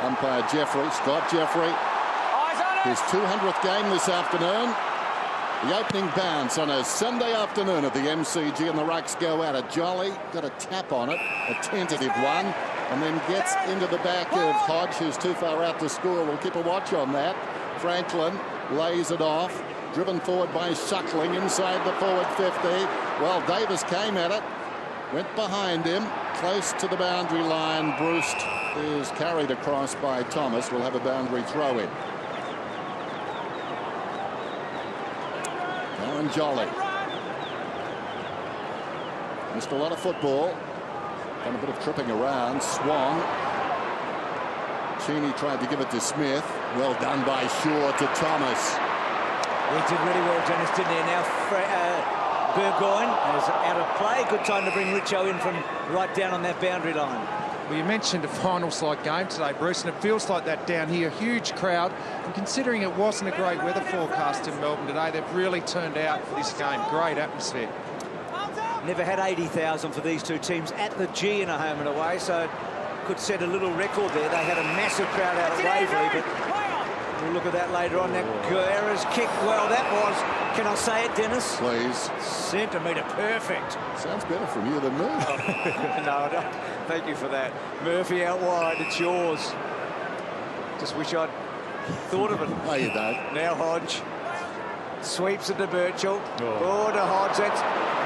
Umpire Jeffrey, Scott Jeffrey. His 200th game this afternoon. The opening bounce on a Sunday afternoon at the MCG, and the rucks go out. A Jolly got a tap on it, a tentative one, and then gets into the back of Hodge, who's too far out to score. We'll keep a watch on that. Franklin lays it off, driven forward by Suckling inside the forward 50. Well, Davis came at it, went behind him, close to the boundary line. Bruce is carried across by Thomas. We'll have a boundary throw in. And Jolly missed a lot of football, done a bit of tripping around. Swan, Cheney tried to give it to Smith. Well done by Shaw to Thomas. He did really well, Dennis, didn't he? Now Burgoyne is out of play. Good time to bring Richo in from right down on that boundary line. Well, you mentioned a finals-like game today, Bruce, and it feels like that down here. Huge crowd, and considering it wasn't a great weather forecast in Melbourne today, they've really turned out for this game. Great atmosphere. Never had 80,000 for these two teams at the G in a home and away, so could set a little record there. They had a massive crowd out at Waverley, but we'll look at that later on. That Guerra's kick, well, that was, can I say it, Dennis? Please. Centimetre perfect. Sounds better from you than me. No, I don't. Thank you for that. Murphy out wide, it's yours. Just wish I'd thought of it. No, you don't. Now Hodge sweeps it to Birchall. Oh, to Hodge. That's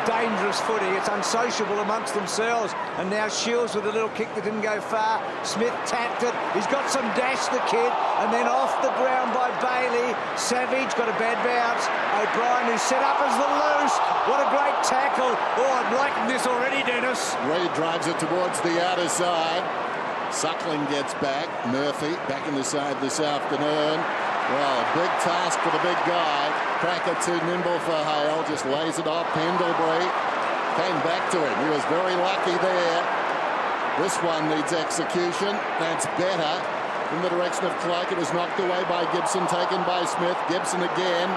dangerous footy. It's unsociable amongst themselves. And now Shields with a little kick that didn't go far. Smith tapped it. He's got some dash, the kid. And then off the ground by Bailey. Savage got a bad bounce. O'Brien, who's set up as the loose. What a great tackle. Oh, I'm liking this already, Dennis. Reid drives it towards the outer side. Suckling gets back. Murphy back in the side this afternoon. Well, a big task for the big guy. Cracker too nimble for Hale. Just lays it off. Pendlebury came back to him. He was very lucky there. This one needs execution. That's better. In the direction of Clark. It was knocked away by Gibson. Taken by Smith. Gibson again.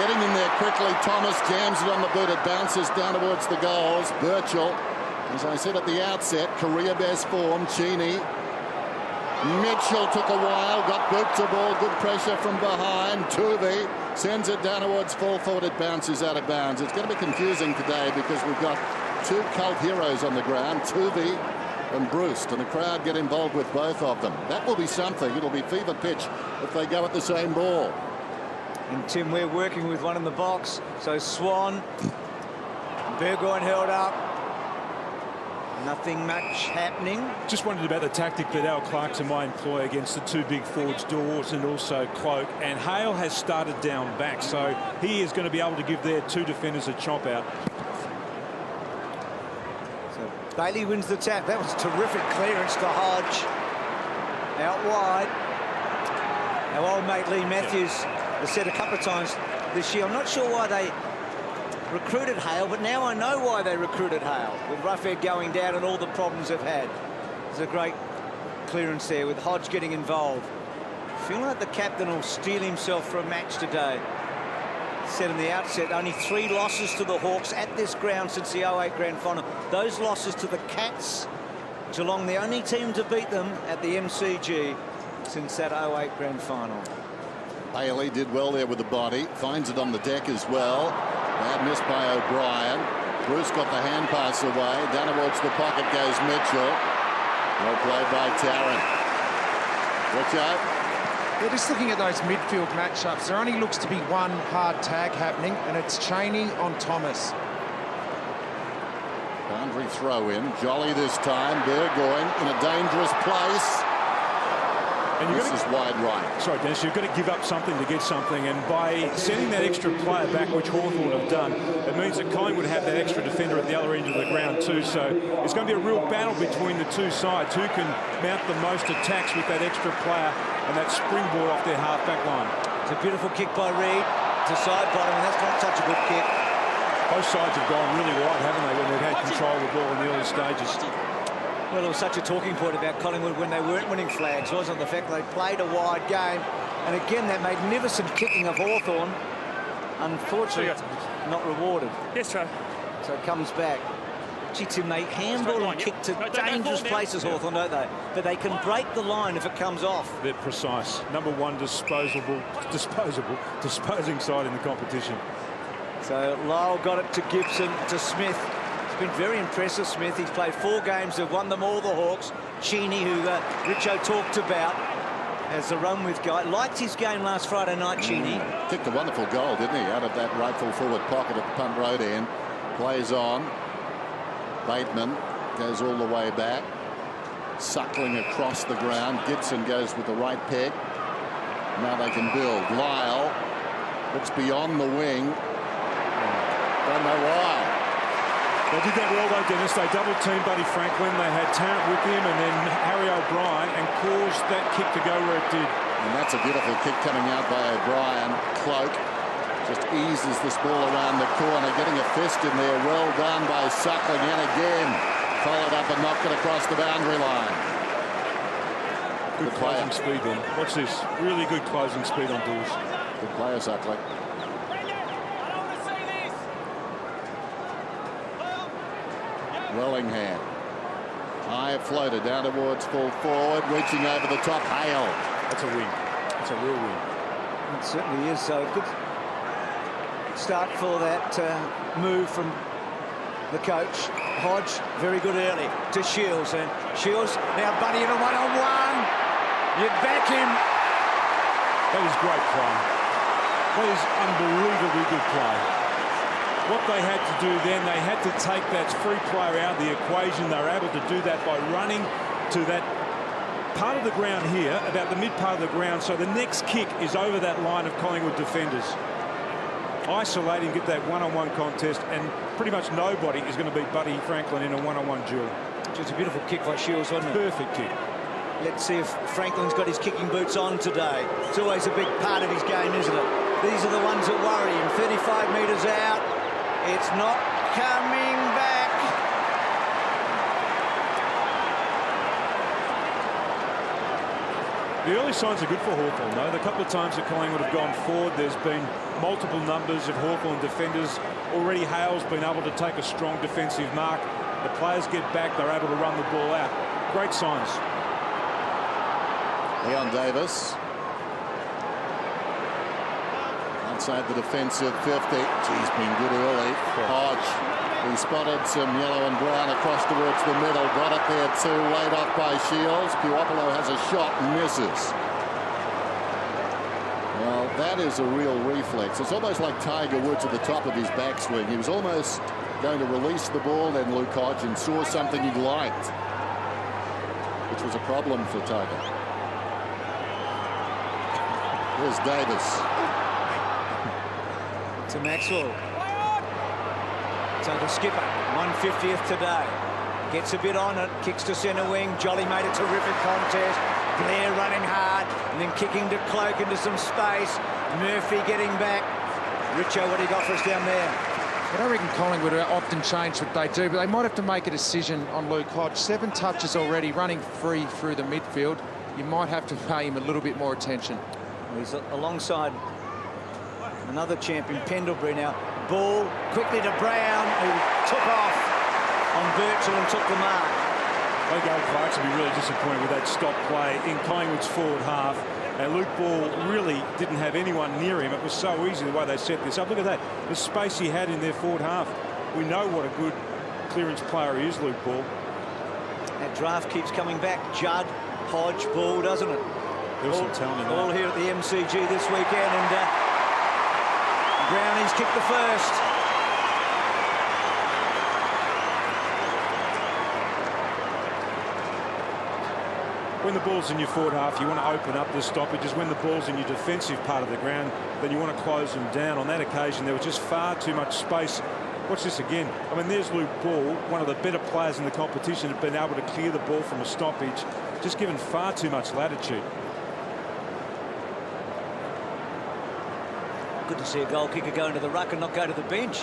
Getting in there quickly. Thomas jams it on the boot. It bounces down towards the goals. Birchall, as I said at the outset, career best form. Cheney. Mitchell took a while, got boot to ball, good pressure from behind. Tuvey sends it down towards full forward. It bounces out of bounds. It's going to be confusing today because we've got two cult heroes on the ground, Tuvey and Bruce, and the crowd get involved with both of them. That will be something. It'll be fever pitch if they go at the same ball. And Tim, we're working with one in the box. So Swan, Burgoyne held up. Nothing much happening. Just wondered about the tactic that Al Clarkson might employ against the two big forwards, Dawes and also Cloak. And Hale has started down back, so he is going to be able to give their two defenders a chop out. So Bailey wins the tap. That was terrific clearance to Hodge. Out wide. Our old mate Lee Matthews has said a couple of times this year, I'm not sure why they recruited Hale, but now I know why they recruited Hale, with Roughead going down and all the problems they've had. There's a great clearance there with Hodge getting involved. Feeling like the captain will steel himself for a match today. Said in the outset, only 3 losses to the Hawks at this ground since the 08 Grand Final. Those losses to the Cats, Geelong, the only team to beat them at the MCG since that 08 Grand Final. Bailey did well there with the body, finds it on the deck as well. Bad miss by O'Brien. Bruce got the hand pass away. Down towards the pocket goes Mitchell. Well played by Tarrant. Watch out. We're just looking at those midfield matchups. There only looks to be one hard tag happening, and it's Cheney on Thomas. Boundary throw in. Jolly this time. Burgoyne in a dangerous place. And this is wide right. Sorry, Dennis, you've got to give up something to get something, and by sending that extra player back, which Hawthorn have done, it means that Collingwood have that extra defender at the other end of the ground too. So it's going to be a real battle between the two sides. Who can mount the most attacks with that extra player and that springboard off their half-back line? It's a beautiful kick by Reid to side bottom, and that's not such a good kick. Both sides have gone really wide, haven't they, when they've had control of the ball in the early stages. Well, there was such a talking point about Collingwood when they weren't winning flags, wasn't it? The fact they played a wide game. And again, that magnificent kicking of Hawthorn, unfortunately, not rewarded. Yes, Trey. So it comes back. Gee, Tim, they handball and kick to dangerous places, Hawthorn, don't they? But they can break the line if it comes off. They're precise. Number one disposing side in the competition. So Lyle got it to Gibson, to Smith. It's been very impressive, Smith. He's played 4 games, they've won them all, the Hawks. Cheney, who Richo talked about, has a run with Guy. Liked his game last Friday night, Cheney. Kicked a wonderful goal, didn't he? Out of that right full forward pocket at the punt road end. Plays on. Bateman goes all the way back. Suckling across the ground. Gibson goes with the right peg. Now they can build. Lyle looks beyond the wing. Don't know why. They did that well though, Dennis. They double-teamed Buddy Franklin. They had Tarrant with him and then Harry O'Brien, and caused that kick to go where it did. And that's a beautiful kick coming out by O'Brien. Cloak just eases this ball around the corner, getting a fist in there. Well done by Suckling, and again followed up and knocked it across the boundary line. Good closing speed then. Watch this. Really good closing speed on Bulls. Good player, Suckling. Wellingham. High floater down towards full forward, reaching over the top. Hale. That's a win. It's a real win. It certainly is. So good start for that move from the coach. Hodge, very good early to Shields, and Shields now Buddy in a one-on-one. You back him. That is great play. That is unbelievably good play. What they had to do then, they had to take that free player out of the equation. They were able to do that by running to that part of the ground here, about the mid part of the ground, so the next kick is over that line of Collingwood defenders. Isolate him, get that one-on-one contest, and pretty much nobody is going to beat Buddy Franklin in a one-on-one duel. Just a beautiful kick by Shields, wasn't it? Perfect kick. Let's see if Franklin's got his kicking boots on today. It's always a big part of his game, isn't it? These are the ones that worry him. 35 metres out. It's not coming back. The early signs are good for Hawthorn, though. The couple of times that Collingwood have gone forward, there's been multiple numbers of Hawthorn defenders. Already Hale's been able to take a strong defensive mark. The players get back, they're able to run the ball out. Great signs. Leon Davis. Outside the defensive 50. He's been good early. Hodge. He spotted some yellow and brown across towards the middle. Got it there too. Laid off by Shields. Puopolo has a shot and misses. Well, that is a real reflex. It's almost like Tiger Woods at the top of his backswing. He was almost going to release the ball, then Luke Hodge, and saw something he liked, which was a problem for Tiger. Here's Davis. To Maxwell. So the skipper, 150th today. Gets a bit on it, kicks to centre wing. Jolly made a terrific contest. Blair running hard, and then kicking to Cloak into some space. Murphy getting back. Richo, what do you got for us down there? I don't reckon Collingwood often change what they do, but they might have to make a decision on Luke Hodge. 7 touches already, running free through the midfield. You might have to pay him a little bit more attention. He's alongside another champion, Pendlebury now. Ball quickly to Brown, who took off on Birchall and took the mark. I think Al Clark's will be really disappointed with that stop play in Collingwood's forward half. And Luke Ball really didn't have anyone near him. It was so easy the way they set this up. Look at that, the space he had in their forward half. We know what a good clearance player he is, Luke Ball. That draft keeps coming back. Judd, Hodge, Ball, doesn't it? There's some talent in that. All here at the MCG this weekend, and Brownie's kicked the first. When the ball's in your forward half, you want to open up the stoppages. When the ball's in your defensive part of the ground, then you want to close them down. On that occasion, there was just far too much space. Watch this again. I mean, there's Luke Ball, one of the better players in the competition, had been able to clear the ball from a stoppage, just given far too much latitude. Good to see a goal kicker go into the ruck and not go to the bench.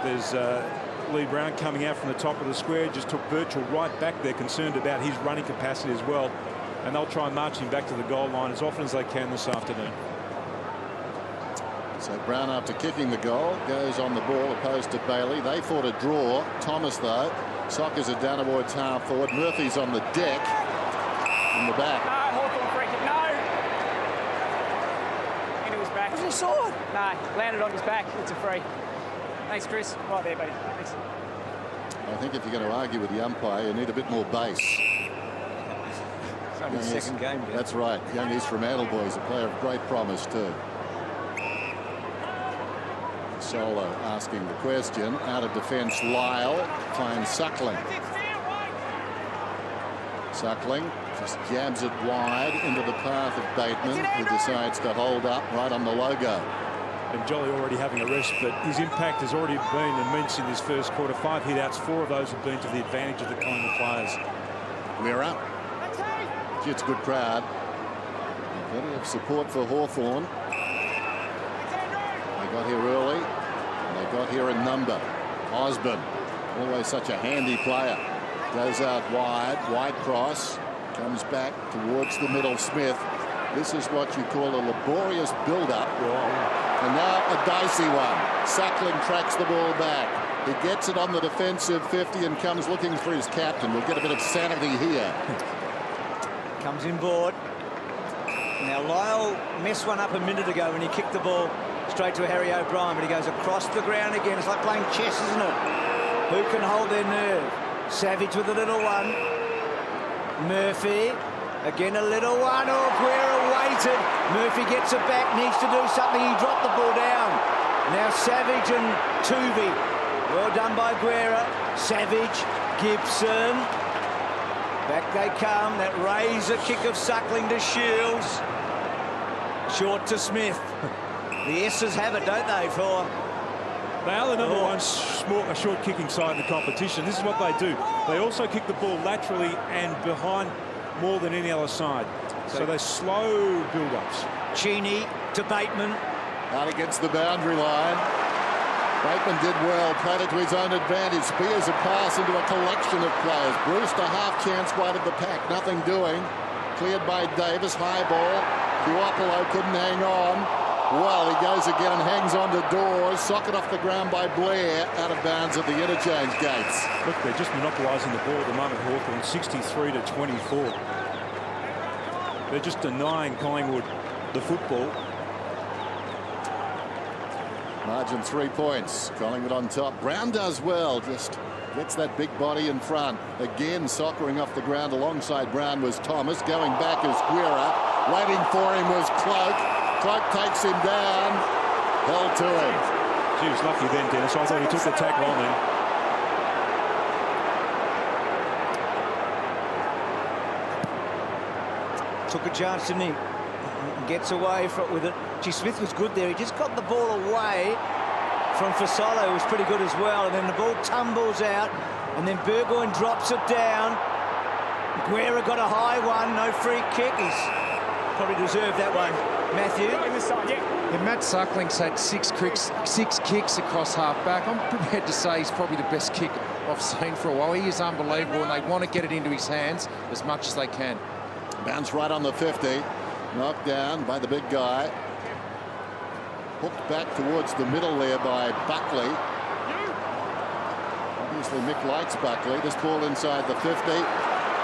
There's Lee Brown coming out from the top of the square, just took Birchall right back there, concerned about his running capacity as well. And they'll try and march him back to the goal line as often as they can this afternoon. So Brown, after kicking the goal, goes on the ball opposed to Bailey. They fought a draw. Thomas, though, soccers it down towards half forward. Murphy's on the deck in the back. No, Hawthorn free kick. No. Into his back. Was it side? No, landed on his back. It's a free. Thanks, Chris. Right there, buddy. Thanks. I think if you're going to argue with the umpire, you need a bit more base. It's only the second game. Yeah. That's right. Young East Fremantle boys, a player of great promise too. Solo asking the question. Out of defence, Lyle finds Suckling. Suckling just jabs it wide into the path of Bateman, who decides to hold up right on the logo. And Jolly already having a rest, but his impact has already been immense in this first quarter. 5 hit-outs, 4 of those have been to the advantage of the Collingwood players. We're up. Gee, it's a good crowd. Plenty of support for Hawthorn. They got here early, and they got here in number. Osborne, always such a handy player. Goes out wide, wide cross, comes back towards the middle. Smith. This is what you call a laborious build-up. And now a dicey one. Suckling tracks the ball back. He gets it on the defensive 50 and comes looking for his captain. We'll get a bit of sanity here. Comes inboard. Now Lyle messed one up a minute ago when he kicked the ball straight to Harry O'Brien, but he goes across the ground again. It's like playing chess, isn't it? Who can hold their nerve? Savage with a little one. Murphy. Again, a little one. Oh, Guerra waited. Murphy gets it back, needs to do something. He dropped the ball down. Now Savage and Tuvey. Well done by Guerra. Savage, Gibson. Back they come. That razor kick of Suckling to Shields. Short to Smith. The S's have it, don't they, for... They are the number one short kicking side in the competition. This is what they do. They also kick the ball laterally and behind more than any other side. So they're slow build-ups. Cheney to Bateman. Out against the boundary line. Bateman did well, played it to his own advantage. Spears a pass into a collection of players. Brewster half chance wide of the pack, nothing doing. Cleared by Davis, high ball. Duopolo couldn't hang on. Well, he goes again and hangs on to Dawes. Socket off the ground by Blair, out of bounds at the interchange gates. Look, they're just monopolising the ball at the moment, Hawthorn, 63 to 24. They're just denying Collingwood the football. Margin 3 points. Collingwood on top. Brown does well, just gets that big body in front. Again, soccering off the ground alongside Brown was Thomas. Going back is Guerra. Waiting for him was Cloak. Cloak takes him down. Held to him. She was lucky then, Dennis. I thought he took the tackle on then. Took a chance, didn't he? Gets away with it. Gee, Smith was good there. He just got the ball away from Fasolo, who was pretty good as well. And then the ball tumbles out. And then Burgoyne drops it down. Guerra got a high one. No free kick. He's probably deserved that one. Matthew? Yeah, Matt Suckling's had six kicks across half-back. I'm prepared to say he's probably the best kick I've seen for a while. He is unbelievable, and they want to get it into his hands as much as they can. Bounce right on the 50. Knocked down by the big guy. Hooked back towards the middle there by Buckley. Obviously, Mick likes Buckley. This ball inside the 50.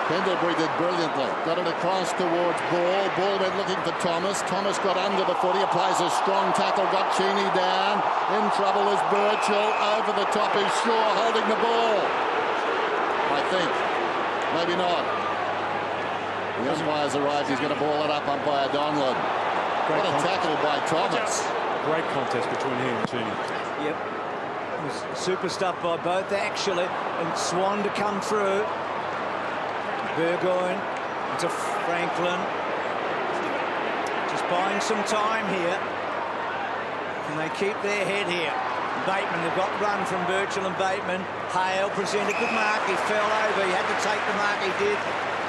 Pendlebury did brilliantly. Got it across towards Ball. Ball went looking for Thomas. Thomas got under the footy. Applies a strong tackle. Got Cheney down. In trouble is Birchall. Over the top is Shaw holding the ball. I think. Maybe not. The umpire's arrived. He's going to ball it up. Umpire Donlan. What a tackle by Thomas. Great contest between him and Cheney. Yep. It was super stuff by both, actually. And Swan to come through. Burgoyne into Franklin. Just buying some time here. And they keep their head here. Bateman, they've got run from Birchall and Bateman. Hale presented a good mark. He fell over. He had to take the mark. He did.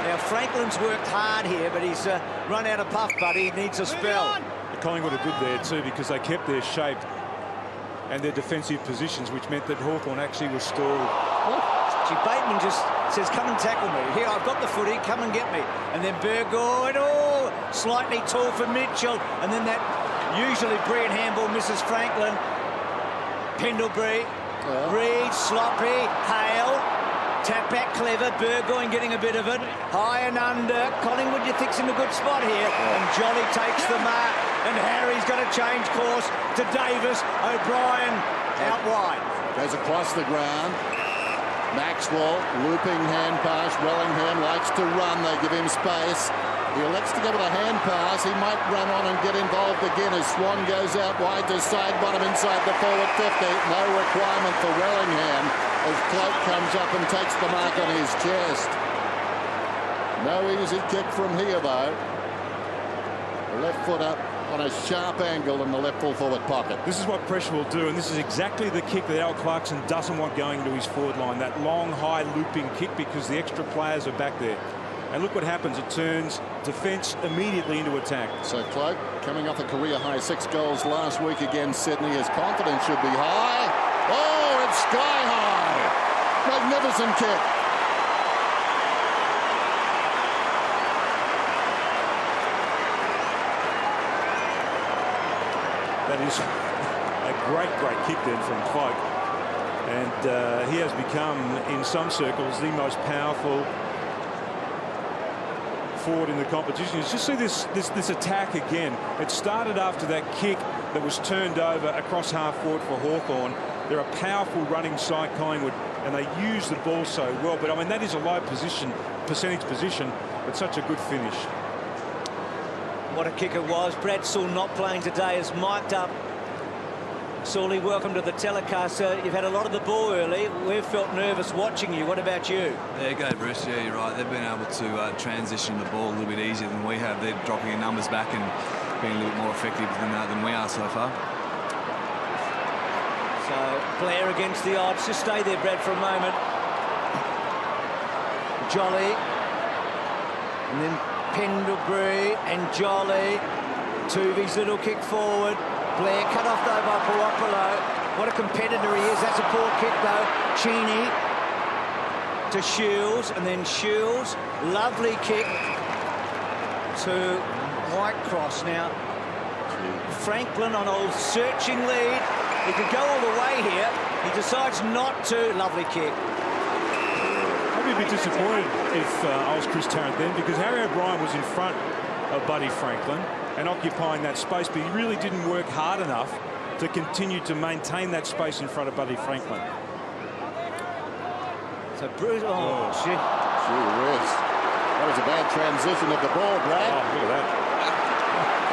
Now, Franklin's worked hard here, but he's run out of puff, but he needs a spell. The Collingwood are good there, too, because they kept their shape and their defensive positions, which meant that Hawthorn actually was stalled. Gee, Bateman just says, come and tackle me. Here, I've got the footy, come and get me. And then Burgoyne, oh, slightly tall for Mitchell. And then that Usually brilliant handball, Mrs. Franklin. Pendlebury, Reed, sloppy, Hale. Tap back clever, Burgoyne getting a bit of it. High and under. Collingwood, you think's in a good spot here. And Jolly takes the mark. And Harry's got to change course to Davis. O'Brien out wide. Goes across the ground. Maxwell, looping hand pass. Wellingham likes to run. They give him space. He elects to go with a hand pass. He might run on and get involved again as Swan goes out wide to side bottom inside the forward 50. No requirement for Wellingham as Cloak comes up and takes the mark on his chest. No easy kick from here, though. The left foot up on a sharp angle in the left full forward pocket. This is what pressure will do, and this is exactly the kick that Al Clarkson doesn't want going to his forward line. That long, high looping kick, because the extra players are back there. And look what happens. It turns defence immediately into attack. So Cloak coming off a career-high 6 goals last week against Sydney. His confidence should be high. Oh, it's sky high. Magnificent kick. That is a great kick then from Cloak. And he has become, in some circles, the most powerful forward in the competition. You just see this attack again. It started after that kick that was turned over across half forward for Hawthorn. They're a powerful running side, Collingwood, and they use the ball so well. But I mean, that is a low percentage position, but such a good finish. What a kick it was. Brad Sewell not playing today is mic'd up. Sawley, welcome to the telecast. You've had a lot of the ball early. We've felt nervous watching you. What about you? There you go, Bruce. Yeah, you're right. They've been able to transition the ball a little bit easier than we have. They're dropping their numbers back and being a little bit more effective than we are so far. So Blair against the odds. Just stay there, Brad, for a moment. Jolly. And then Pendlebury and Jolly. Tuvi's little kick forward. Blair cut off though by Puopolo. What a competitor he is. That's a poor kick though. Cheney to Shields, and then Shields. Lovely kick to Whitecross. Now Franklin on a searching lead. He could go all the way here. He decides not to. Lovely kick. I'd be a bit disappointed if I was Chris Tarrant then, because Harry O'Brien was in front of Buddy Franklin and occupying that space, but he really didn't work hard enough to continue to maintain that space in front of Buddy Franklin. So Bruce, shit. Gee whiz. That was a bad transition of the ball, Brad. Oh, look at that.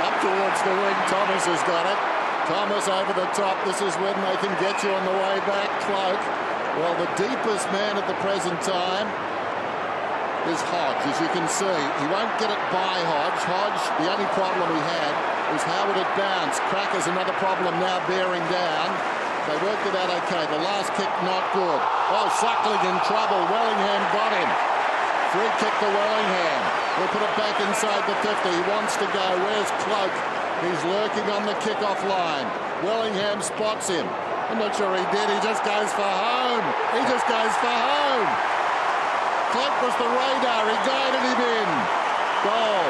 Up towards the wing, Thomas has got it. Thomas over the top. This is when they can get you on the way back. Cloak. Well, the deepest man at the present time is Hodge, as you can see. He won't get it by Hodge. Hodge, the only problem he had was how would it bounce. Cracker's another problem now bearing down. They worked it out okay. The last kick not good. Oh, Suckling in trouble. Wellingham got him. Free kick to Wellingham. We'll put it back inside the 50. He wants to go. Where's Cloak? He's lurking on the kickoff line. Wellingham spots him. I'm not sure he did. He just goes for home. He just goes for home. Cloak was the radar. He guided him in. Goal.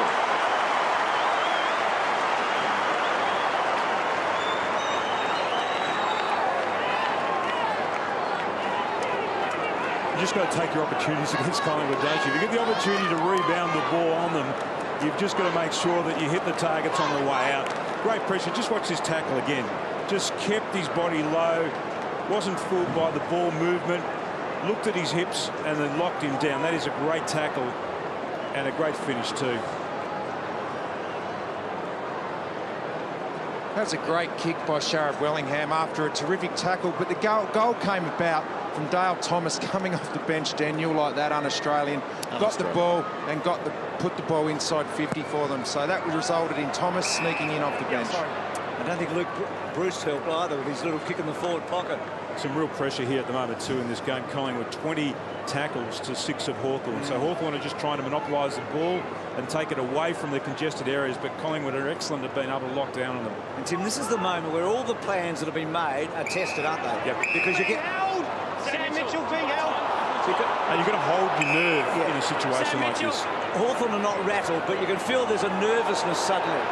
You just got to take your opportunities against Collingwood, don't you? If you get the opportunity to rebound the ball on them, you've just got to make sure that you hit the targets on the way out. Great pressure. Just watch this tackle again. Just kept his body low. Wasn't fooled by the ball movement. Looked at his hips and then locked him down. That is a great tackle and a great finish too. That was a great kick by Sharad Wellingham after a terrific tackle, but the goal came about from Dale Thomas coming off the bench. Daniel, like that, un-Australian, got the ball and put the ball inside 50 for them. So that resulted in Thomas sneaking in off the bench. I don't think Luke Bruce helped either with his little kick in the forward pocket. Some real pressure here at the moment too in this game. Collingwood 20 tackles to 6 of Hawthorn. So Hawthorn are just trying to monopolise the ball and take it away from the congested areas, but Collingwood are excellent at being able to lock down on them. And Tim, this is the moment where all the plans that have been made are tested, aren't they? Yep. Because you get Sam Mitchell being held. And you've got to hold your nerve in a situation like this. Hawthorn are not rattled, but you can feel there's a nervousness suddenly.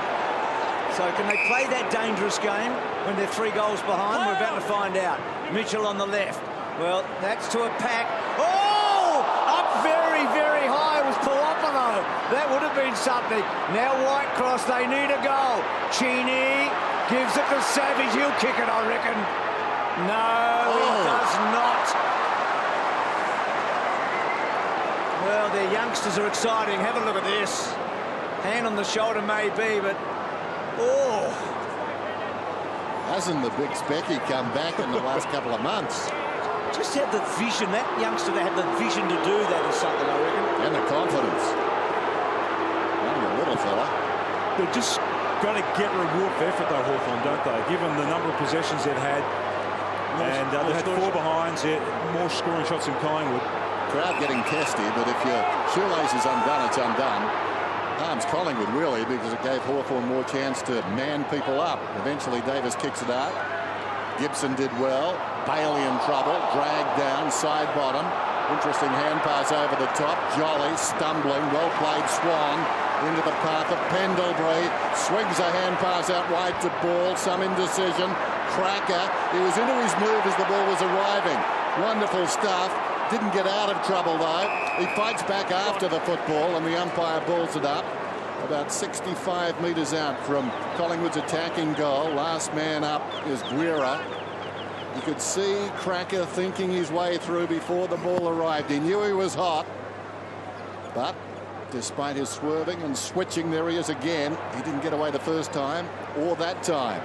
So can they play that dangerous game when they're 3 goals behind? We're about to find out. Mitchell on the left. Well, that's to a pack. Oh! Up very, very high was Puopolo. That would have been something. Now Whitecross, they need a goal. Cheney gives it to Savage. He'll kick it, I reckon. No, he does not. Well, their youngsters are exciting. Have a look at this. Hand on the shoulder maybe, but oh. Hasn't the big Specky come back in the last couple of months? Just have the vision. That youngster to have the vision to do that is something, I reckon. And the confidence. Only a little fella. They've just got to get reward for effort, though, Hawthorn, don't they? Given the number of possessions they've had. And they had 4 behinds, more scoring shots than Collingwood. Crowd getting testy, but if your shoelace is undone, it's undone. Harms Collingwood, really, because it gave Hawthorn more chance to man people up. Eventually, Davis kicks it out. Gibson did well. Bailey in trouble. Dragged down, side bottom. Interesting hand pass over the top. Jolly stumbling. Well played, Swan. Into the path of Pendlebury. Swings a hand pass out wide to Ball. Some indecision. Cracker. He was into his move as the ball was arriving. Wonderful stuff. Didn't get out of trouble, though. He fights back after the football, and the umpire balls it up. About 65 metres out from Collingwood's attacking goal. Last man up is Guerra. You could see Cracker thinking his way through before the ball arrived. He knew he was hot. But despite his swerving and switching, there he is again. He didn't get away the first time or that time.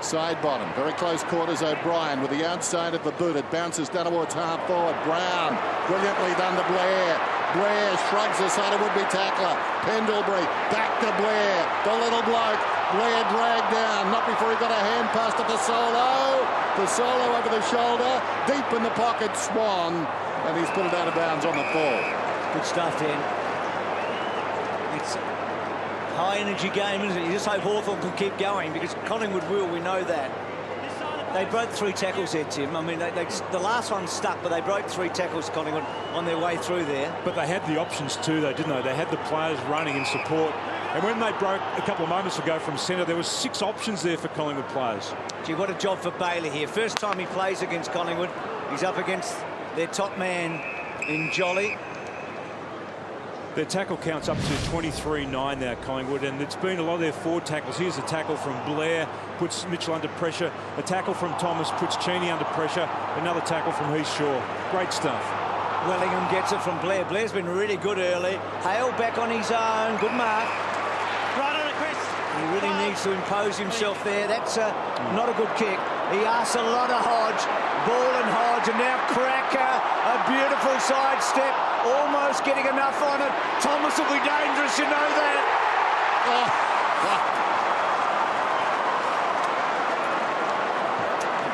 Side bottom, very close quarters. O'Brien with the outside of the boot. It bounces down towards half forward. Brown, brilliantly done to Blair. Blair shrugs aside a would-be tackler. Pendlebury back to Blair. The little bloke. Blair dragged down. Not before he got a hand pass to Fasolo. Fasolo over the shoulder. Deep in the pocket, Swan. And he's put it out of bounds on the fall. Good stuff, Dan. It's high energy game, isn't it? You just hope Hawthorn can keep going, because Collingwood will, we know that. They broke 3 tackles there, Tim. I mean, the last one stuck, but they broke 3 tackles, Collingwood, on their way through there. But they had the options too, though, didn't they? They had the players running in support. And when they broke a couple of moments ago from centre, there was 6 options there for Collingwood players. Gee, what a job for Bailey here. First time he plays against Collingwood. He's up against their top man in Jolly. Their tackle count's up to 23-9 now, Collingwood, and it's been a lot of their forward tackles. Here's a tackle from Blair, puts Mitchell under pressure. A tackle from Thomas puts Cheney under pressure. Another tackle from Heath Shaw. Great stuff. Wellingham gets it from Blair. Blair's been really good early. Hale back on his own. Good mark. Right on it, Chris. He really needs to impose himself there. That's not a good kick. He asks a lot of Hodge. Ball and Hodge, and now Cracker. A beautiful sidestep. Almost getting enough on it. Thomas will be dangerous, you know that.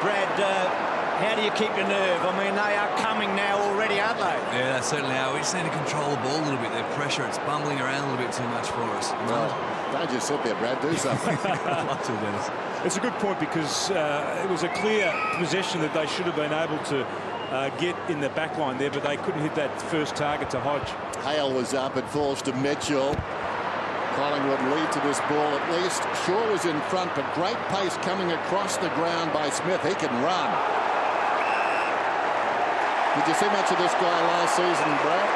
Brad, how do you keep your nerve? I mean, they are coming now already, aren't they? Yeah, they certainly are. We just need to control the ball a little bit. Their pressure, it's bumbling around a little bit too much for us. Well, don't just sit there, Brad. Do something. I'd love to, Dennis. It's a good point, because it was a clear possession that they should have been able to get in the back line there, but they couldn't hit that first target to Hodge. Hale was up. It falls to Mitchell. Collingwood lead to this ball at least. Shaw was in front, but great pace coming across the ground by Smith. He can run. Did you see much of this guy last season, Brad?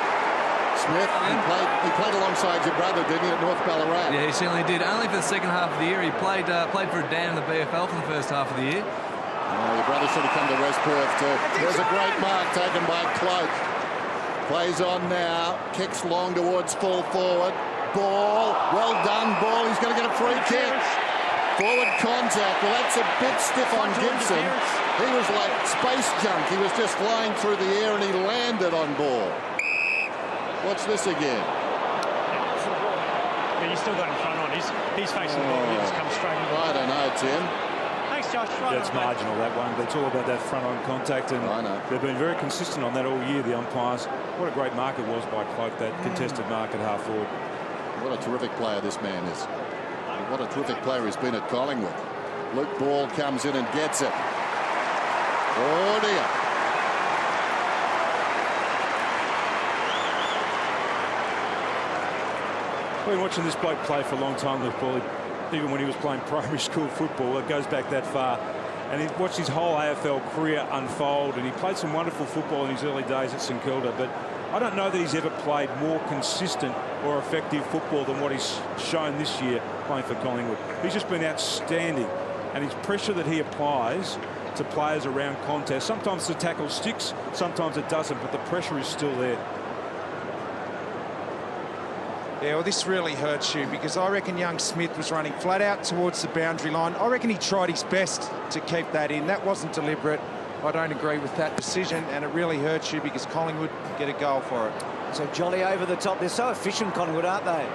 Smith, he played alongside your brother, didn't he, at North Ballarat? Yeah, he certainly did. Only for the second half of the year. He played for a Dan in the BFL for the first half of the year. Your brother should have come to West Perth too. There's a great mark taken by Cloak. Plays on now. Kicks long towards full forward. Ball. Well done, Ball. He's going to get a free kick. Forward contact. Well, that's a bit stiff on Gibson. He was like space junk. He was just flying through the air and he landed on Ball. Watch this again. Yeah, you still got him front on. He's facing the ball. He just comes straight in. I don't know, Tim. Thanks, Josh. That's marginal, that one. But it's all about that front-on contact, and I know. They've been very consistent on that all year, the umpires. What a great mark it was by Cloak, that contested mark at half forward. What a terrific player this man is. What a terrific player he's been at Collingwood. Luke Ball comes in and gets it. Oh, dear. I've been watching this bloke play for a long time, Luke Ball. even when he was playing primary school football. It goes back that far. And he watched his whole AFL career unfold, and he played some wonderful football in his early days at St Kilda, but I don't know that he's ever played more consistent or effective football than what he's shown this year playing for Collingwood. He's just been outstanding, and his pressure that he applies to players around contest, sometimes the tackle sticks, sometimes it doesn't, but the pressure is still there. Yeah, well, this really hurts you, because I reckon young Smith was running flat out towards the boundary line. I reckon he tried his best to keep that in. That wasn't deliberate. I don't agree with that decision, and it really hurts you because Collingwood get a goal for it. So Jolly over the top. They're so efficient, Collingwood, aren't they?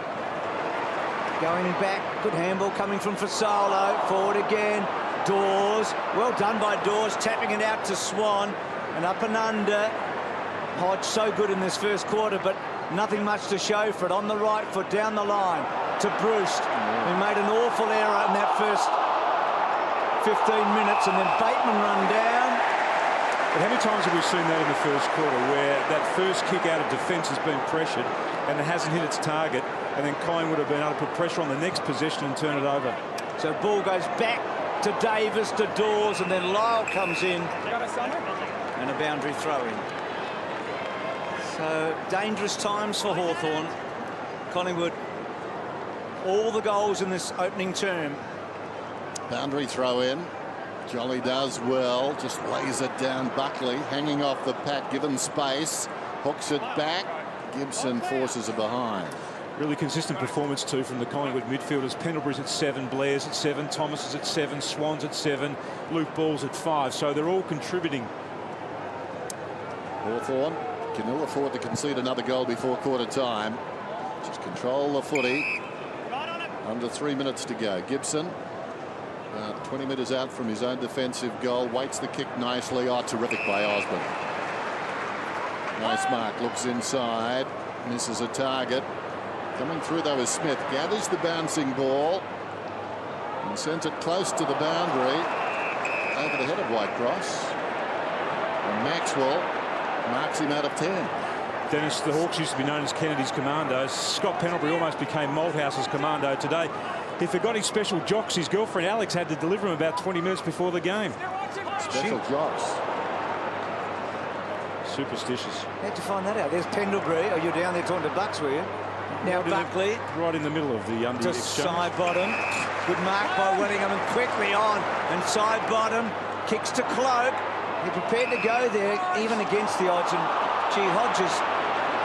Going back, good handball coming from Fasolo. Forward again. Dawes, well done by Dawes, tapping it out to Swan, and up and under. Hodge so good in this first quarter, but nothing much to show for it. On the right foot, down the line to Bruce, who made an awful error in that first 15 minutes, and then Bateman run down. But how many times have we seen that in the first quarter, where that first kick out of defence has been pressured and it hasn't hit its target, and then Collingwood have been able to put pressure on the next possession and turn it over? So ball goes back to Davis, to Dawes, and then Lyle comes in, and a boundary throw in. So dangerous times for Hawthorn. Collingwood, all the goals in this opening term. Boundary throw in. Jolly does well, just lays it down. Buckley hanging off the pack, given space, hooks it back. Gibson forces it behind. Really consistent performance too from the Collingwood midfielders. Pendlebury's at 7, Blair's at 7, Thomas is at 7, Swan's at 7, Luke Ball's at 5. So they're all contributing. Hawthorn can ill afford to concede another goal before quarter time. Just control the footy. Under 3 minutes to go. Gibson, 20 metres out from his own defensive goal, waits the kick nicely. Oh, terrific by Osborne. Nice mark, looks inside, misses a target. Coming through though is Smith, gathers the bouncing ball and sends it close to the boundary, over the head of Whitecross. And Maxwell marks him out of 10. Dennis, the Hawks used to be known as Kennedy's commandos. Scott Pendlebury almost became Malthouse's commando today. He forgot his special jocks. His girlfriend Alex had to deliver him about 20 minutes before the game. Special jocks. Superstitious. Had to find that out. There's Pendlebury. Oh, you're down there talking to Bucks, were you? Now Buckley. Right in the middle of the to side bottom. Good mark by Wellingham, and quickly on. And side bottom. Kicks to Cloak. They're prepared to go there, even against the odds. And gee, Hodges,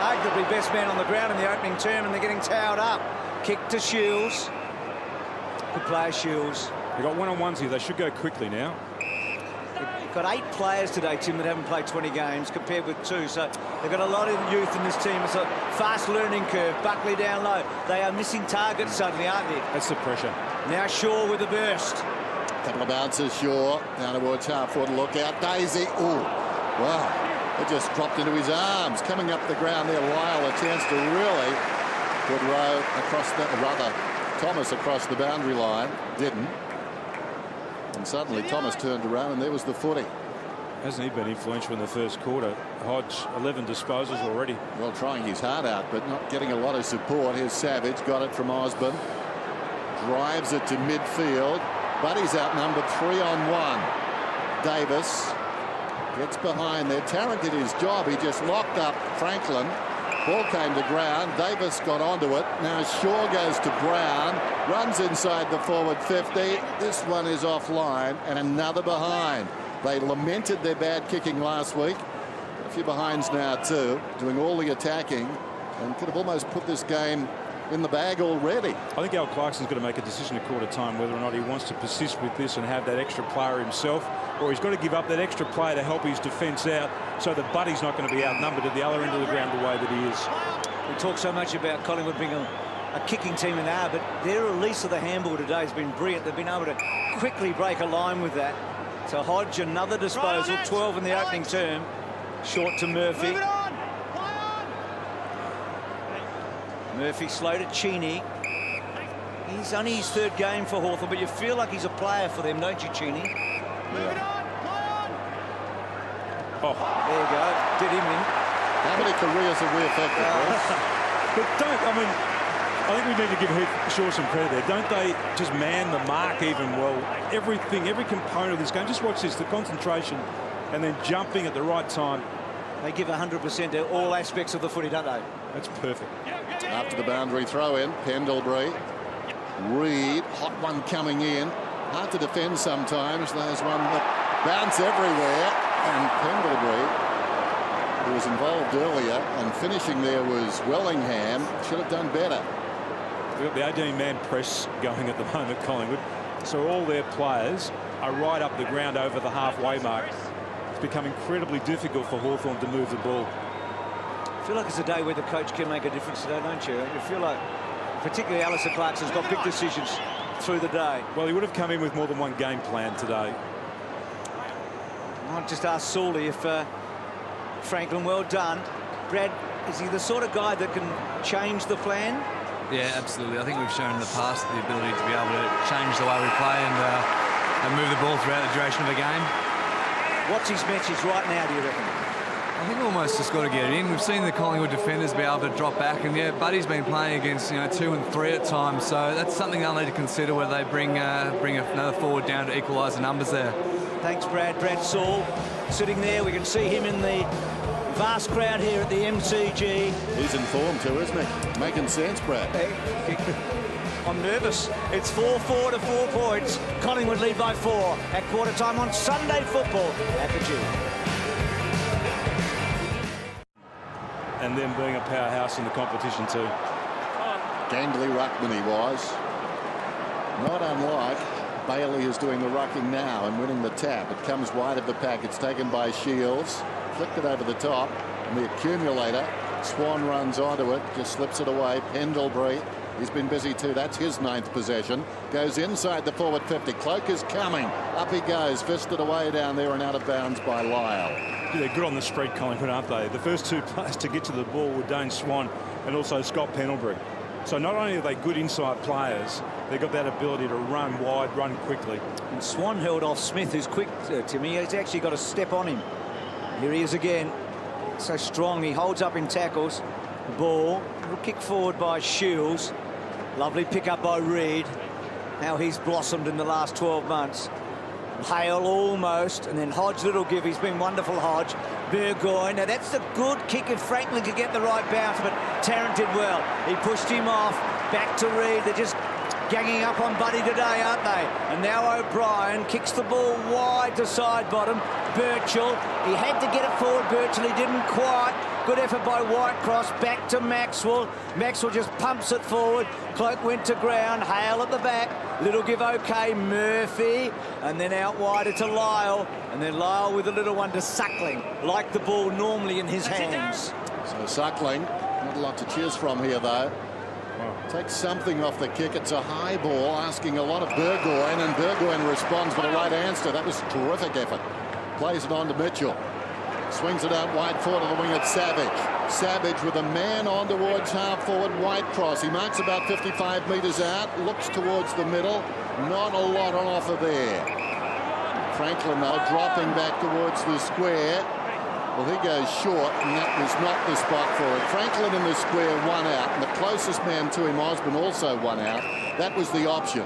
arguably best man on the ground in the opening term, and they're getting towed up. Kick to Shields. Good player, Shields. They've got one-on-ones here. They should go quickly now. They've got 8 players today, Tim, that haven't played 20 games compared with 2. So they've got a lot of youth in this team. It's a fast learning curve. Buckley down low. They are missing targets suddenly, aren't they? That's the pressure. Now Shaw with a burst. Couple of bounces, Shaw down towards half-forward. Look out, Daisy. Ooh, wow. It just dropped into his arms. Coming up the ground there, Lyle, a chance to really put Rowe across the, rather, Thomas across the boundary line. Didn't. And suddenly Thomas turned around and there was the footy. Hasn't he been influential in the first quarter? Hodge, 11 disposals already. Well, trying his heart out, but not getting a lot of support. Here's Savage, got it from Osborne. Drives it to midfield. Buddy's outnumbered 3-on-1. Davis gets behind there. Tarrant did his job. He just locked up Franklin. Ball came to ground. Davis got onto it. Now Shaw goes to Brown. Runs inside the forward 50. This one is offline, and another behind. They lamented their bad kicking last week. A few behinds now too, doing all the attacking, and could have almost put this game in the bag already. I think Al Clarkson's got to make a decision at quarter time whether or not he wants to persist with this and have that extra player himself, or he's got to give up that extra player to help his defence out so that Buddy's not going to be outnumbered at the other end of the ground the way that he is. We talk so much about Collingwood being a kicking team in there, but their release of the handball today has been brilliant. They've been able to quickly break a line with that. So Hodge, another disposal, 12 in the opening term. Short to Murphy. Murphy slow to Cheney. He's only his 3rd game for Hawthorn, but you feel like he's a player for them, don't you, Cheney? Yeah. Oh, there you go. Did him in. How many careers have we affected, Bruce? but don't, I mean, I think we need to give Shaw some credit there. Don't they just man the mark even well? Everything, every component of this game. Just watch this, the concentration and then jumping at the right time. They give 100% to all aspects of the footy, don't they? That's perfect. After the boundary throw in, Pendlebury. Reed, hot one coming in. Hard to defend sometimes. There's one that bounce everywhere. And Pendlebury, who was involved earlier, and finishing there was Wellingham, should have done better. We've got the 18-man press going at the moment, Collingwood. So all their players are right up the ground over the halfway mark. It's become incredibly difficult for Hawthorn to move the ball. I feel like it's a day where the coach can make a difference today, don't you? You feel like, particularly Alistair Clarkson's got big decisions through the day. Well, he would have come in with more than one game plan today. I might just ask Sawley if Franklin, well done. Brad, is he the sort of guy that can change the plan? Yeah, absolutely. I think we've shown in the past the ability to be able to change the way we play and move the ball throughout the duration of the game. What's his message right now, do you reckon? I think almost just got to get it in. We've seen the Collingwood defenders be able to drop back, and yeah, Buddy's been playing against 2 and 3 at times, so that's something they'll need to consider whether they bring another forward down to equalise the numbers there. Thanks, Brad. Brad Saul sitting there. We can see him in the vast crowd here at the MCG. He's informed too, isn't he? Making sense, Brad. I'm nervous. It's 4-4 to 4 points. Collingwood lead by 4 at quarter time on Sunday football at the G. And then being a powerhouse in the competition too. Gangly ruckman he was. Not unlike Bailey is doing the rucking now and winning the tap. It comes wide of the pack. It's taken by Shields. Flicked it over the top. And the accumulator. Swan runs onto it. Just slips it away. Pendlebury. He's been busy too. That's his 9th possession. Goes inside the forward 50. Cloak is coming. Up he goes. Fisted away down there and out of bounds by Lyle. Yeah, they're good on the spread, Collingwood, aren't they? The first 2 players to get to the ball were Dane Swan and also Scott Pendlebury. So not only are they good inside players, they've got that ability to run wide, run quickly. And Swan held off Smith, who's quick, Timmy. He's actually got a step on him. Here he is again. So strong. He holds up in tackles. Ball. Little kick forward by Shields. Lovely pick up by Reed. How he's blossomed in the last 12 months. Hale almost, and then Hodge, little give. He's been wonderful, Hodge. Burgoyne. Now that's a good kick if Franklin could get the right bounce, but Tarrant did well. He pushed him off. Back to Reed. They're just ganging up on Buddy today, aren't they? And now O'Brien kicks the ball wide to side bottom. Birchall. He had to get it forward. Birchall, he didn't quite. Good effort by Whitecross. Back to Maxwell. Maxwell just pumps it forward. Cloak went to ground. Hale at the back. Little give okay. Murphy. And then out wider to Lyle. And then Lyle with a little one to Suckling. Like the ball normally in his hands. So Suckling, not a lot to choose from here though. Takes something off the kick. It's a high ball asking a lot of Burgoyne, and Burgoyne responds with a right answer. That was a terrific effort. Plays it on to Mitchell. Swings it out wide forward to the wing at Savage. Savage with a man on towards half forward Whitecross. He marks about 55 metres out. Looks towards the middle. Not a lot on offer there. Franklin though dropping back towards the square. Well, he goes short, and that was not the spot for it. Franklin in the square, 1 out, and the closest man to him, Osborne, also 1 out. That was the option.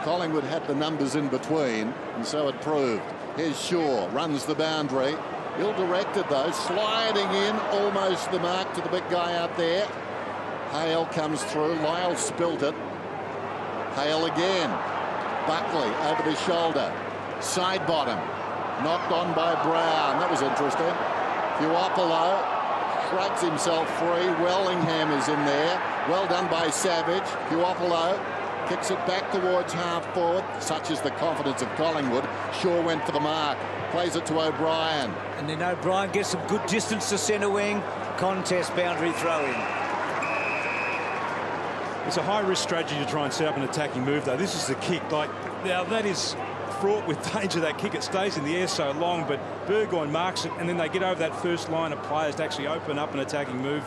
Collingwood had the numbers in between, and so it proved. Here's Shaw, runs the boundary. Ill-directed, though, sliding in, almost the mark to the big guy out there. Hale comes through. Lyle spilt it. Hale again. Buckley over the shoulder. Side bottom. Knocked on by Brown. That was interesting. Puopolo shrugs himself free. Wellingham is in there. Well done by Savage. Puopolo kicks it back towards half forward. Such is the confidence of Collingwood. Shaw went for the mark. Plays it to O'Brien. And then O'Brien gets some good distance to centre wing. Contest boundary throw-in. It's a high-risk strategy to try and set up an attacking move, though. This is the kick. Now that is fraught with danger, that kick. It stays in the air so long, but Burgoyne marks it, and then they get over that first line of players to actually open up an attacking move.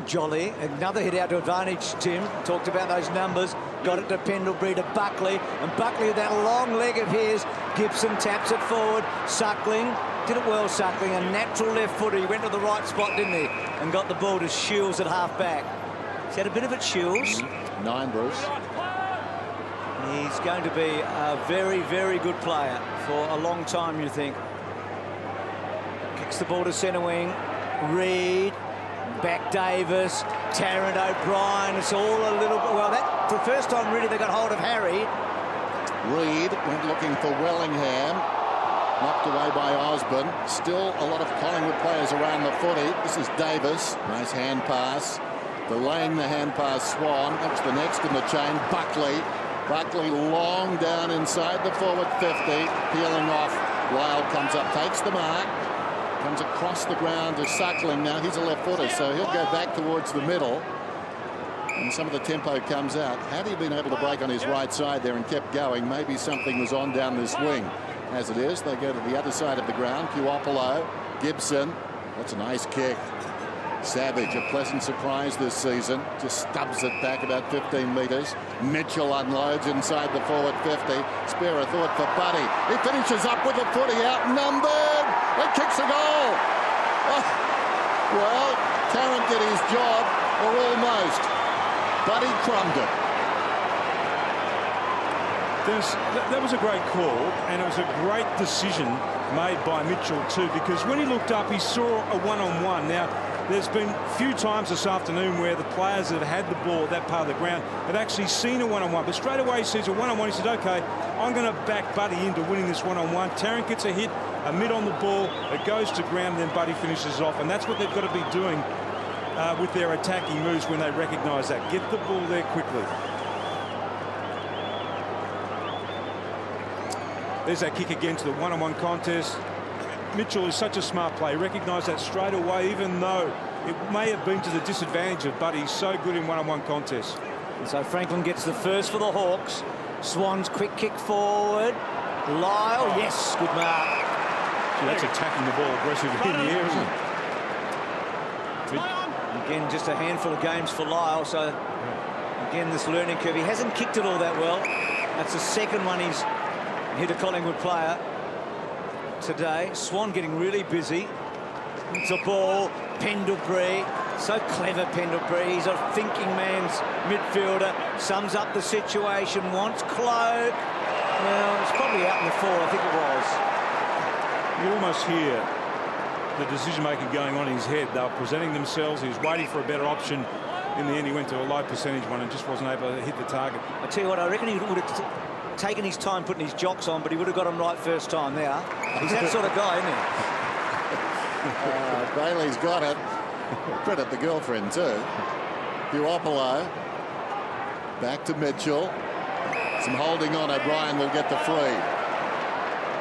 Jolly, another hit out to advantage, Tim. Talked about those numbers. Got it to Pendlebury, to Buckley, and Buckley with that long leg of his. Gibson taps it forward. Suckling did it well. Suckling, a natural left footer. He went to the right spot, didn't he? And got the ball to Shields at half back. He's had a bit of it, Shields. 9, Bruce. He's going to be a very, very good player for a long time, you think. Kicks the ball to centre wing. Reid, back Davis, Tarrant O'Brien. It's all a little bit... Well, that for the first time, really, they got hold of Harry. Reid went looking for Wellingham. Knocked away by Osborne. Still a lot of Collingwood players around the footy. This is Davis. Nice hand pass. Delaying the hand pass, Swan. That was the next in the chain. Buckley. Buckley long down inside the forward 50. Peeling off. Lyle comes up, takes the mark. Comes across the ground to Suckling now. He's a left footer, so he'll go back towards the middle. And some of the tempo comes out. Had he been able to break on his right side there and kept going, maybe something was on down this wing. As it is, they go to the other side of the ground. Puopolo, Gibson. That's a nice kick. Savage, a pleasant surprise this season. Just stubs it back about 15 metres. Mitchell unloads inside the forward 50. Spare a thought for Buddy. He finishes up with the footy outnumbered. And kicks a goal. Oh, well, Tarrant did his job, or almost. Buddy crumbed it. That was a great call, and it was a great decision made by Mitchell too, because when he looked up, he saw a one-on-one. Now, there's been a few times this afternoon where the players that have had the ball at that part of the ground have actually seen a one-on-one, but straight away he sees a one-on-one. He says, OK, I'm going to back Buddy into winning this one-on-one. Tarrant gets a hit, a mid on the ball, it goes to ground, and then Buddy finishes off, and that's what they've got to be doing with their attacking moves when they recognise that. Get the ball there quickly. There's that kick again to the one-on-one contest. Mitchell is such a smart player. He recognised that straight away, even though it may have been to the disadvantage of Buddy. He's so good in one-on-one contests. And so Franklin gets the first for the Hawks. Swan's quick kick forward. Lyle, yes, good mark. So that's attacking the ball aggressively in the air, isn't it? Again, just a handful of games for Lyle. So again, this learning curve. He hasn't kicked it all that well. That's the second one he's hit a Collingwood player today. Swan getting really busy. It's a ball. Pendlebury. So clever, Pendlebury. He's a thinking man's midfielder. Sums up the situation. Wants Cloak. Well, it's probably out in the 4, I think it was. You almost hear the decision-making going on in his head. They were presenting themselves. He was waiting for a better option. In the end, he went to a low percentage one and just wasn't able to hit the target. I tell you what, I reckon he would have taken his time putting his jocks on, but he would have got them right first time there. He's that sort of guy, isn't he? Bailey's got it. Credit the girlfriend too. Puopolo. Back to Mitchell. Some holding on. O'Brien will get the free.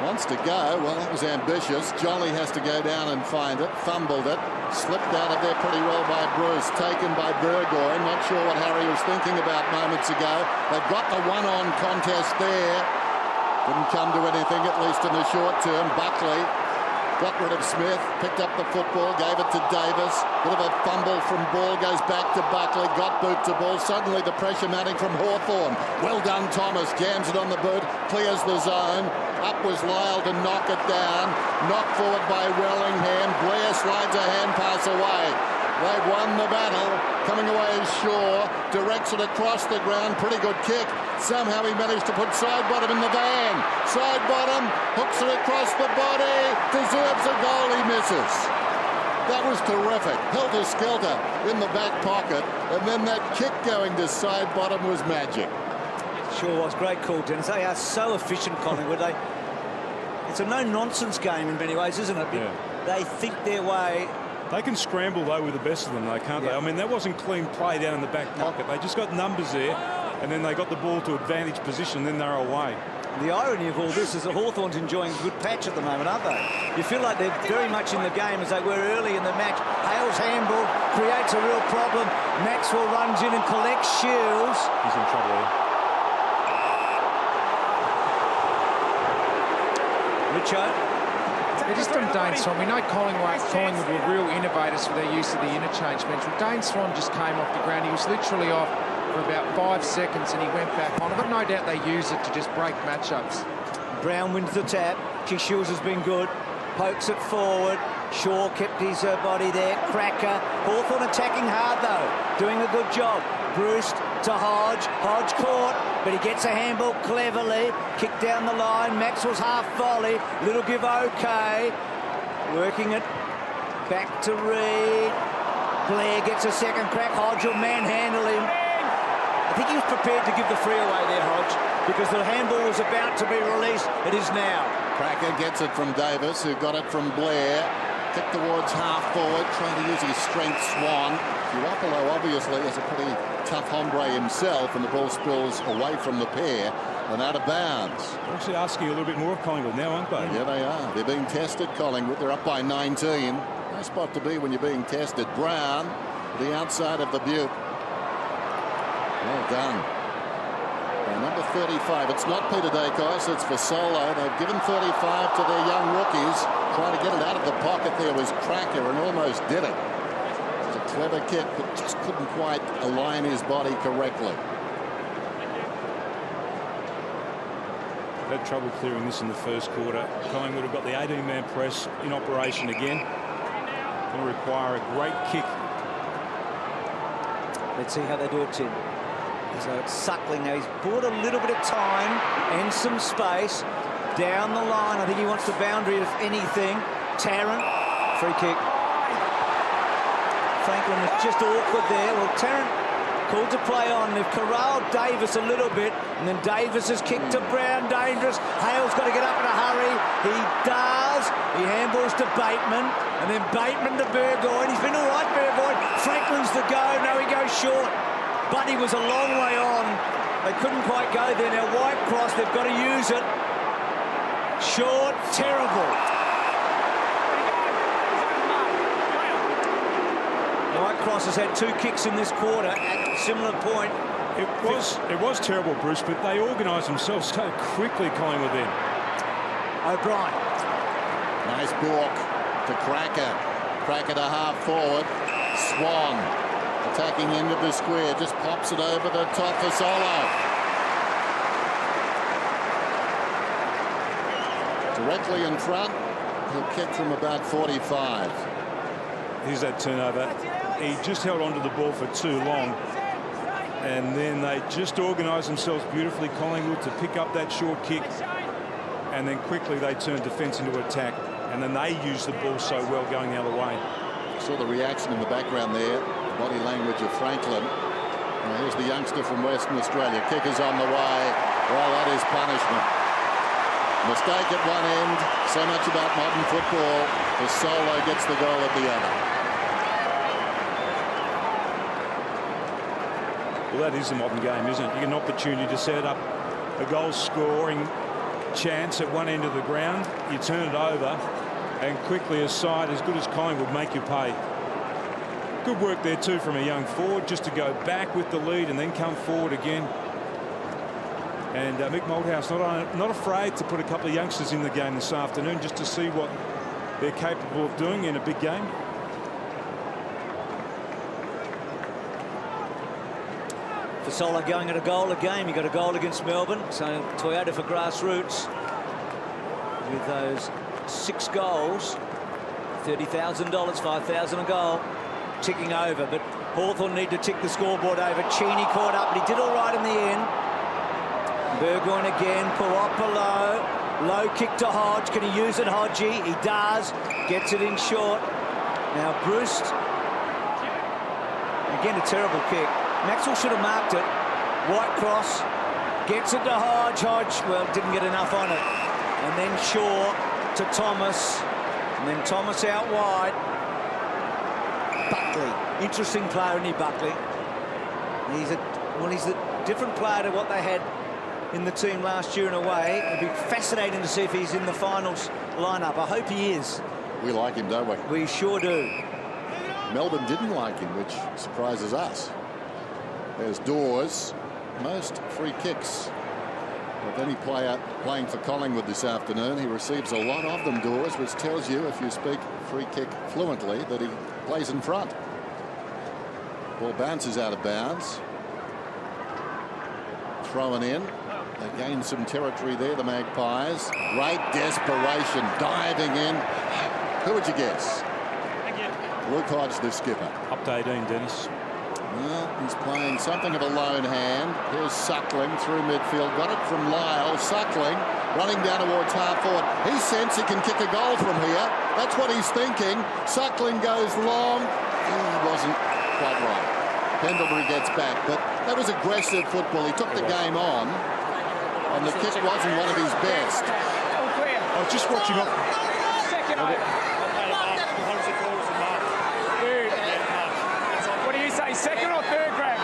Wants to go. Well, that was ambitious. Jolly has to go down and find it. Fumbled it. Slipped out of there pretty well by Bruce. Taken by Burgoyne. Not sure what Harry was thinking about moments ago. They've got the one-on contest there. Didn't come to anything, at least in the short term. Buckley got rid of Smith. Picked up the football. Gave it to Davis. Bit of a fumble from ball. Goes back to Buckley. Got boot to ball. Suddenly the pressure mounting from Hawthorn. Well done, Thomas. Jams it on the boot. Clears the zone. Up was Lyle to knock it down. Knocked forward by Wellingham. Blair slides a hand pass away. They've won the battle. Coming away is Shaw. Directs it across the ground. Pretty good kick. Somehow he managed to put side bottom in the van. Side bottom. Hooks it across the body. Deserves a goal. He misses. That was terrific. Helter-skelter in the back pocket. And then that kick going to side bottom was magic. Sure was. Great call, Dennis. They are so efficient, Collingwood. It's a no-nonsense game in many ways, isn't it? Yeah. They think their way. They can scramble, though, with the best of them, though, can't they? I mean, that wasn't clean play down in the back pocket. They just got numbers there, and then they got the ball to advantage position, then they're away. The irony of all this is that Hawthorn's enjoying a good patch at the moment, aren't they? You feel like they're very much in the game as they were early in the match. Hale's handball creates a real problem. Maxwell runs in and collects Shields. He's in trouble here. Yeah, just on Dane Swan, we know Collingwood were real innovators for their use of the interchange bench. Well, Dane Swan just came off the ground. He was literally off for about 5 seconds and he went back on. I've got no doubt they use it to just break matchups. Brown wins the tap. Shields has been good. Pokes it forward. Shaw kept his body there. Cracker. Hawthorn attacking hard, though. Doing a good job. Bruce to Hodge. Hodge caught, but he gets a handball cleverly. Kick down the line. Maxwell's half volley. Little give okay. Working it back to Reed. Blair gets a second crack. Hodge will manhandle him. I think he was prepared to give the free away there, Hodge, because the handball was about to be released. It is now. Cracker gets it from Davis, who got it from Blair. Kick towards half forward, trying to use his strength. Swan. Giuopolo obviously is a pretty tough hombre himself, and the ball spills away from the pair and out of bounds. They're actually asking a little bit more of Collingwood now, aren't they? Yeah, they are. They're being tested, Collingwood. They're up by 19. Nice spot to be when you're being tested. Brown, the outside of the Butte. Well done. And number 35, it's not Peter Dacos, it's for Solo. They've given 35 to their young rookies. Trying to get it out of the pocket there was Cracker and almost did it. It was a clever kick, but just couldn't quite align his body correctly. Had trouble clearing this in the first quarter. Collingwood have got the 18-man press in operation again. Going to require a great kick. Let's see how they do it, Tim. So it's Suckling now. He's bought a little bit of time and some space down the line. I think he wants the boundary, if anything. Tarrant, free kick. Franklin is just awkward there. Well, Tarrant called to play on. They've corralled Davis a little bit, and then Davis has kicked to Brown. Dangerous. Hale's got to get up in a hurry. He does. He handballs to Bateman, and then Bateman to Burgoyne. He's been all right, Burgoyne. Franklin's the go. No, he goes short. Buddy was a long way on. They couldn't quite go there. Now White Cross, they've got to use it. Short, terrible. White Cross has had 2 kicks in this quarter at a similar point. It was terrible, Bruce, but they organised themselves so quickly, Collingwood then. O'Brien. Nice walk to Cracker. Cracker to half forward. Swan. Attacking into the square, just pops it over the top for Solo. Directly in front, he'll kick from about 45. Here's that turnover. He just held onto the ball for too long, and then they just organised themselves beautifully, Collingwood, to pick up that short kick, and then quickly they turned defence into attack, and then they used the ball so well going the other way. Saw the reaction in the background there. Body language of Franklin. Now here's the youngster from Western Australia. Kicker's on the way. Well, that is punishment. Mistake at one end. So much about modern football. The Solo gets the goal at the other. Well, that is the modern game, isn't it? You get an opportunity to set up a goal-scoring chance at one end of the ground. You turn it over, and quickly a side as good as Collingwood make you pay. Good work there too from a young forward, just to go back with the lead and then come forward again. And Mick Malthouse not afraid to put a couple of youngsters in the game this afternoon just to see what they're capable of doing in a big game. For Solo going at a goal a game. He got a goal against Melbourne, so Toyota for grassroots with those 6 goals, $30,000, $5,000 a goal. Ticking over, but Hawthorn need to tick the scoreboard over. Cheney caught up, but he did all right in the end. Burgoyne again. Puopolo. Low kick to Hodge. Can he use it, Hodgie? He does. Gets it in short. Now Bruce. Again, a terrible kick. Maxwell should have marked it. White Cross gets it to Hodge. Hodge, well, didn't get enough on it. And then Shaw to Thomas. And then Thomas out wide. Buckley, interesting player, isn't he, Buckley? He's a different player to what they had in the team last year in a way. It'd be fascinating to see if he's in the finals lineup. I hope he is. We like him, don't we? We sure do. Melbourne didn't like him, which surprises us. There's Dawes. Most free kicks of any player playing for Collingwood this afternoon. He receives a lot of them, Dawes, which tells you, if you speak free kick fluently, that he plays in front. Ball bounces out of bounds. Thrown in. They gain some territory there, the Magpies. Great desperation, diving in. Who would you guess? Luke Hodge, the skipper. Up to 18, Dennis. Well, he's playing something of a lone hand. Here's Suckling through midfield. Got it from Lyle. Suckling running down towards half forward. He senses he can kick a goal from here. That's what he's thinking. Suckling goes long. He wasn't quite right. Pendlebury gets back, but that was aggressive football. He took the game on, and the kick wasn't one of his best. I was just watching up. What do you say, second or third, Greg?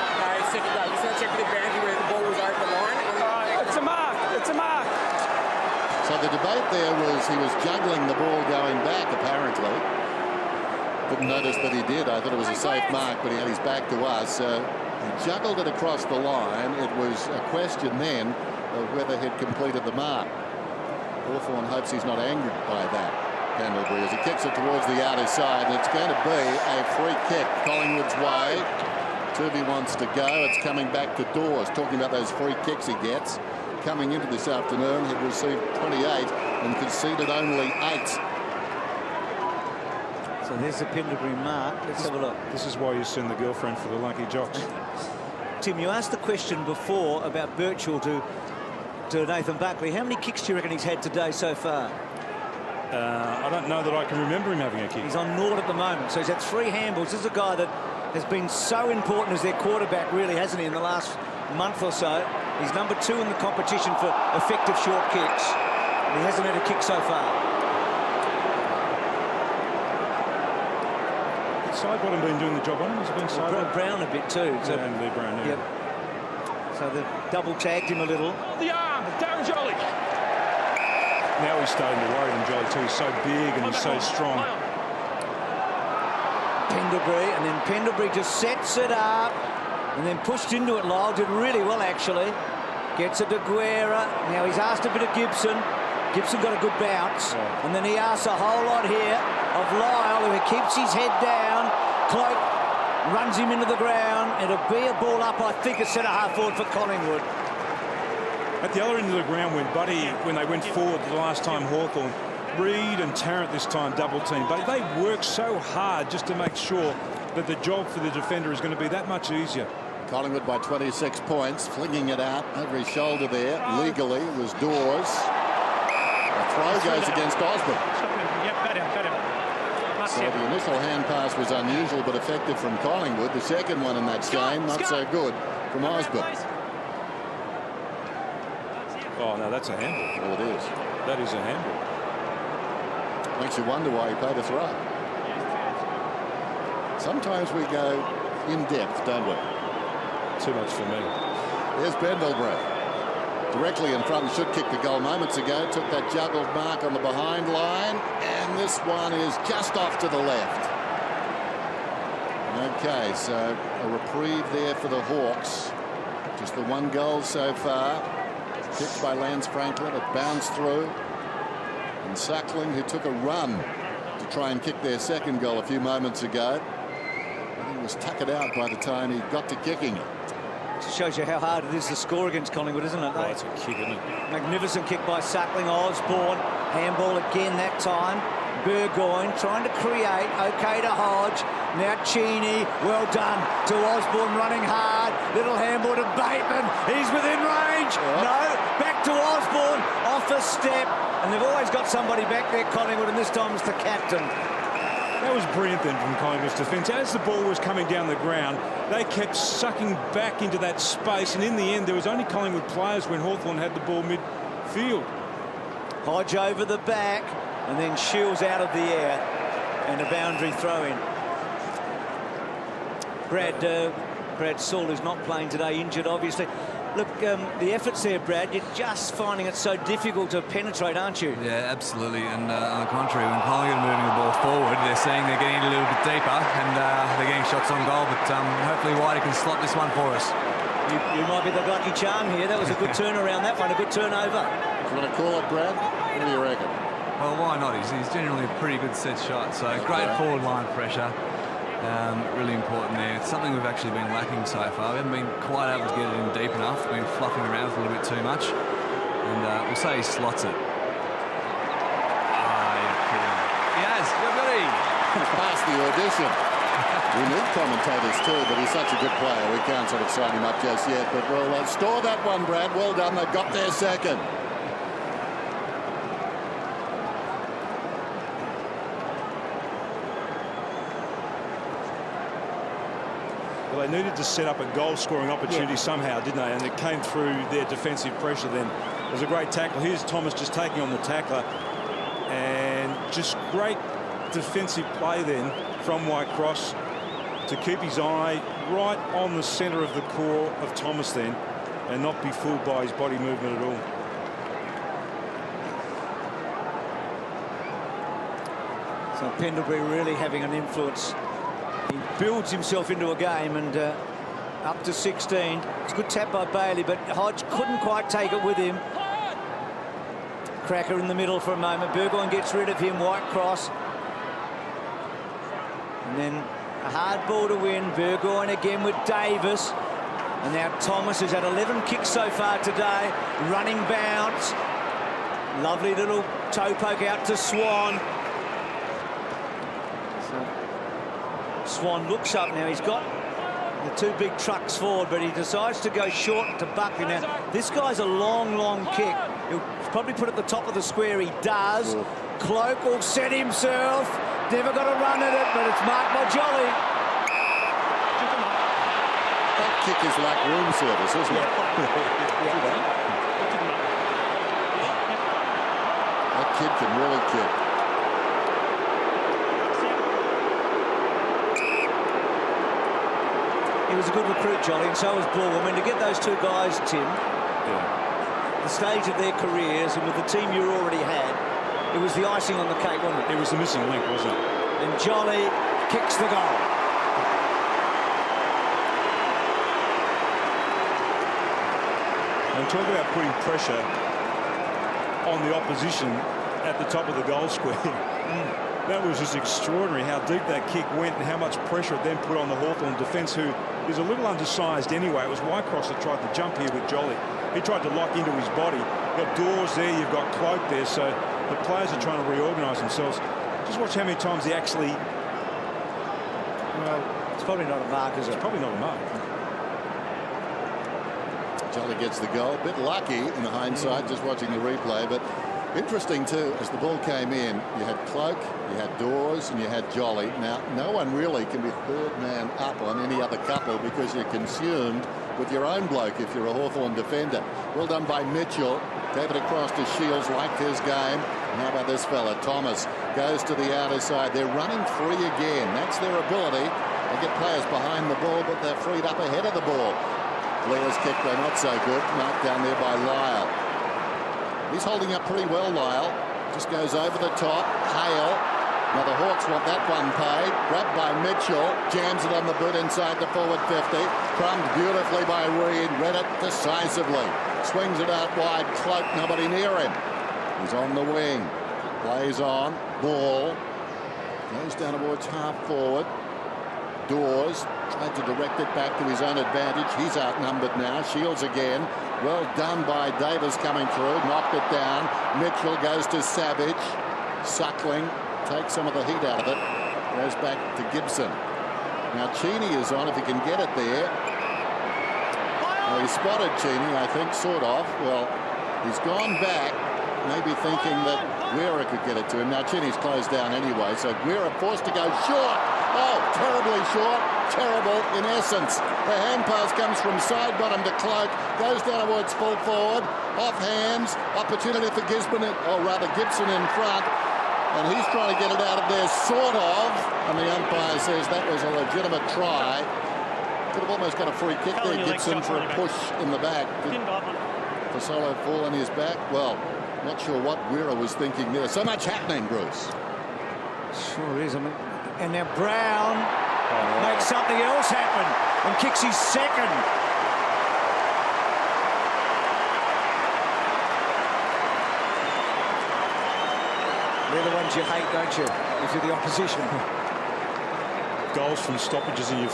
Second grab. Just going to check the boundary where the ball was over the line. It's a mark. It's a mark. So the debate there was he was juggling the ball going back, apparently. Didn't notice that he did. I thought it was a safe mark, but he had his back to us. He juggled it across the line. It was a question then of whether he'd completed the mark. Hawthorn hopes he's not angered by that. Pendlebury as he kicks it towards the outer side, and it's going to be a free kick Collingwood's way. Turby wants to go. It's coming back to Dawes, talking about those free kicks he gets. Coming into this afternoon, he'd received 28 and conceded only 8. So there's the Pendlebury mark. Let's have a look. This is why you send the girlfriend for the lucky jocks. Tim, you asked the question before about Birchall to Nathan Buckley. How many kicks do you reckon he's had today so far? I don't know that I can remember him having a kick. He's on 0 at the moment, so he's had 3 handballs. This is a guy that has been so important as their quarterback, really, hasn't he, in the last month or so. He's number 2 in the competition for effective short kicks. And he hasn't had a kick so far. Sidebottom been doing the job on him? Has it been Sidebottom? Brown a bit too. So, and Lee Brown, yeah. Yep. So they've double tagged him a little. The arm, Darren Jolly. Now he's starting to worry him, Jolly, too. He's so big and he's so strong. Pendlebury, and then Pendlebury just sets it up and then pushed into it. Lyle did really well, actually. Gets it to Guerra. Now he's asked a bit of Gibson. Gibson got a good bounce. Yeah. And then he asks a whole lot here of Lyle, who keeps his head down. Cloak runs him into the ground. It'll be a ball up, I think, at centre-half forward for Collingwood. At the other end of the ground, when they went forward the last time, Hawthorn, Reid and Tarrant this time double team, but they work so hard just to make sure that the job for the defender is going to be that much easier. Collingwood by 26 points, flinging it out over his shoulder there. Legally, it was Dawes. A throw goes against Osborne. Yep, got him. So the initial hand pass was unusual but effective from Collingwood. The second one in that game, not so good from Osborne. Oh, no, that's a handball. Well, it is. That is a handball. Makes you wonder why he paid a throw. Sometimes we go in depth, don't we? Too much for me. Here's Pendlebury. Directly in front, should kick the goal moments ago. Took that juggled mark on the behind line. And this one is just off to the left. Okay, so a reprieve there for the Hawks. Just the 1 goal so far. Kicked by Lance Franklin. It bounced through. And Suckling, who took a run to try and kick their second goal a few moments ago, I think was tuckered out by the time he got to kicking it. Shows you how hard it is to score against Collingwood, isn't it? Oh, it's a kick, isn't it? Magnificent kick by Suckling. Osborne, handball again that time. Burgoyne trying to create. Okay to Hodge. Now Cheney, well done to Osborne, running hard. Little handball to Bateman. He's within range. No, back to Osborne. Off a step. And they've always got somebody back there, Collingwood, and this time it's the captain. That was brilliant then from Collingwood's defence. As the ball was coming down the ground, they kept sucking back into that space, and in the end there was only Collingwood players when Hawthorn had the ball midfield. Hodge over the back, and then Shields out of the air, and a boundary throw-in. Brad Saul, who's not playing today, injured obviously. Look, the efforts there, Brad, you're just finding it so difficult to penetrate, aren't you? Yeah, absolutely. And on the contrary, when Collingwood are moving the ball forward, they're seeing they're getting a little bit deeper and they're getting shots on goal. But hopefully Whitey can slot this one for us. You might be the lucky charm here. That was a good turnaround, that one, a good turnover. You want to call it, Brad? What do you reckon? Well, why not? He's generally a pretty good set shot. So great forward line pressure. Really important there. It's something we've actually been lacking so far. We haven't been quite able to get it in deep enough. We've been fluffing around a little bit too much. And we'll say he slots it. Ah, you're kidding. He has. He's passed the audition. We need commentators too, but he's such a good player. We can't sort of sign him up just yet. But we'll store that one, Brad. Well done. They've got their second. Well, they needed to set up a goal-scoring opportunity somehow, didn't they? And it came through their defensive pressure then. It was a great tackle. Here's Thomas just taking on the tackler. And just great defensive play then from Whitecross to keep his eye right on the centre of the core of Thomas then and not be fooled by his body movement at all. So Pendlebury really having an influence. He builds himself into a game, and up to 16. It's a good tap by Bailey, but Hodge couldn't quite take it with him. Cracker in the middle for a moment. Burgoyne gets rid of him. Whitecross. And then a hard ball to win. Burgoyne again with Davis. And now Thomas has had 11 kicks so far today. Running bounce. Lovely little toe poke out to Swan. Swan looks up now. He's got the two big trucks forward, but he decides to go short to Buckley. Now, this guy's a long, long kick. He'll probably put it at the top of the square. He does. Cloak will set himself. Never got a run at it, but it's marked by Jolly. That kick is like room service, isn't it? That kid can really kick. He was a good recruit, Jolly, and so was Bull. I mean, to get those two guys, Tim, the stage of their careers, and with the team you already had, it was the icing on the cake, wasn't it? It was the missing link, wasn't it? And Jolly kicks the goal. And talk about putting pressure on the opposition at the top of the goal square. That was just extraordinary how deep that kick went and how much pressure it then put on the Hawthorn defence, who is a little undersized anyway. It was Whitecross that tried to jump here with Jolly. He tried to lock into his body. You've got Dawes there, you've got Cloak there, so the players are trying to reorganise themselves. Just watch how many times he actually... Well, it's probably not a mark, is it? It's probably not a mark. Jolly gets the goal. A bit lucky in hindsight, just watching the replay, but interesting too, as the ball came in, you had Cloak, you had Dawes, and you had Jolly. Now, no one really can be third man up on any other couple because you're consumed with your own bloke if you're a Hawthorn defender. Well done by Mitchell. Gave it across to Shields, liked his game. And how about this fella? Thomas goes to the outer side. They're running free again. That's their ability. They get players behind the ball, but they're freed up ahead of the ball. Blair's kick, though, not so good. Marked down there by Lyle. He's holding up pretty well, Lyle. Just goes over the top. Hale. Now the Hawks want that one paid. Grabbed by Mitchell. Jams it on the boot inside the forward 50. Crumbed beautifully by Reed. Read it decisively. Swings it out wide. Cloak, nobody near him. He's on the wing. Plays on. Ball. Goes down towards half forward. Dawes tried to direct it back to his own advantage. He's outnumbered now. Shields again. Well done by Davis coming through. Knocked it down. Mitchell goes to Savage. Suckling takes some of the heat out of it. Goes back to Gibson. Now Cheney is on if he can get it there. Well, he spotted Cheney, I think, sort of. Well, he's gone back, maybe thinking that Guerra could get it to him. Now Cheney's closed down anyway, so Guerra forced to go short. Oh, terribly short. Terrible in essence. The hand pass comes from side bottom to Cloak. Goes down towards full forward. Off hands. Opportunity for Gisborne, or rather Gibson in front. And he's trying to get it out of there, sort of. And the umpire says that was a legitimate try. Could have almost got a free kick there, Gibson, for a push in the back. For solo fall on his back. Well, not sure what Guerra was thinking there. So much happening, Bruce. Sure is. I mean, and now Brown makes something else happen and kicks his second. They're the ones you hate, don't you, if you're the opposition? Goals from stoppages in their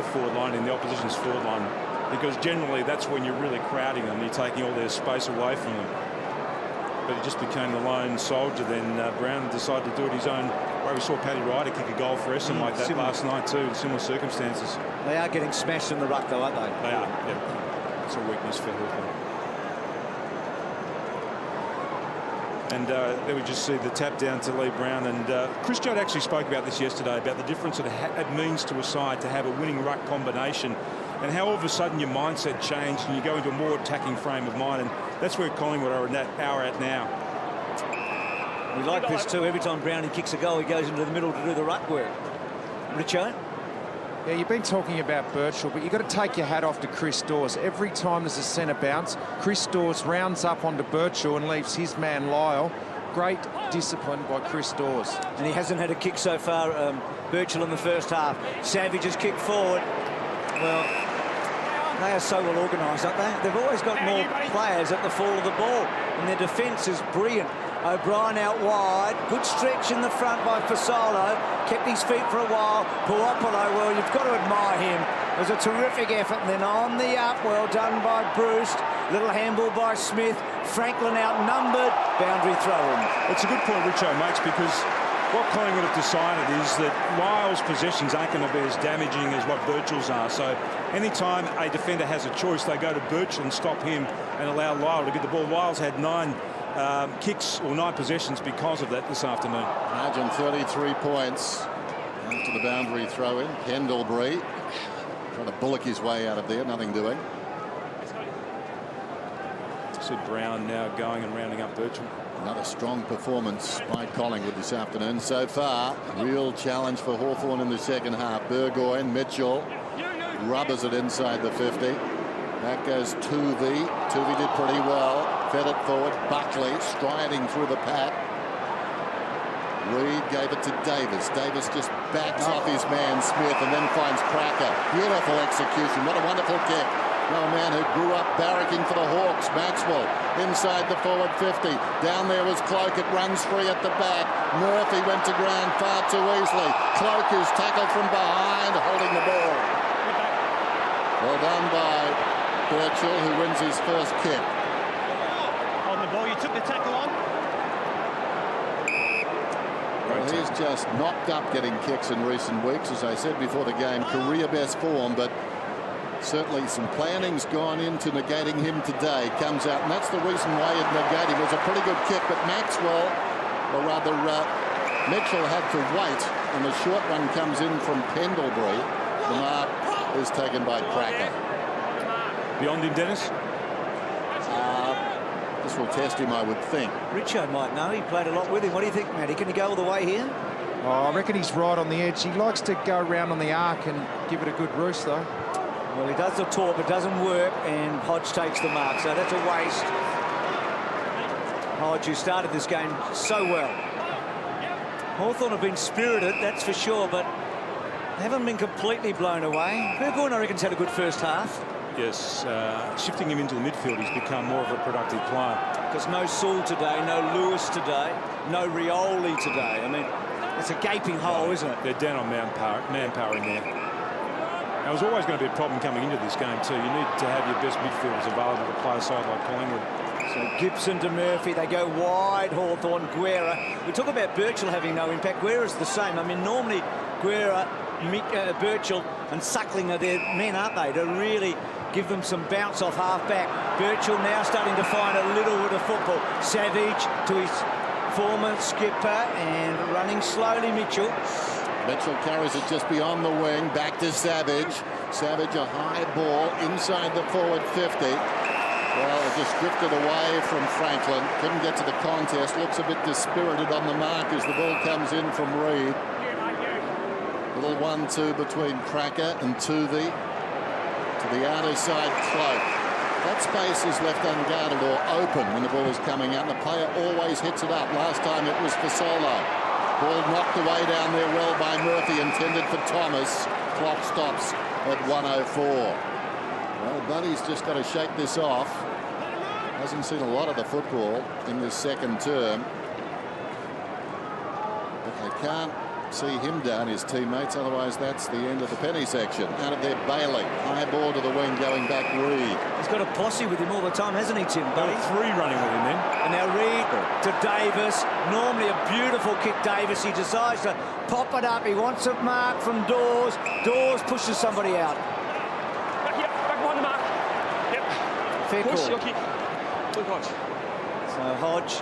forward line, in the opposition's forward line, because generally that's when you're really crowding them. You're taking all their space away from them. but he just became the lone soldier then. Brown decided to do it his own way. We saw Paddy Ryder kick a goal for Essendon like that last night too, in similar circumstances. They are getting smashed in the ruck though, aren't they? They are, yeah. It's a weakness for Hawthorn. And there we just see the tap down to Lee Brown. And Chris Judd actually spoke about this yesterday, about the difference it means to a side to have a winning ruck combination, and how all of a sudden your mindset changed and you go into a more attacking frame of mind. And that's where Collingwood are at now. We like this too. Every time Brownie kicks a goal, he goes into the middle to do the ruck work. Richo? Yeah, you've been talking about Birchall, but you've got to take your hat off to Chris Dawes. Every time there's a centre bounce, Chris Dawes rounds up onto Birchall and leaves his man Lyle. Great discipline by Chris Dawes. And he hasn't had a kick so far, Birchall, in the first half. Savage has kicked forward. Well, they are so well organised, aren't they? They've always got more players at the fall of the ball, and their defence is brilliant. O'Brien out wide, good stretch in the front by Fasolo, kept his feet for a while. Puopolo, well, you've got to admire him. It was a terrific effort, and then on the up, well done by Bruce. Little handball by Smith. Franklin outnumbered, boundary throw-in. It's a good point Richo makes, because what Collingwood have decided is that Lyle's possessions aren't going to be as damaging as what Birchall's are. So anytime a defender has a choice, they go to Birchall and stop him and allow Lyle to get the ball. Lyle's had 9 kicks or 9 possessions because of that this afternoon. Margin 33 points after the boundary throw-in. Pendlebury trying to bullock his way out of there, nothing doing. See Brown now going and rounding up Birchall. Another strong performance by Collingwood this afternoon so far. Real challenge for Hawthorn in the second half. Burgoyne, Mitchell rubbers it inside the 50. Back goes Tuvey. Tuvey did pretty well. Fed it forward. Buckley striding through the pack. Reid gave it to Davis. Davis just backs off his man Smith and then finds Cracker. Beautiful execution. What a wonderful kick. No, man who grew up barracking for the Hawks. Maxwell inside the forward 50. Down there was Cloak. It runs free at the back. Murphy went to ground far too easily. Cloak is tackled from behind, holding the ball. Well done by Birchall, who wins his first kick. On the ball, you took the tackle on. Well, he's just knocked up getting kicks in recent weeks. As I said before the game, career best form, but certainly some planning's gone into negating him today. Comes out, and that's the reason why it negated him. It was a pretty good kick, but Maxwell, or rather Mitchell, had to wait, and the short one comes in from Pendlebury. The mark is taken by Cracker. Beyond him, Dennis? This will test him, I would think. Richo might know. He played a lot with him. What do you think, Matty? Can he go all the way here? Oh, I reckon he's right on the edge. He likes to go around on the arc and give it a good roost, though. Well, he does the talk, but doesn't work, and Hodge takes the mark, so that's a waste. Hodge, who started this game so well. Hawthorn have been spirited, that's for sure, but they haven't been completely blown away. Burgoyne, I reckon, has had a good first half. Yes, shifting him into the midfield, he's become more of a productive player. Because no Sewell today, no Lewis today, no Rioli today. I mean, it's a gaping hole, isn't it? They're down on manpower in there. Now, there's always going to be a problem coming into this game too. You need to have your best midfielders available to play a side like Collingwood. So Gibson to Murphy, they go wide. Hawthorn, Guerra. We talk about Birchall having no impact. Guerra's the same. I mean, normally Guerra, Birchall and Suckling are their men, aren't they, to really give them some bounce off half-back. Birchall now starting to find a little bit of football. Savage to his former skipper and running slowly, Mitchell. Mitchell carries it just beyond the wing, back to Savage. Savage, a high ball inside the forward 50. Well, it just drifted away from Franklin. Couldn't get to the contest. Looks a bit dispirited on the mark as the ball comes in from Reid. Little 1-2 between Cracker and Tuvey. To the outer side, Cloak. That space is left unguarded or open when the ball is coming out, and the player always hits it up. Last time it was Fasolo. Ball knocked away down there well by Murphy, intended for Thomas. Clock stops at 1:04. Well, Buddy's just got to shake this off. Hasn't seen a lot of the football in this second term. But they can't see him down his teammates, otherwise that's the end of the penny section. Out of there, Bailey. High ball to the wing, going back Reed. He's got a posse with him all the time, hasn't he, Tim? There were 3 running with him then. And now Reed to Davis. Normally a beautiful kick, Davis. He decides to pop it up. He wants it marked from Dawes. Dawes pushes somebody out. Yep, back behind the mark. Yep. Fair Push call. your kick. Good Hodge. So Hodge.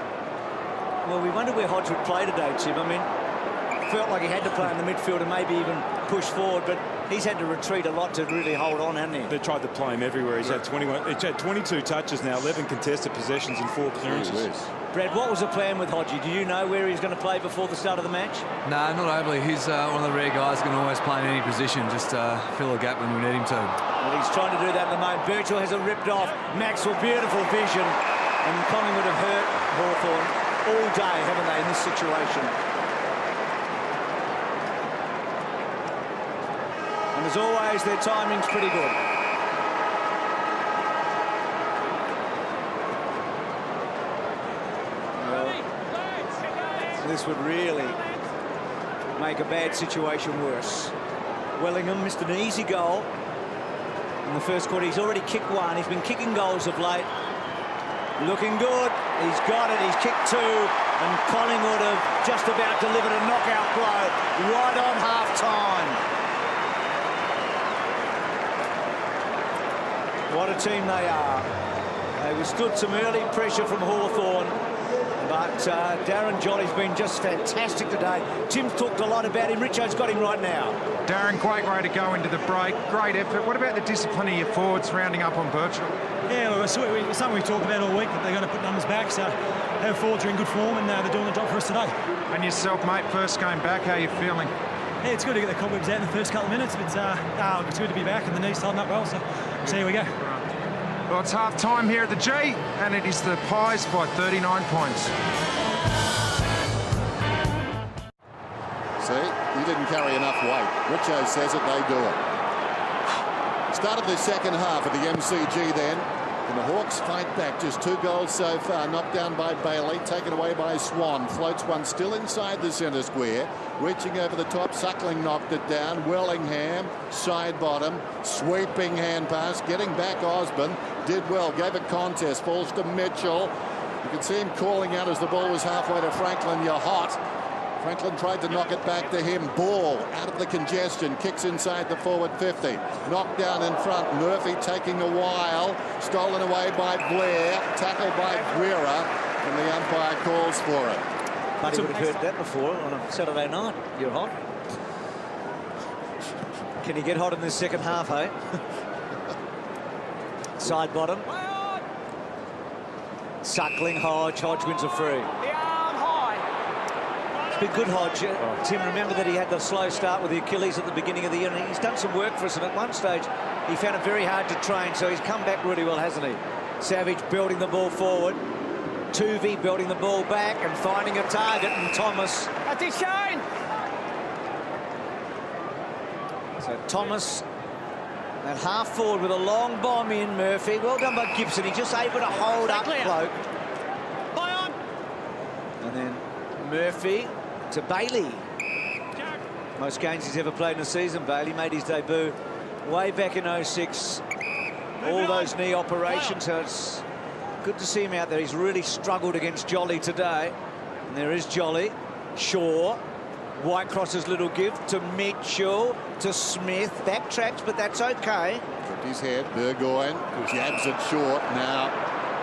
Well, we wonder where Hodge would play today, Tim. I mean, felt like he had to play in the midfield and maybe even push forward, but he's had to retreat a lot to really hold on, hasn't he? They tried to play him everywhere. He's had 22 touches now, 11 contested possessions and 4 clearances. Brad, what was the plan with Hodgie? Do you know where he's going to play before the start of the match? No, not overly. He's one of the rare guys who can always play in any position, just fill a gap when we need him to. Well, he's trying to do that at the moment. Birchall has it ripped off. Maxwell, beautiful vision. And Collingwood have hurt Hawthorn all day, haven't they, in this situation? And as always, their timing's pretty good. Well, this would really make a bad situation worse. Wellingham missed an easy goal in the first quarter. He's already kicked 1. He's been kicking goals of late. Looking good. He's got it. He's kicked 2. And Collingwood have just about delivered a knockout blow right on half-time. What a team they are. They withstood some early pressure from Hawthorn, but Darren Jolly's been just fantastic today. Tim's talked a lot about him. Richo's got him right now. Darren, great way to go into the break. Great effort. What about the discipline of your forwards rounding up on Birchall? Yeah, well, it's something we've talked about all week, that they're going to put numbers back, so our forwards are in good form and they're doing the job for us today. And yourself, mate, first game back, how are you feeling? Yeah, it's good to get the cobwebs out in the first couple of minutes, but it's good to be back and the knee's holding up well, so here we go. Well, it's half-time here at the G, and it is the Pies by 39 points. See, you didn't carry enough weight. Richo says it, they do it. Started the second half of the MCG then. And the Hawks fight back. Just 2 goals so far. Knocked down by Bailey. Taken away by Swan. Floats one still inside the centre square. Reaching over the top. Suckling knocked it down. Wellingham. Side bottom. Sweeping hand pass. Getting back Osborne. Did well. Gave it contest. Falls to Mitchell. You can see him calling out as the ball was halfway to Franklin. You're hot. Franklin tried to knock it back to him. Ball out of the congestion. Kicks inside the forward 50. Knocked down in front. Murphy taking a while. Stolen away by Blair. Tackled by Guerra. And the umpire calls for it. Buddy would have heard that before on a Saturday night. You're hot. Can you get hot in the second half, eh? Side bottom. Suckling, Hodge. Hodge wins a free. It's been good, Hodge. Tim, remember that he had the slow start with the Achilles at the beginning of the year, and he's done some work for us, and at one stage he found it very hard to train, so he's come back really well, hasn't he? Savage building the ball forward. Tuvey building the ball back and finding a target, and Thomas. That's it, Shane! So Thomas at half forward with a long bomb in. Murphy. Well done by Gibson. He's just able to hold up bloke. And then Murphy to Bailey. Most games he's ever played in a season. Bailey made his debut way back in 06. All those knee operations. So it's good to see him out there. He's really struggled against Jolly today. And there is Jolly. Shaw. Whitecross's little gift to Mitchell, to Smith. Backtracks, but that's okay. Tripped his head. Burgoyne jabs it short. Now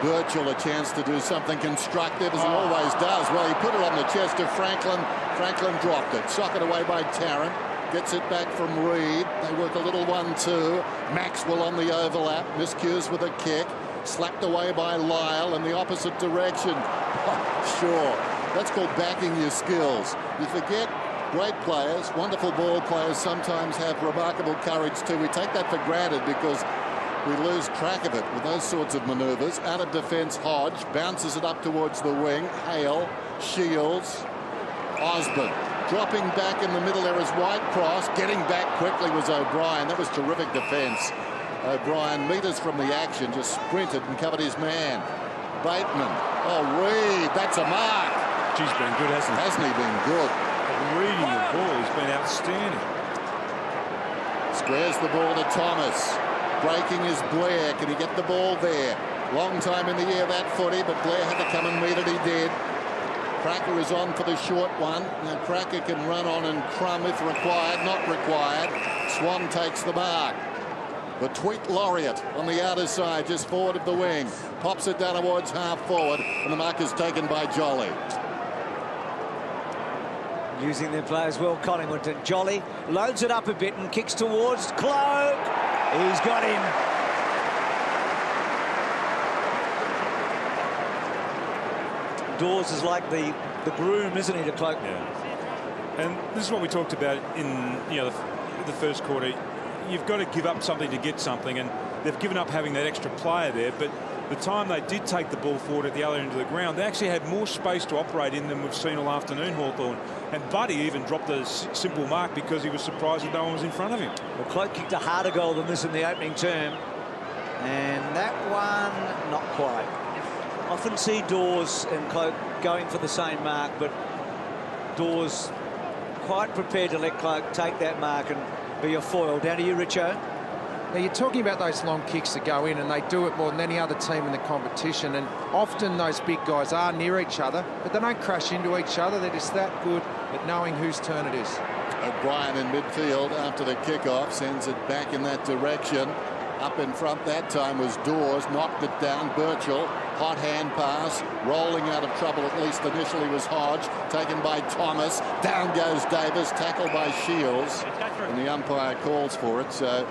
Birchall a chance to do something constructive, as he always does. Well, he put it on the chest of Franklin. Franklin dropped it. Socket away by Tarrant. Gets it back from Reed. They work a little 1-2. Maxwell on the overlap. Miscues with a kick. Slapped away by Lyle in the opposite direction. Oh, sure. That's called backing your skills. You forget great players, wonderful ball players sometimes have remarkable courage too. We take that for granted because we lose track of it with those sorts of manoeuvres. Out of defence, Hodge bounces it up towards the wing. Hale, Shields, Osborne. Dropping back in the middle there is Whitecross. Getting back quickly was O'Brien. That was terrific defence. O'Brien, metres from the action, just sprinted and covered his man. Bateman. Oh, Reed, that's a mark. He's been good, hasn't he? Hasn't he been good? reading the ball, he's been outstanding. Squares the ball to Thomas. Breaking is Blair. Can he get the ball there? Long time in the year that footy, but Blair had to come and meet it. He did. Cracker is on for the short one. Now Cracker can run on and crumb if required. Not required. Swan takes the mark. The Tweet Laureate on the outer side, just forward of the wing. Pops it down towards half forward, and the mark is taken by Jolly. Using their players well, Collingwood. And Jolly loads it up a bit and kicks towards Cloak. He's got him. Dawes is like the groom, isn't he, to Cloak? Yeah. And this is what we talked about in the first quarter. You've got to give up something to get something, and they've given up having that extra player there. But the time they did take the ball forward at the other end of the ground, they actually had more space to operate in than we've seen all afternoon, Hawthorn. And Buddy even dropped a simple mark because he was surprised that no one was in front of him. Well, Cloak kicked a harder goal than this in the opening term, and that one not quite. Often see Dawes and Cloak going for the same mark, but Dawes quite prepared to let Cloak take that mark and be a foil. Down to you, Richo. Now, you're talking about those long kicks that go in, and they do it more than any other team in the competition, and often those big guys are near each other, but they don't crash into each other. They're just that good at knowing whose turn it is. O'Brien in midfield after the kickoff sends it back in that direction. Up in front that time was Dawes, knocked it down. Birchall, hot hand pass, rolling out of trouble, at least initially, was Hodge, taken by Thomas. Down goes Davis, tackled by Shields, and the umpire calls for it. So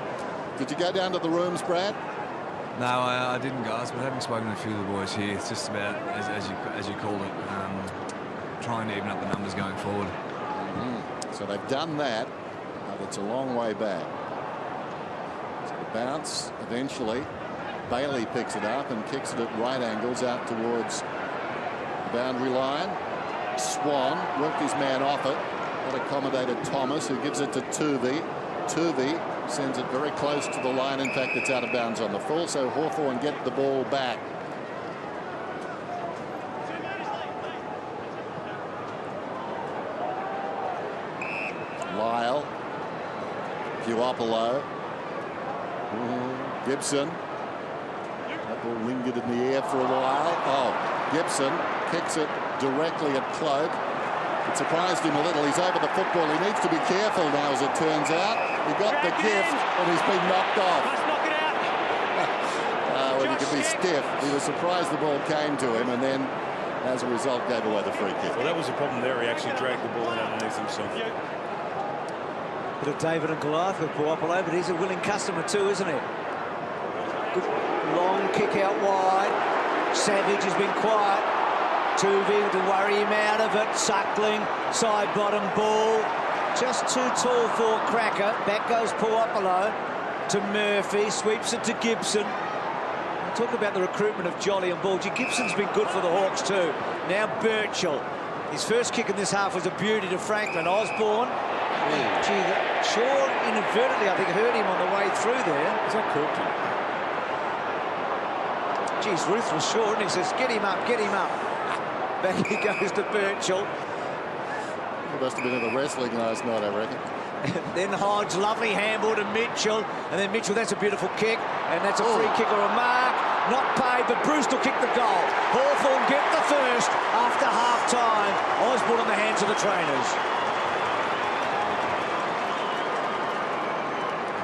did you go down to the rooms, Brad? No, I didn't, guys, but having spoken to a few of the boys here, it's just about, as you called it, trying to even up the numbers going forward. So they've done that, but it's a long way back. So the bounce eventually. Bailey picks it up and kicks it at right angles out towards the boundary line. Swan worked his man off it. That accommodated Thomas, who gives it to Tuvey. Tuvey sends it very close to the line. In fact, it's out of bounds on the full, so Hawthorn get the ball back. Lyle, Puopolo, Gibson. That ball lingered in the air for a while. Oh, Gibson kicks it directly at Cloak. It surprised him a little. He's over the football. He needs to be careful now, as it turns out. He got the gift, and he's been knocked off. Let's knock it out. When he could be stiff, he was surprised the ball came to him, and then, as a result, gave away the free kick. Well, that was the problem there. He actually dragged the ball in underneath himself. Bit of David and Goliath with Puopolo, but he's a willing customer too, isn't he? Good long kick out wide. Savage has been quiet. Tuvey to worry him out of it. Suckling, side bottom ball. Just too tall for Cracker. Back goes Puopolo to Murphy. Sweeps it to Gibson. Talk about the recruitment of Jolly and Bulgy. Gibson's been good for the Hawks too. Now Birchall. His first kick in this half was a beauty to Franklin. Osborne. Gee, Shaw inadvertently, I think, hurt him on the way through there. Is that corked? Geez, Ruth was short, and he says, get him up, get him up. Back he goes to Birchall. He must have been in the wrestling last night, I reckon. Then Hodge, lovely handball to Mitchell. And then Mitchell, that's a beautiful kick. And that's a free kick or a mark. Not paid, but Brewster kicked the goal. Hawthorn get the first after half-time. Osborne in the hands of the trainers.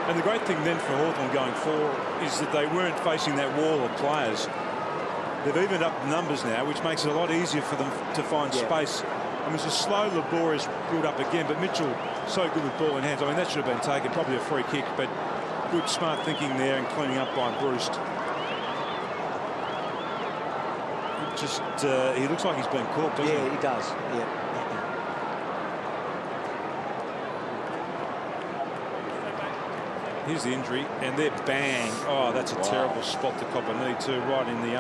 And the great thing then for Hawthorn going forward is that they weren't facing that wall of players. They've evened up the numbers now, which makes it a lot easier for them to find space. I mean, it's a slow, laborious build-up again, but Mitchell, so good with ball in hands. I mean, that should have been taken, probably a free kick, but good, smart thinking there and cleaning up by Bruce. Just, he looks like he's been caught, doesn't he? Yeah, he does, yeah. Here's the injury, and they're bang. Oh, that's a terrible spot to cop a knee too, right in the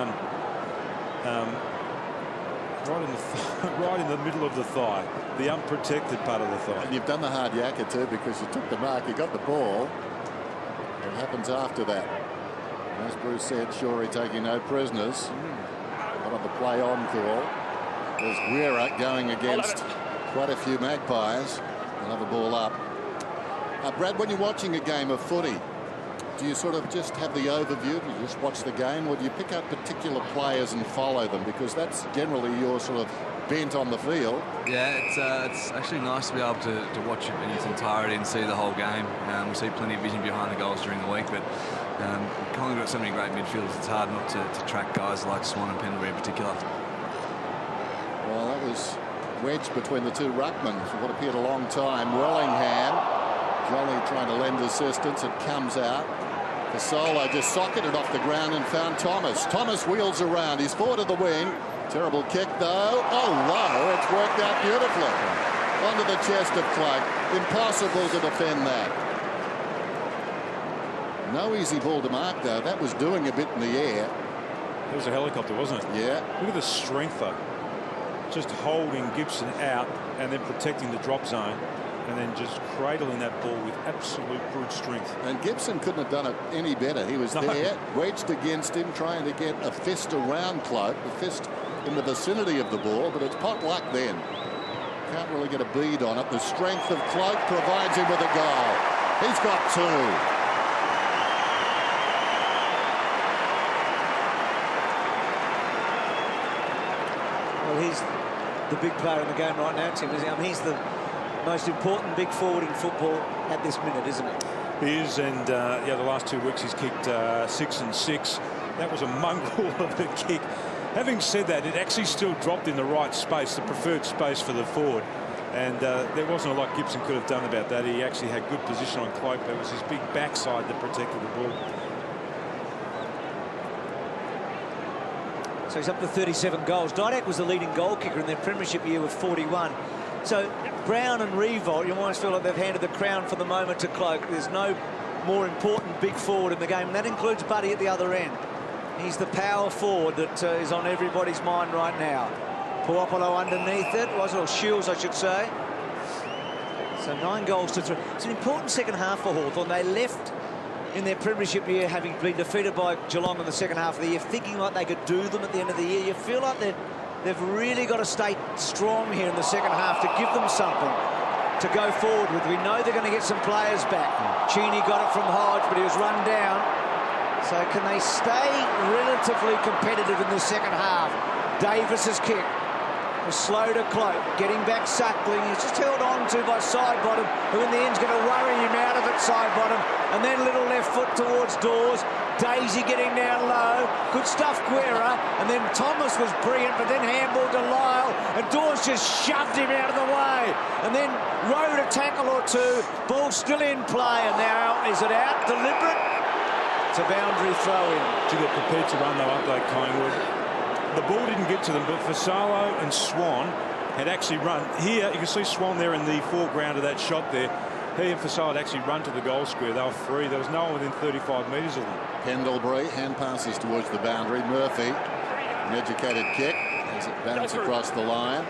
right in the middle of the thigh, the unprotected part of the thigh. And you've done the hard yakka too, because you took the mark, you got the ball. What happens after that? As Bruce said, Shorey taking no prisoners. What on the play on call? There's Weira going against quite a few Magpies. They'll have a ball up. Brad, when you're watching a game of footy, do you sort of just have the overview? Do you just watch the game, or do you pick out particular players and follow them? Because that's generally your sort of bent on the field. Yeah, it's actually nice to be able to watch it in its entirety and see the whole game. We see plenty of vision behind the goals during the week, but Collingwood got so many great midfielders, it's hard not to track guys like Swan and Pendlebury in particular. Well, that was wedged between the two ruckmen for what appeared a long time. Wellingham, Jolly trying to lend assistance. It comes out. Fasolo just socketed off the ground and found Thomas. Thomas wheels around. He's forward of the wing. Terrible kick, though. Oh, wow. It's worked out beautifully. Onto the chest of Clark. Impossible to defend that. No easy ball to mark, though. That was doing a bit in the air. It was a helicopter, wasn't it? Yeah. Look at the strength, though. Just holding Gibson out and then protecting the drop zone, and then just cradling that ball with absolute brute strength. And Gibson couldn't have done it any better. He was there, wedged against him, trying to get a fist around Cloak, the fist in the vicinity of the ball, but it's pot luck then. Can't really get a bead on it. The strength of Cloak provides him with a goal. He's got two. Well, he's the big player in the game right now, Tim. I mean, he's the most important big forward in football at this minute, isn't he? He is, and yeah, the last 2 weeks he's kicked 6 and 6. That was a mongrel of a kick. Having said that, it actually still dropped in the right space, the preferred space for the forward. And there wasn't a lot Gibson could have done about that. He actually had good position on Cloak. That was his big backside that protected the ball. So he's up to 37 goals. Didak was the leading goal kicker in their premiership year with 41. So Brown and Revolt, you almost feel like they've handed the crown for the moment to Cloak. There's no more important big forward in the game, and that includes Buddy at the other end. He's the power forward that is on everybody's mind right now. Puopolo underneath it, or Shields, I should say. So 9 goals to 3. It's an important second half for Hawthorn. They left in their premiership year having been defeated by Geelong in the second half of the year, thinking like they could do them at the end of the year. You feel like they've really got to stay strong here in the second half to give them something to go forward with. We know they're going to get some players back. Cheney got it from Hodge, but he was run down. So can they stay relatively competitive in the second half? Davis's kick was slow to Cloak, getting back Suckling. He's just held on to by Sidebottom, who in the end's going to worry him out of it, Sidebottom. And then little left foot towards Dawes. Daisy getting down low. Good stuff, Guerra. And then Thomas was brilliant, but then handball to Lyle. And Dawes just shoved him out of the way. And then rode a tackle or two. Ball still in play. And now, is it out? Deliberate? It's a boundary throw in. To get prepared to run, though, aren't they, Collingwood? The ball didn't get to them, but Fasolo and Swan had actually run. Here, you can see Swan there in the foreground of that shot there. He and Fasolo had actually run to the goal square. They were free. There was no one within 35 metres of them. Pendlebury, hand passes towards the boundary. Murphy, an educated kick as it bounces across the line.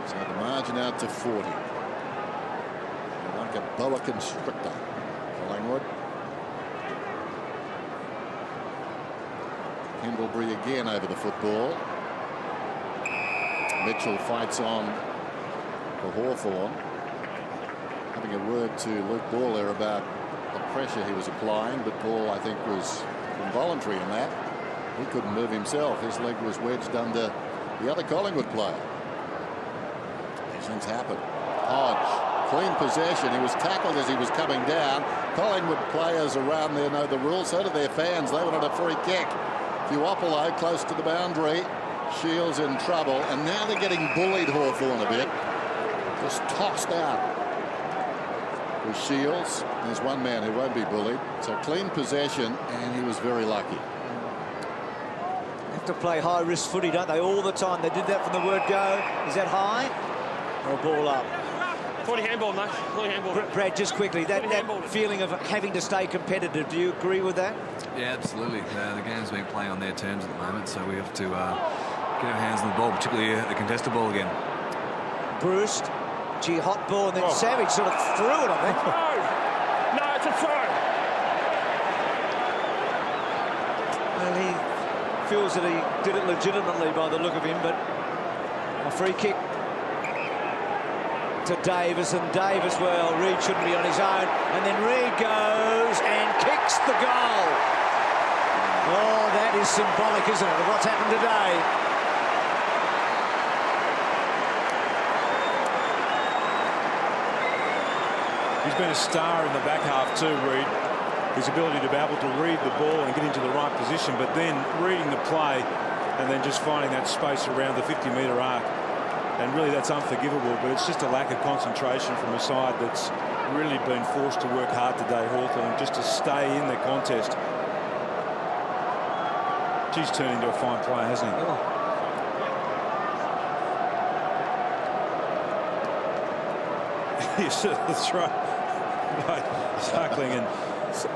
So the margin out to 40. Like a boa constrictor. Collingwood. Pendlebury again over the football. Mitchell fights on for Hawthorn. Having a word to Luke Ball there about the pressure he was applying, but Ball, I think, was involuntary in that. He couldn't move himself. His leg was wedged under the other Collingwood player. These things happen. Hodge, clean possession. He was tackled as he was coming down. Collingwood players around there know the rules. So do their fans. They wanted a free kick. Puopolo close to the boundary. Shields in trouble, and now they're getting bullied, Hawthorn, a bit. Just tossed out with Shields. There's one man who won't be bullied. So clean possession, and he was very lucky. They have to play high-risk footy, don't they, all the time? They did that from the word go. Is that high? Or a ball up? 40 handball, mate. 40 handball. Brad, just quickly, that feeling of having to stay competitive, do you agree with that? Yeah, absolutely. The game's been playing on their terms at the moment, so we have to get our hands on the ball, particularly the contested ball again. Bruce, gee, hot ball, and then Savage sort of threw it, I think. No, it's a throw. Well, he feels that he did it legitimately by the look of him, but free kick to Davis, and Davis, well, Reid shouldn't be on his own, and then Reid goes and kicks the goal. Oh, that is symbolic, isn't it, of what's happened today? He's been a star in the back half too, Reid. His ability to be able to read the ball and get into the right position, but then reading the play and then just finding that space around the 50-metre arc. And really, that's unforgivable, but it's just a lack of concentration from a side that's really been forced to work hard today, Hawthorn, just to stay in the contest. He's turned into a fine player, hasn't he? Oh. Yes, that's right. Suckling, and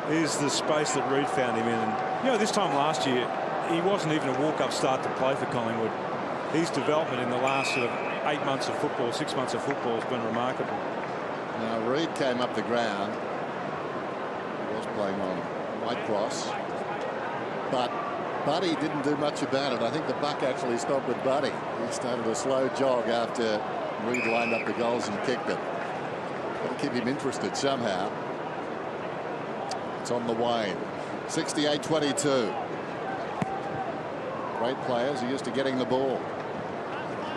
here's the space that Reid found him in. And, you know, this time last year, he wasn't even a walk-up start to play for Collingwood. His development in the last sort of 8 months of football, 6 months of football has been remarkable. Now, Reid came up the ground. He was playing on White Cross. But Buddy didn't do much about it. I think the buck actually stopped with Buddy. He started a slow jog after Reid lined up the goals and kicked it. Got to keep him interested somehow. It's on the wane. 68-22. Great players are used to getting the ball.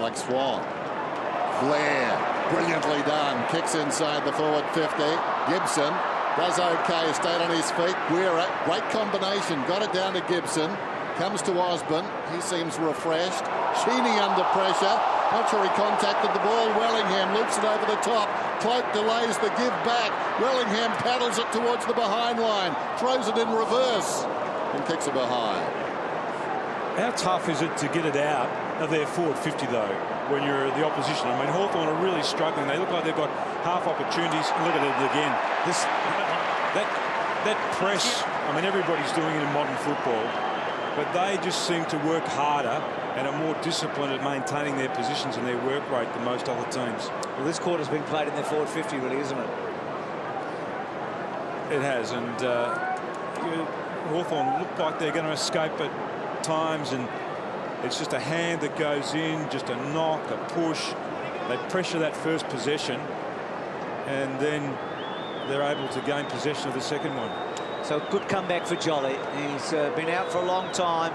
Like Swan. Blair, brilliantly done. Kicks inside the forward 50. Gibson does okay, stayed on his feet. Guerra, great combination. Got it down to Gibson. Comes to Osborne. He seems refreshed. Sheeny under pressure. Not sure he contacted the ball. Wellingham loops it over the top. Cloak delays the give back. Wellingham paddles it towards the behind line. Throws it in reverse and kicks it behind. How tough is it to get it out of their forward 50, though, when you're the opposition? I mean, Hawthorn are really struggling. They look like they've got half opportunities. Look at it again. That press, I mean, everybody's doing it in modern football, but they just seem to work harder and are more disciplined at maintaining their positions and their work rate than most other teams. Well, this quarter's been played in their forward 50, really, isn't it? It has, and Hawthorn look like they're going to escape at times, and it's just a hand that goes in, just a knock, a push. They pressure that first possession, and then they're able to gain possession of the second one. So good comeback for Jolly. He's been out for a long time.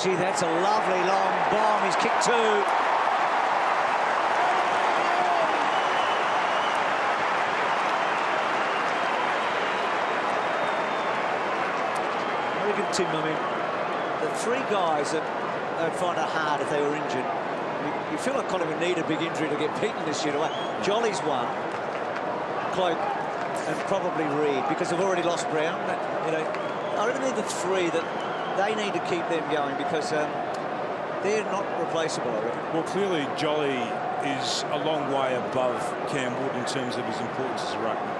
Gee, that's a lovely long bomb. He's kicked two. Very good, Tim. I mean, the three guys that would find it hard if they were injured. You feel like Collingwood need a big injury to get beaten this year. Jolly's one, Cloak, and probably Reid, because they've already lost Brown. You know, I really need the three that they need to keep them going, because they're not replaceable, I reckon. Well, clearly Jolly is a long way above Cam Wood in terms of his importance as a ruckman.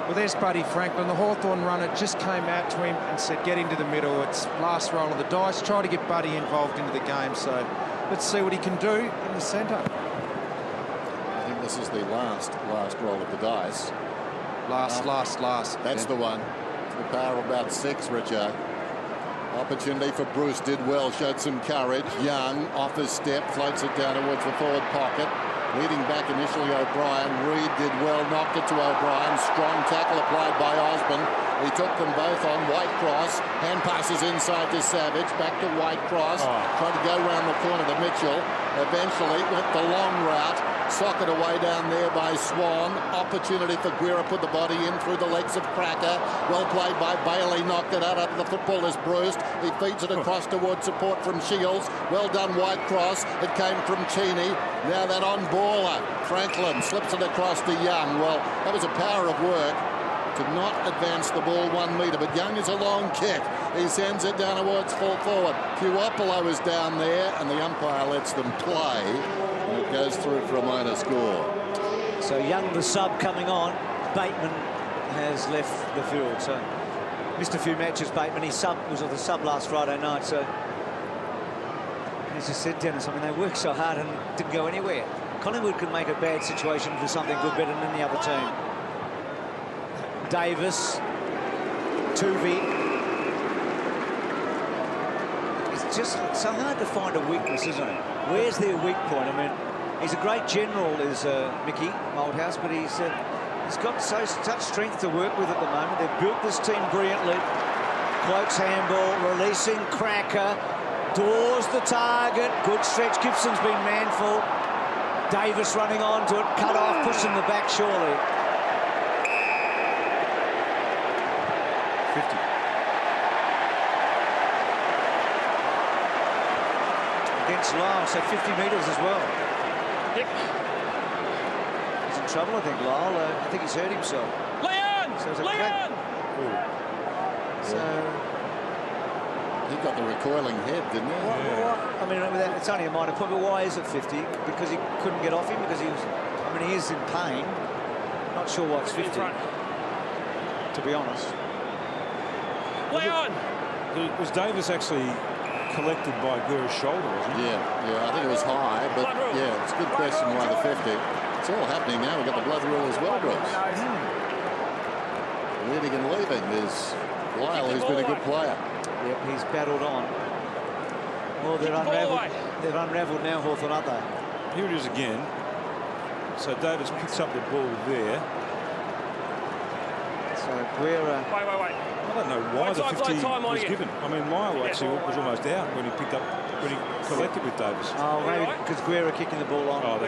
Well, there's Buddy Franklin. The Hawthorn runner just came out to him and said, get into the middle. It's last roll of the dice. Try to get Buddy involved into the game. So let's see what he can do in the centre. I think this is the last roll of the dice. Last. That's the one. To the power of about 6, Richard. Opportunity for Bruce. Did well. Showed some courage. Young, off his step, floats it down towards the forward pocket. Leading back initially O'Brien. Reid did well, knocked it to O'Brien. Strong tackle applied by Osborne. He took them both on White Cross. Hand passes inside to Savage. Back to White Cross. Tried to go round the corner to Mitchell. Eventually went the long route. Socket away down there by Swan. Opportunity for Guerra, put the body in through the legs of Cracker. Well played by Bailey, knocked it out after the football is bruised. He feeds it across towards support from Shields. Well done, White Cross. It came from Cheney. Now that on baller. Franklin slips it across to Young. Well, that was a power of work to not advance the ball 1 metre, but Young is a long kick. He sends it down towards full forward. Puopolo is down there, and the umpire lets them play. And it goes through for a minor score. So Young, the sub, coming on. Bateman has left the field, so missed a few matches. Bateman, he was on the sub last Friday night, so as you said, Dennis, I mean, they worked so hard and it didn't go anywhere. Collingwood could make a bad situation for something good better than any other team. Davis, Tuvey. He's it's just so hard to find a weakness, isn't it? Where's their weak point? I mean, he's a great general, is Mickey Malthouse, but he's got such strength to work with at the moment. They've built this team brilliantly. Cloak's handball, releasing Cracker. Dawes the target. Good stretch. Gibson's been manful. Davis running on to it. Cut off, pushing the back surely. 50. Against Lyle, so 50 metres as well. Yep. He's in trouble, I think, Lyle. I think he's hurt himself. Leon! So Leon! So he got the recoiling head, didn't he? I mean, it's only a minor point, but why is it 50? Because he couldn't get off him? Because he was... I mean, he is in pain. Not sure why it's 50, to be honest. Leon! Was Davis actually collected by Guerra's shoulder, wasn't he? Yeah, I think it was high, but yeah, it's a good question why the 50. It's all happening now. We've got the blood rule as well, Bruce. Leading and leaving is Lyle, who's been a good player. Yep, he's battled on. Well, they're unravelled. They're unravelled now, Hawthorn, aren't they? Here it is again. So Davis picks up the ball there. So Guerra... Wait. I don't know why the 50 was given. I mean, Lyle actually was almost out when he collected with Davis. Oh, maybe because Guerra kicking the ball on. Oh,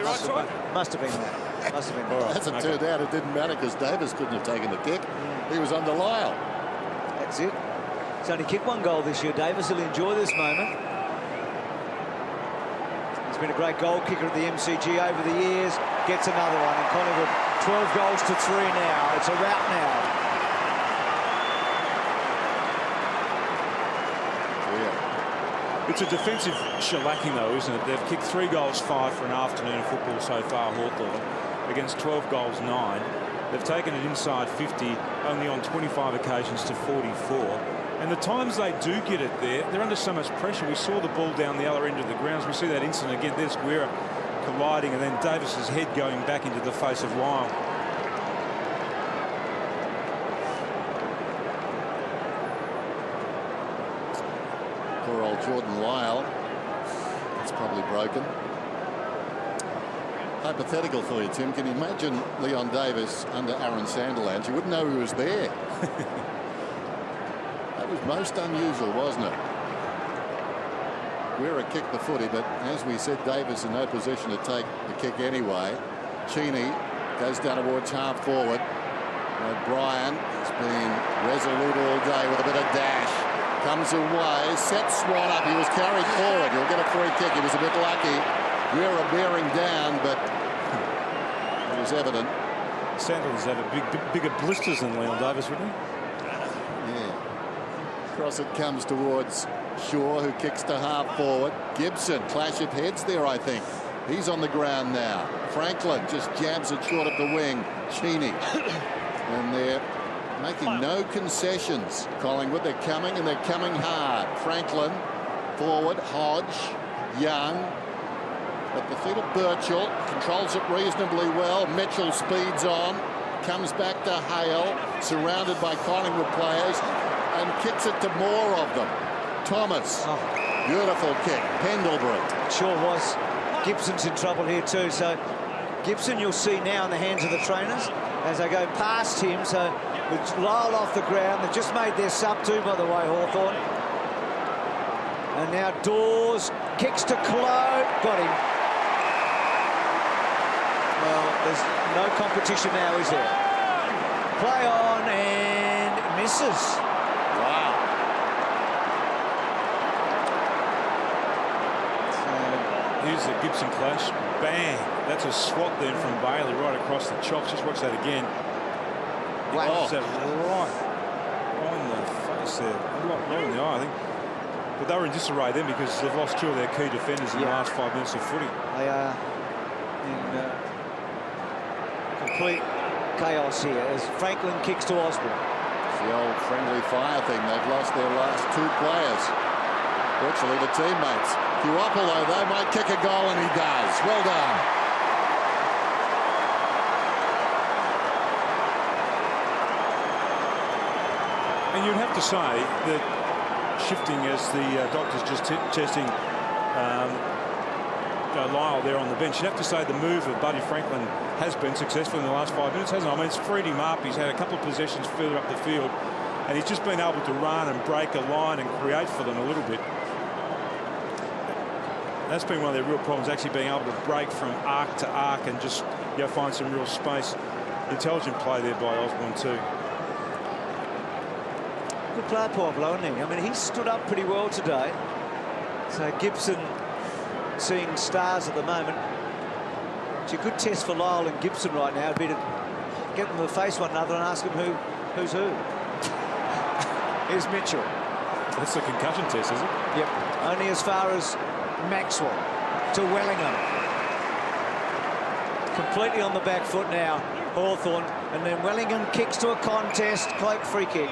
must have been that. Must have been that. As it turned out, it didn't matter because Davis couldn't have taken the kick. He was under Lyle. That's it. He's only kicked one goal this year. Davis will enjoy this moment. He's been a great goal kicker at the MCG over the years. Gets another one. And Collingwood 12 goals to 3 now. It's a rout now. It's a defensive shellacking, though, isn't it? They've kicked 3 goals, 5 for an afternoon of football so far, Hawthorn, against 12 goals, 9. They've taken it inside 50, only on 25 occasions to 44. And the times they do get it there, they're under so much pressure. We saw the ball down the other end of the grounds. We see that incident again. There's Guerra colliding, and then Davis's head going back into the face of Lyle. Poor old Jordan Lyle. It's probably broken. Hypothetical for you, Tim. Can you imagine Leon Davis under Aaron Sandilands? You wouldn't know he was there. That was most unusual, wasn't it? Guerra kicked the footy, but as we said, Davis in no position to take the kick anyway. Cheney goes down towards half forward. O'Brien has been resolute all day with a bit of dash. Comes away, sets Swan up. He was carried forward. He'll get a free kick. He was a bit lucky. Guerra bearing down, but it was evident. Sanders had bigger blisters than Leon Davis, wouldn't he? Yeah. Across it comes towards Shaw, who kicks to half forward. Gibson, clash of heads there, I think. He's on the ground now. Franklin just jabs it short of the wing. Cheney. And they're making no concessions. Collingwood, they're coming, and they're coming hard. Franklin, forward. Hodge, Young. At the feet of Birchall, controls it reasonably well. Mitchell speeds on, comes back to Hale, surrounded by Collingwood players, and kicks it to more of them. Thomas, beautiful kick. Pendlebury. It sure was. Gibson's in trouble here too. So Gibson, you'll see now in the hands of the trainers as they go past him. So with Lyle off the ground, they've just made their sub too, by the way, Hawthorn. And now Dawes kicks to Cloak, got him. Well, there's no competition now, is there? Play on and misses. Wow. Here's the Gibson clash. Bang. That's a swat then from Bailey right across the chops. Just watch that again. Wow. That right on the face there. Right in the eye, I think. But they were in disarray then because they've lost 2 of their key defenders in the last 5 minutes of footy. They are in complete chaos here as Franklin kicks to Osborne. It's the old friendly fire thing. They've lost their last 2 players. Virtually the teammates. Puopolo, though, might kick a goal, and he does. Well done. And you'd have to say that shifting as the doctor's just testing Lyle there on the bench. You'd have to say the move of Buddy Franklin has been successful in the last 5 minutes, hasn't it? I mean, it's freed him up. He's had a couple of possessions further up the field, and he's just been able to run and break a line and create for them a little bit. That's been one of their real problems, actually being able to break from arc to arc and just find some real space. Intelligent play there by Osborne too. Good player, Pablo, isn't he? I mean, he stood up pretty well today. So Gibson seeing stars at the moment. It's a good test for Lyle and Gibson right now. It'd be to get them to face one another and ask them who's who. Here's Mitchell. That's the concussion test, is it? Yep. Only as far as Maxwell to Wellingham. Completely on the back foot now, Hawthorn, and then Wellingham kicks to a contest. Cloak free kick.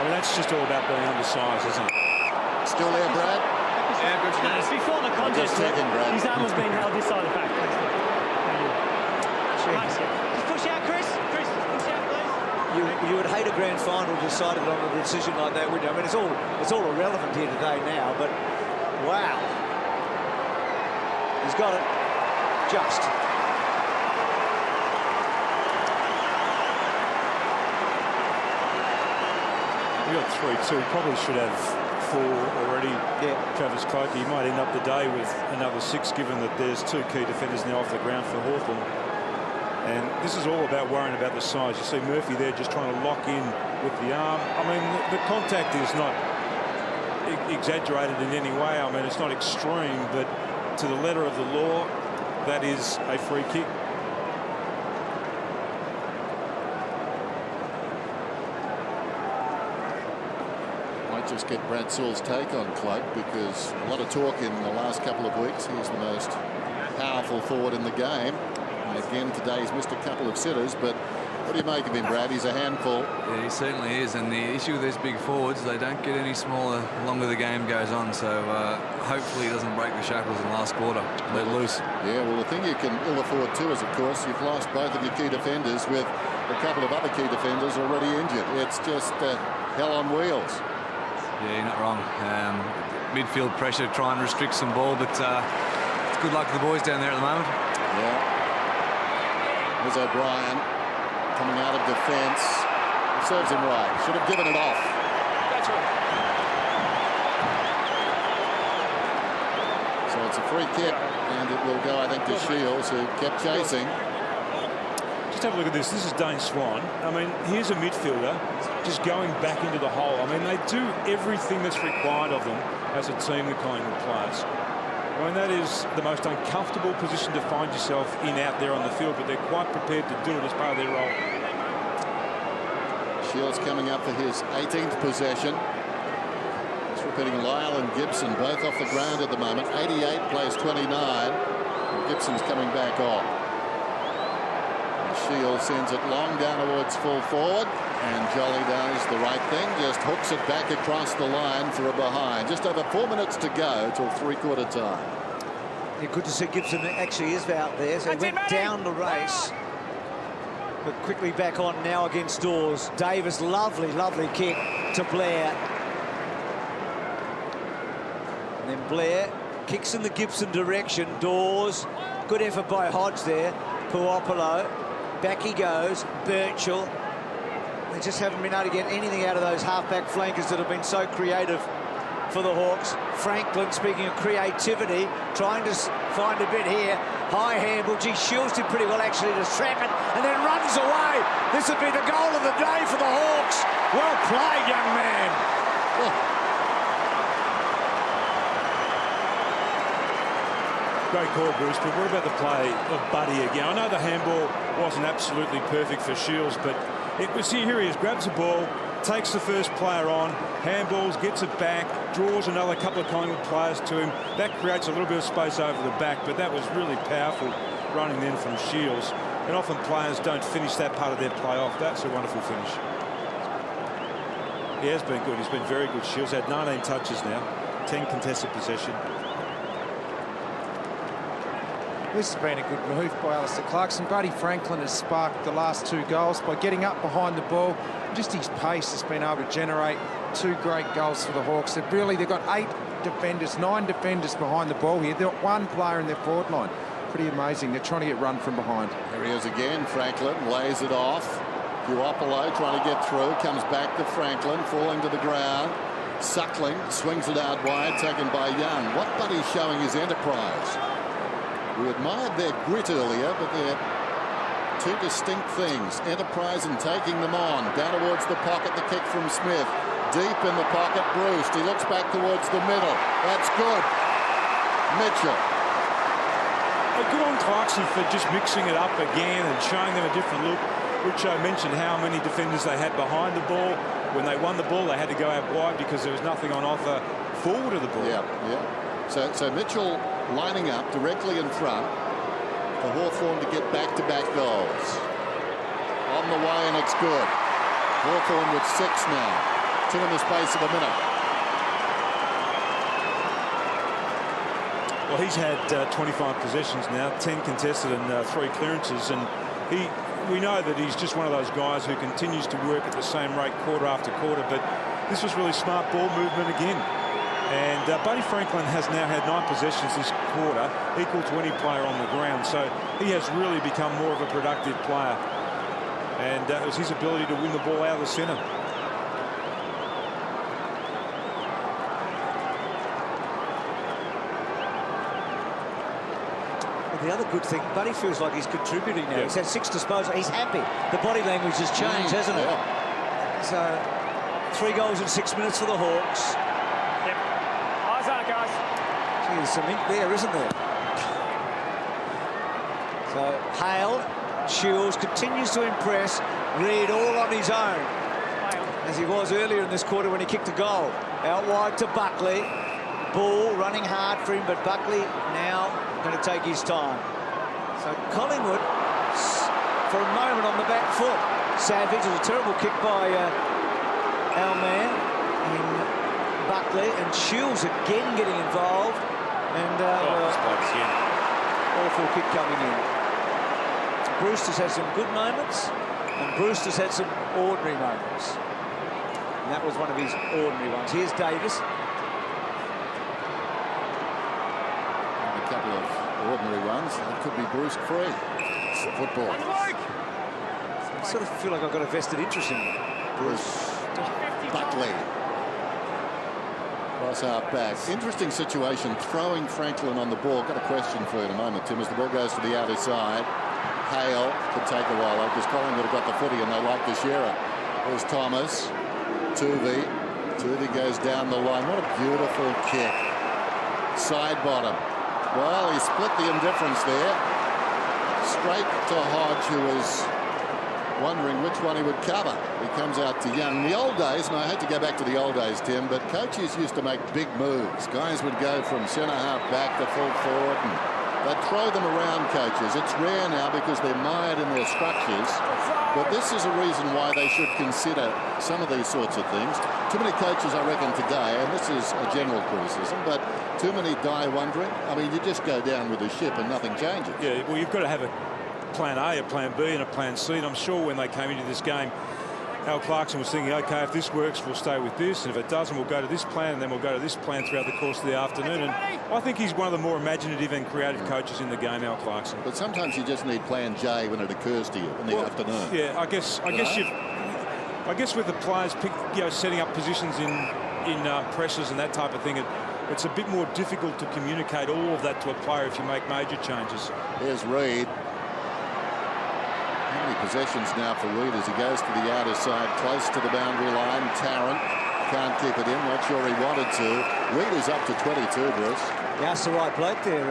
Well, that's just all about being undersized, isn't it? Still there, Brad? Yeah, good. No, before the contest, his arm was being held this side of the back. Nice. Just push out, Chris. Chris, push out, please. You would hate a grand final decided on a decision like that, wouldn't you? I mean, it's all irrelevant here today now, but wow. He's got it. Just. We got 3-2. Probably should have 4 already. Yeah. Travis Cloke, he might end up the day with another 6, given that there's 2 key defenders now off the ground for Hawthorn. And this is all about worrying about the size. You see Murphy there just trying to lock in with the arm. I mean, the contact is not exaggerated in any way. I mean, it's not extreme, but to the letter of the law, that is a free kick. Might just get Brad Sewell's take on Cloak, because a lot of talk in the last couple of weeks. He's the most powerful forward in the game. And again, today he's missed a couple of sitters, but what do you make of him, Brad? He's a handful. Yeah, he certainly is, and the issue with these big forwards, they don't get any smaller the longer the game goes on, so hopefully he doesn't break the shackles in the last quarter. Let loose. Yeah, well, the thing you can ill afford too is, of course, you've lost both of your key defenders, with a couple of other key defenders already injured. It's just hell on wheels. Yeah, you're not wrong. Midfield pressure, try and restrict some ball, but it's good luck to the boys down there at the moment. Yeah. There's O'Brien coming out of defence. Serves him right. Should have given it off. That's right. So it's a free kick, and it will go, I think, to Shields, who kept chasing. Just have a look at this. This is Dane Swan. I mean, here's a midfielder just going back into the hole. I mean, they do everything that's required of them as a team, the Collingwood players. I mean, that is the most uncomfortable position to find yourself in out there on the field, but they're quite prepared to do it as part of their role. Shields coming up for his 18th possession. Just repeating, Lyle and Gibson both off the ground at the moment. 88 plays 29. And Gibson's coming back on. Shields sends it long down towards full forward, and Jolly does the right thing, just hooks it back across the line for a behind. Just over 4 minutes to go till three-quarter time. Yeah, good to see Gibson actually is out there. So he went down the race, but quickly back on now against Dawes. Davis, lovely kick to Blair. And then Blair kicks in the Gibson direction. Dawes, good effort by Hodge there. Puopolo. Back he goes. Birchall. They just haven't been able to get anything out of those half-back flankers that have been so creative for the Hawks. Franklin, speaking of creativity, trying to find a bit here. High handball. Gee, Shields did pretty well actually to trap it, and then runs away. This would be the goal of the day for the Hawks. Well played, young man. Great call, Bruce, but what about the play of Buddy again? I know the handball wasn't absolutely perfect for Shields, but it was here he is, grabs the ball, takes the first player on, handballs, gets it back, draws another couple of Collingwood players to him. That creates a little bit of space over the back, but that was really powerful running then from Shields. And often players don't finish that part of their play off. That's a wonderful finish. He has been good. He's been very good. Shields had 19 touches now, 10 contested possession. This has been a good move by Alistair Clarkson. Buddy Franklin has sparked the last 2 goals by getting up behind the ball. Just his pace has been able to generate 2 great goals for the Hawks. They've got 8 defenders, 9 defenders behind the ball here. They've got 1 player in their forward line. Pretty amazing. They're trying to get run from behind. There he is again. Franklin lays it off. Puopolo trying to get through. Comes back to Franklin, falling to the ground. Suckling swings it out wide, taken by Young. What Buddy's showing is enterprise. We admired their grit earlier, but they're 2 distinct things. Enterprise and taking them on. Down towards the pocket, the kick from Smith. Deep in the pocket, Bruce. He looks back towards the middle. That's good. Mitchell. Good on Clarkson for just mixing it up again and showing them a different look. Richo mentioned how many defenders they had behind the ball. When they won the ball, they had to go out wide because there was nothing on offer forward of the ball. Yeah. So Mitchell lining up directly in front for Hawthorn to get back-to-back goals. On the way, and it's good. Hawthorn with 6 now. 2 in the space of a minute. Well, he's had 25 possessions now, 10 contested and 3 clearances, and we know that he's just one of those guys who continues to work at the same rate quarter after quarter, but this was really smart ball movement again. And Buddy Franklin has now had 9 possessions this quarter, equal to any player on the ground, so he has really become more of a productive player, and it was his ability to win the ball out of the centre. The other good thing, Buddy feels like he's contributing now. He's had 6 disposals. He's happy. The body language has changed, hasn't it? So 3 goals in 6 minutes for the Hawks. Yep. Eyes on it, guys. Gee, there's some ink there, isn't there? So Hale, Shields continues to impress. Reid all on his own, as he was earlier in this quarter when he kicked a goal. Out wide to Buckley. Ball running hard for him, but Buckley now going to take his time. So Collingwood, for a moment on the back foot. Savage, it was a terrible kick by our man in Buckley, and Shields again getting involved. And awful kick coming in. Brewster's had some good moments, and Brewster's had some ordinary moments. And that was one of his ordinary ones. Here's Davis. A couple of ordinary ones. That could be Bruce free. Football. I sort of feel like I've got a vested interest in Bruce. Buckley. Cross half back. Interesting situation. Throwing Franklin on the ball. Got a question for you in a moment, Tim. As the ball goes to the outer side, Hale could take a while because Collingwood have got the footy and they like to share it. There's Thomas. Tuvey. Tuvey goes down the line. What a beautiful kick. Side bottom. Well, he split the indifference there. Straight to Hodge, who was wondering which one he would cover. He comes out to Young. In the old days, and I hate to go back to the old days, Tim, but coaches used to make big moves. Guys would go from centre half back to full forward, and they'd throw them around, coaches. It's rare now because they're mired in their structures, but this is a reason why they should consider some of these sorts of things. Too many coaches, I reckon, today, and this is a general criticism, but too many die wondering. I mean, you just go down with the ship and nothing changes. Yeah, well, you've got to have a plan A, a plan B, and a plan C. And I'm sure when they came into this game, Al Clarkson was thinking, OK, if this works, we'll stay with this. And if it doesn't, we'll go to this plan, and then we'll go to this plan throughout the course of the afternoon. And I think he's one of the more imaginative and creative coaches in the game, Al Clarkson. But sometimes you just need plan J when it occurs to you in the afternoon. Yeah, I guess with the players setting up positions in presses and that type of thing, it's a bit more difficult to communicate all of that to a player if you make major changes. Here's Reid. How many possessions now for Reid as he goes to the outer side, close to the boundary line. Tarrant can't keep it in. Not sure he wanted to. Reid is up to 22, Bruce. Yeah, that's the right bloke there,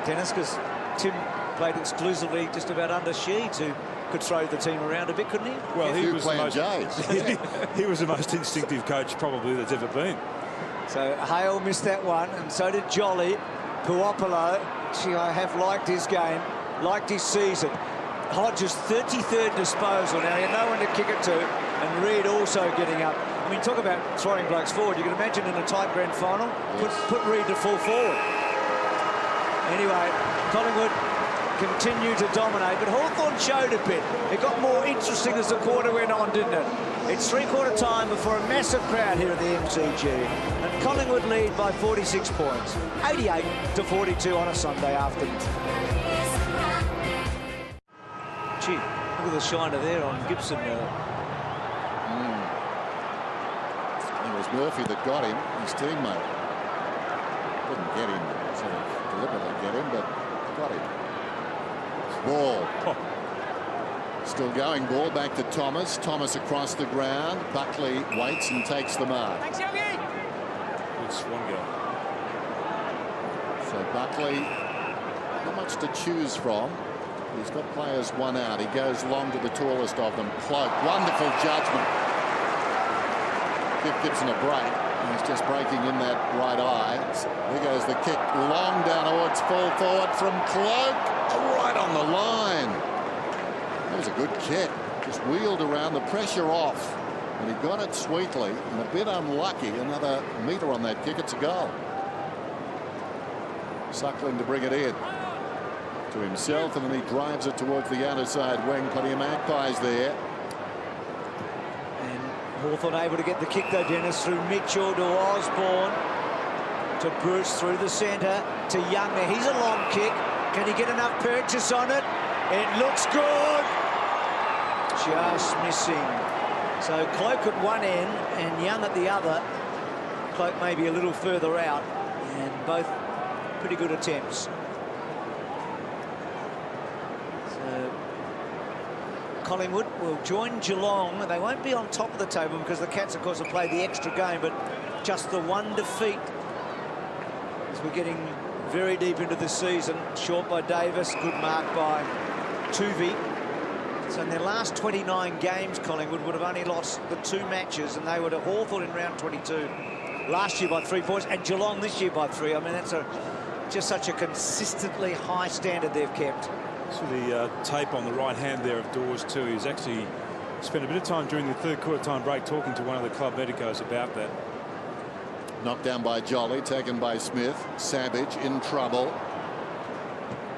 Dennis, because Tim played exclusively just about under Sheeds, who could throw the team around a bit, couldn't he? Well, he was playing Jays. He was the most instinctive coach probably that's ever been. So Hale missed that one, and so did Jolly. Puopolo, gee, I have liked his game, liked his season. Hodge's 33rd disposal. Now, he had no one to kick it to, and Reid also getting up. I mean, talk about throwing blokes forward. You can imagine in a tight grand final, put Reid to full forward. Anyway, Collingwood continue to dominate. But Hawthorn showed a bit. It got more interesting as the quarter went on, didn't it? It's three-quarter time before a massive crowd here at the MCG. And Collingwood lead by 46 points. 88-42 on a Sunday afternoon. Gee, look at the shiner there on Gibson. It was Murphy that got him, his teammate. Didn't get him, sort of deliberately get him, but got him. Ball. Still going, ball back to Thomas. Thomas across the ground. Buckley waits and takes the mark. Thanks, Yogi. Good swan goal. So Buckley, not much to choose from. He's got players one out. He goes long to the tallest of them. Cloak, wonderful judgment. Give Gibson a break. He's just breaking in that right eye. Here goes the kick long down towards full forward from Cloak. Right on the line. That was a good kick. Just wheeled around, the pressure off. And he got it sweetly and a bit unlucky. Another metre on that kick. It's a goal. Suckling to bring it in to himself, and then he drives it towards the outer side wing. Plenty of Magpies there. And Hawthorn able to get the kick though, Dennis, through Mitchell to Osborne to Bruce through the centre to Young. Now he's a long kick. Can he get enough purchase on it? It looks good. Just missing. So Cloak at one end and Young at the other. Cloak maybe a little further out, and both pretty good attempts. So Collingwood will join Geelong. They won't be on top of the table because the Cats, of course, have played the extra game, but just the one defeat as we're getting very deep into the season. Short by Davis, good mark by Tuvey. So in their last 29 games, Collingwood would have only lost the 2 matches, and they were to Hawthorn in round 22 last year by 3 points, and Geelong this year by 3. I mean, that's just such a consistently high standard they've kept. So the tape on the right hand there of Dawes too. He's actually spent a bit of time during the third quarter time break talking to one of the club medicos about that. Knocked down by Jolly, taken by Smith. Savage in trouble.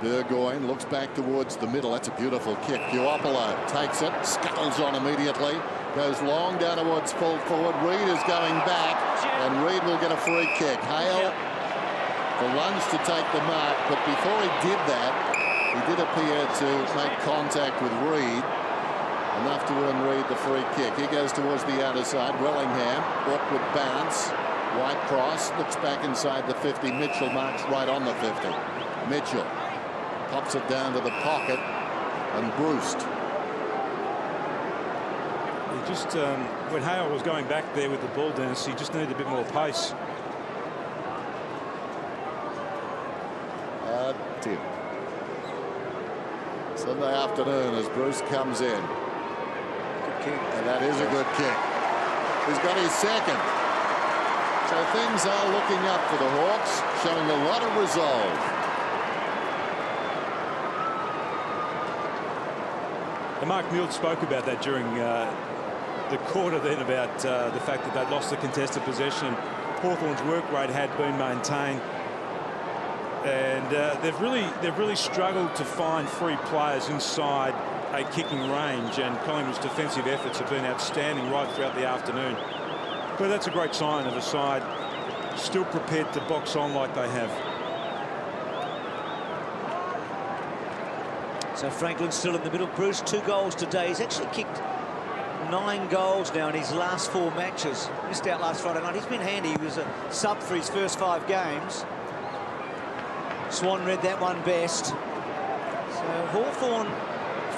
Burgoyne looks back towards the middle. That's a beautiful kick. Puopolo takes it, scuttles on immediately, goes long down towards full forward. Reid is going back, and Reid will get a free kick. Hale the lunge to take the mark, but before he did that, he did appear to make contact with Reid, enough to earn Reid the free kick. He goes towards the outer side. Wellingham, awkward bounce. White cross, looks back inside the 50. Mitchell marks right on the 50. Mitchell pops it down to the pocket, and Bruce. He just, when Hale was going back there with the ball, Dennis, he just needed a bit more pace. Tim. Sunday afternoon as Bruce comes in. Good kick. And that is a good kick. He's got his second. So things are looking up for the Hawks, showing a lot of resolve. And Mark Mild spoke about that during the quarter then, about the fact that they'd lost the contested possession. Hawthorn's work rate had been maintained, and they've really struggled to find free players inside a kicking range, and Collingwood's defensive efforts have been outstanding right throughout the afternoon. But that's a great sign of a side still prepared to box on like they have. So Franklin's still in the middle. Bruce, 2 goals today. He's actually kicked 9 goals now in his last 4 matches. Missed out last Friday night. He's been handy. He was a sub for his first 5 games. Swan read that one best. So Hawthorn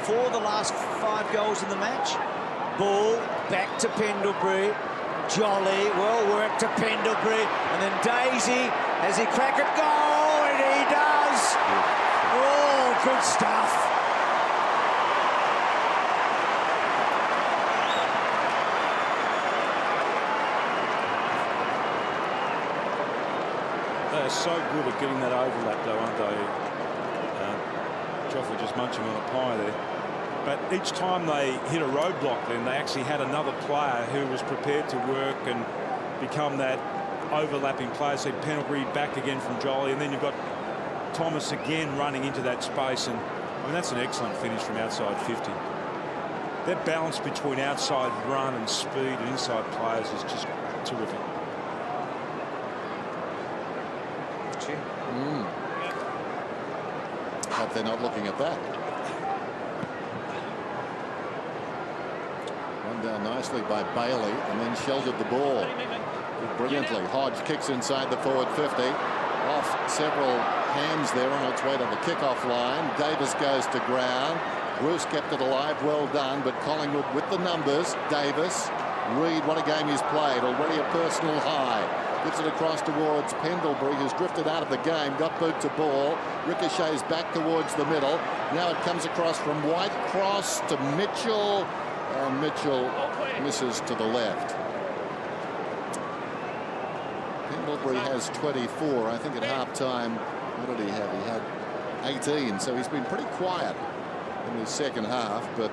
for the last 5 goals in the match. Ball back to Pendlebury. Jolly, well worked to Pendlebury, and then Daisy, has he crack it? Goal, and he does. Oh, good stuff. They're so good at getting that overlap, though, aren't they? Joffrey just munching on a pie there. But each time they hit a roadblock, then they actually had another player who was prepared to work and become that overlapping player. So Pendlebury back again from Jolly, and then you've got Thomas again running into that space, and I mean that's an excellent finish from outside 50. That balance between outside run and speed and inside players is just terrific. Hope they're not looking at that. Run down nicely by Bailey and then sheltered the ball brilliantly. Hodge kicks inside the forward 50. Off several hands there on its way to the kickoff line. Davis goes to ground. Bruce kept it alive. Well done. But Collingwood with the numbers. Davis. Reid, what a game he's played. Already a personal high. Gives it across towards Pendlebury, who's drifted out of the game. Got boot to ball. Ricochets back towards the middle. Now it comes across from White Cross to Mitchell. And Mitchell misses to the left. Pendlebury has 24. I think at half-time, what did he have? He had 18. So he's been pretty quiet in the second half, but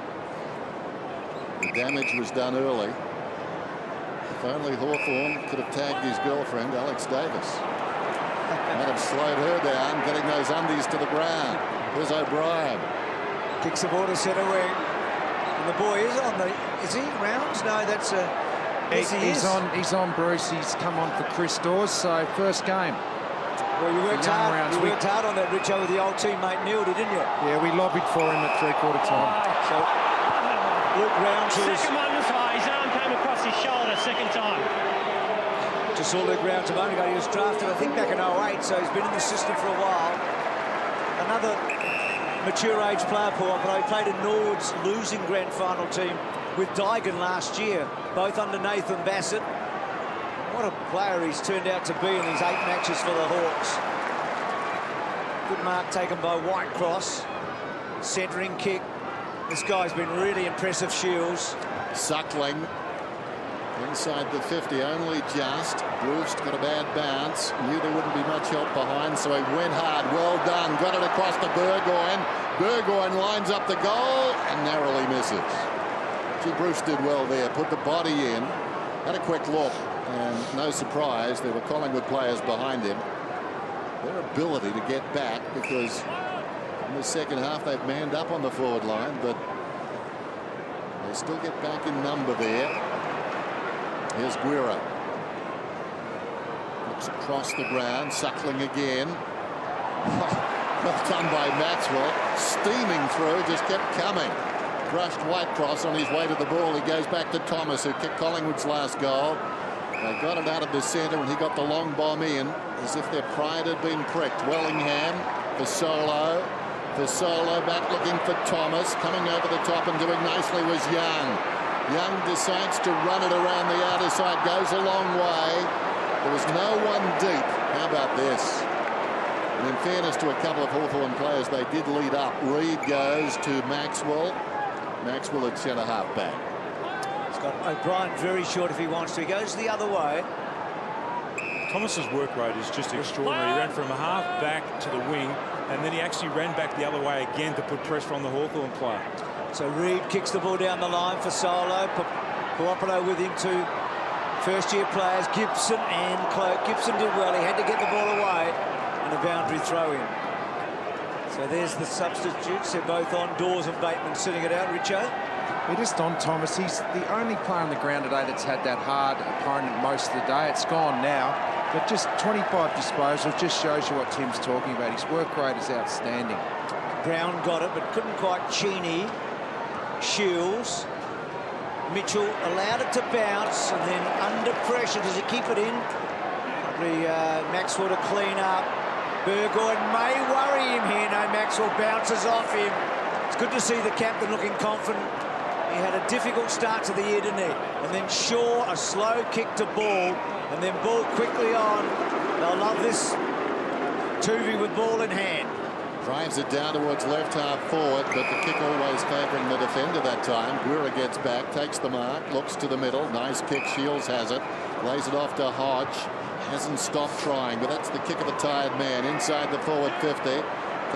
the damage was done early. If only Hawthorn could have tagged his girlfriend, Alex Davis. Might have slowed her down, getting those undies to the ground. Here's O'Brien. Kicks the ball to centre wing. And the boy is on the... Is he rounds? No, that's a... Yes, he's on Bruce. He's come on for Chris Dawes, so first game. Well, you worked hard. You worked hard on that, Richo, with the old teammate Neildy, didn't you? Yeah, we lobbied for him at three-quarter time. So, Luke Rounds, second one was high. His arm came across his shoulder second time. Just saw Luke Rounds a moment ago. He was drafted, I think, back in 08, so he's been in the system for a while. Another mature age player, Paul, but he played in Norwood's losing grand final team with Dygan last year, both under Nathan Bassett. What a player he's turned out to be in these 8 matches for the Hawks. Good mark taken by Whitecross. Centering kick. This guy's been really impressive, Shields. Suckling inside the 50, only just. Bruce got a bad bounce. Knew there wouldn't be much help behind, so he went hard. Well done. Got it across to Burgoyne. Burgoyne lines up the goal and narrowly misses. Gee, Bruce did well there. Put the body in. Had a quick look. And no surprise, there were Collingwood players behind him. Their ability to get back, because in the second half they've manned up on the forward line, but they still get back in number there. Here's Guerra. Looks across the ground, Suckling again. Well done by Maxwell. Steaming through, just kept coming. Crushed Whitecross on his way to the ball. He goes back to Thomas, who kicked Collingwood's last goal. They got it out of the centre and he got the long bomb in as if their pride had been pricked. Wellingham for Solo. For Solo, back looking for Thomas. Coming over the top and doing nicely was Young. Young decides to run it around the outer side. Goes a long way. There was no one deep. How about this? And in fairness to a couple of Hawthorn players, they did lead up. Reid goes to Maxwell. Maxwell at centre half back. Got O'Brien very short if he wants to. He goes the other way. Thomas's work rate is just extraordinary. He ran from a half back to the wing, and then he actually ran back the other way again to put pressure on the Hawthorn player. So Reid kicks the ball down the line for Solo. Puopolo with him to first-year players, Gibson and Cloak. Gibson did well. He had to get the ball away, and a boundary throw in. So there's the substitutes. They're both on. Dawes and Bateman sitting it out. Richo? We're just on Thomas. He's the only player on the ground today that's had that hard opponent most of the day. It's gone now, but just 25 disposals just shows you what Tim's talking about. His work rate is outstanding. Brown got it, but couldn't quite. Cheney, Shields, Mitchell allowed it to bounce, and then under pressure, does he keep it in? Probably Maxwell to clean up. Burgoyne may worry him here. No, Maxwell bounces off him. It's good to see the captain looking confident. He had a difficult start to the year, didn't he? And then Shaw, a slow kick to ball, and then ball quickly on. They'll love this. Tuvey with ball in hand. Drives it down towards left half forward, but the kick always favouring the defender that time. Guerra gets back, takes the mark, looks to the middle. Nice kick, Shields has it. Lays it off to Hodge. Hasn't stopped trying, but that's the kick of a tired man. Inside the forward 50.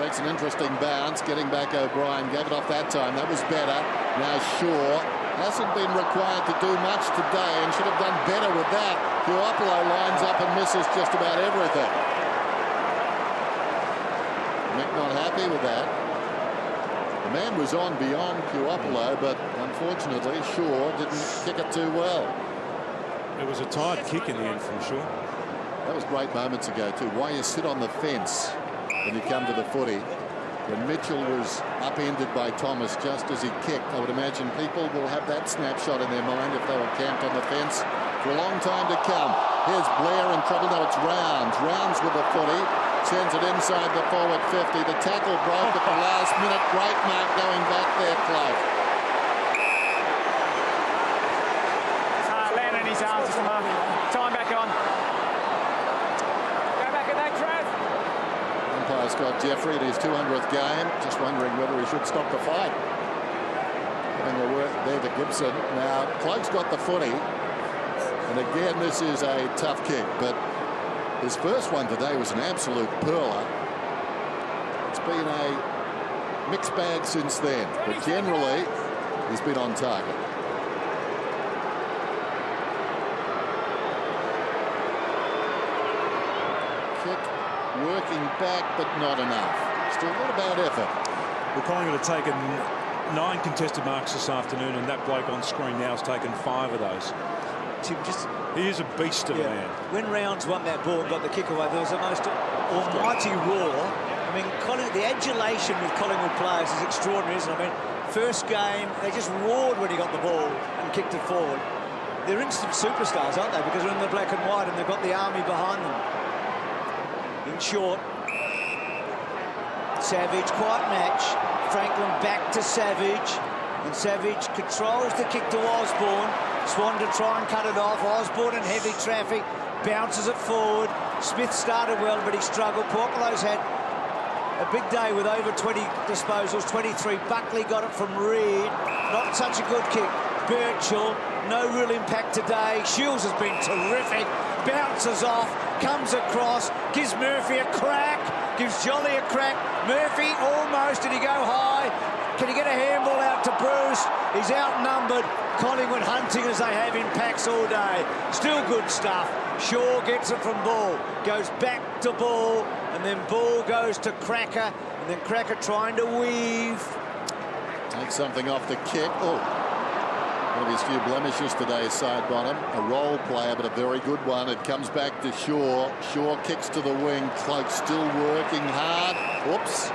Takes an interesting bounce, getting back O'Brien. Gave it off that time. That was better. Now Shaw hasn't been required to do much today and should have done better with that. Puopolo lines up and misses just about everything. Mick not happy with that. The man was on beyond Puopolo, but unfortunately Shaw didn't kick it too well. It was a tight kick in the end from Shaw. That was great moments ago too. Why you sit on the fence when you come to the footy. When Mitchell was upended by Thomas just as he kicked, I would imagine people will have that snapshot in their mind if they were camped on the fence for a long time to come. Here's Blair in trouble. No, it's Rounds. Rounds with the footy. Sends it inside the forward 50. The tackle broke at the last minute. Great mark going back there, Clark. Land in his arms. Time back on. Go back at that, Trav. Umpire Scott Jeffrey at his 200th game. Just wondering whether he should stop the fight. Having a work there to Gibson. Now, Cloak's got the footy. And again, this is a tough kick, but his first one today was an absolute pearler. It's been a mixed bag since then, but generally he's been on target. Kick working back, but not enough. Still not a bad effort. Well, Collingwood have taken 9 contested marks this afternoon, and that bloke on screen now has taken 5 of those. Tim, he is a beast of a man. When Rounds won that ball and got the kick away, there was the most almighty roar. I mean, the adulation with Collingwood players is extraordinary, isn't it? I mean, first game, they just roared when he got the ball and kicked it forward. They're instant superstars, aren't they? Because they're in the black and white and they've got the army behind them. In short, Savage, quiet match. Franklin back to Savage. And Savage controls the kick to Osborne. Swan to try and cut it off. Osborne in heavy traffic. Bounces it forward. Smith started well, but he struggled. Puopolo's had a big day with over 20 disposals. 23. Buckley got it from Reed. Not such a good kick. Birchall, no real impact today. Shields has been terrific. Bounces off. Comes across. Gives Murphy a crack. Gives Jolly a crack. Murphy almost. Did he go high? Can he get a handball out to Bruce? He's outnumbered. Collingwood hunting as they have in packs all day. Still good stuff. Shaw gets it from Ball. Goes back to Ball. And then Ball goes to Cracker. And then Cracker trying to weave. Takes something off the kick. Oh, one of his few blemishes today, side bottom. A role player, but a very good one. It comes back to Shaw. Shaw kicks to the wing. Cloak still working hard. Whoops.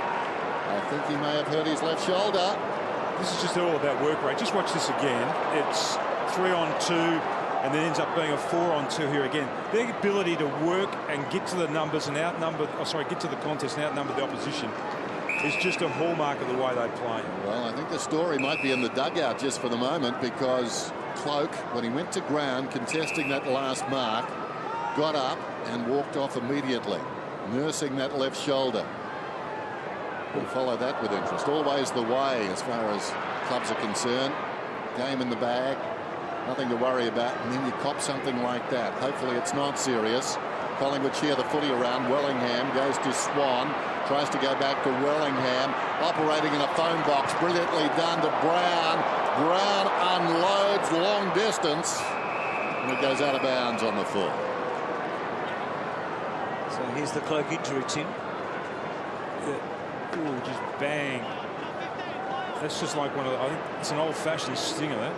I think he may have hurt his left shoulder. This is just all about work rate. Just watch this again. It's 3-on-2 and then ends up being a 4-on-2 here again. Their ability to work and get to the numbers and get to the contest and outnumber the opposition is just a hallmark of the way they play. Well, I think the story might be in the dugout just for the moment, because Cloak, when he went to ground contesting that last mark, got up and walked off immediately, nursing that left shoulder. We'll follow that with interest. Always the way as far as clubs are concerned. Game in the bag, nothing to worry about, and then you cop something like that. Hopefully it's not serious. Collingwood share the footy around. Wellingham goes to Swan, tries to go back to Wellingham, operating in a phone box, brilliantly done to Brown. Brown unloads long distance, and it goes out of bounds on the full. So here's the Cloak injury, Tim. Ooh, just bang. That's just like one of the, I think it's an old-fashioned stinger, that.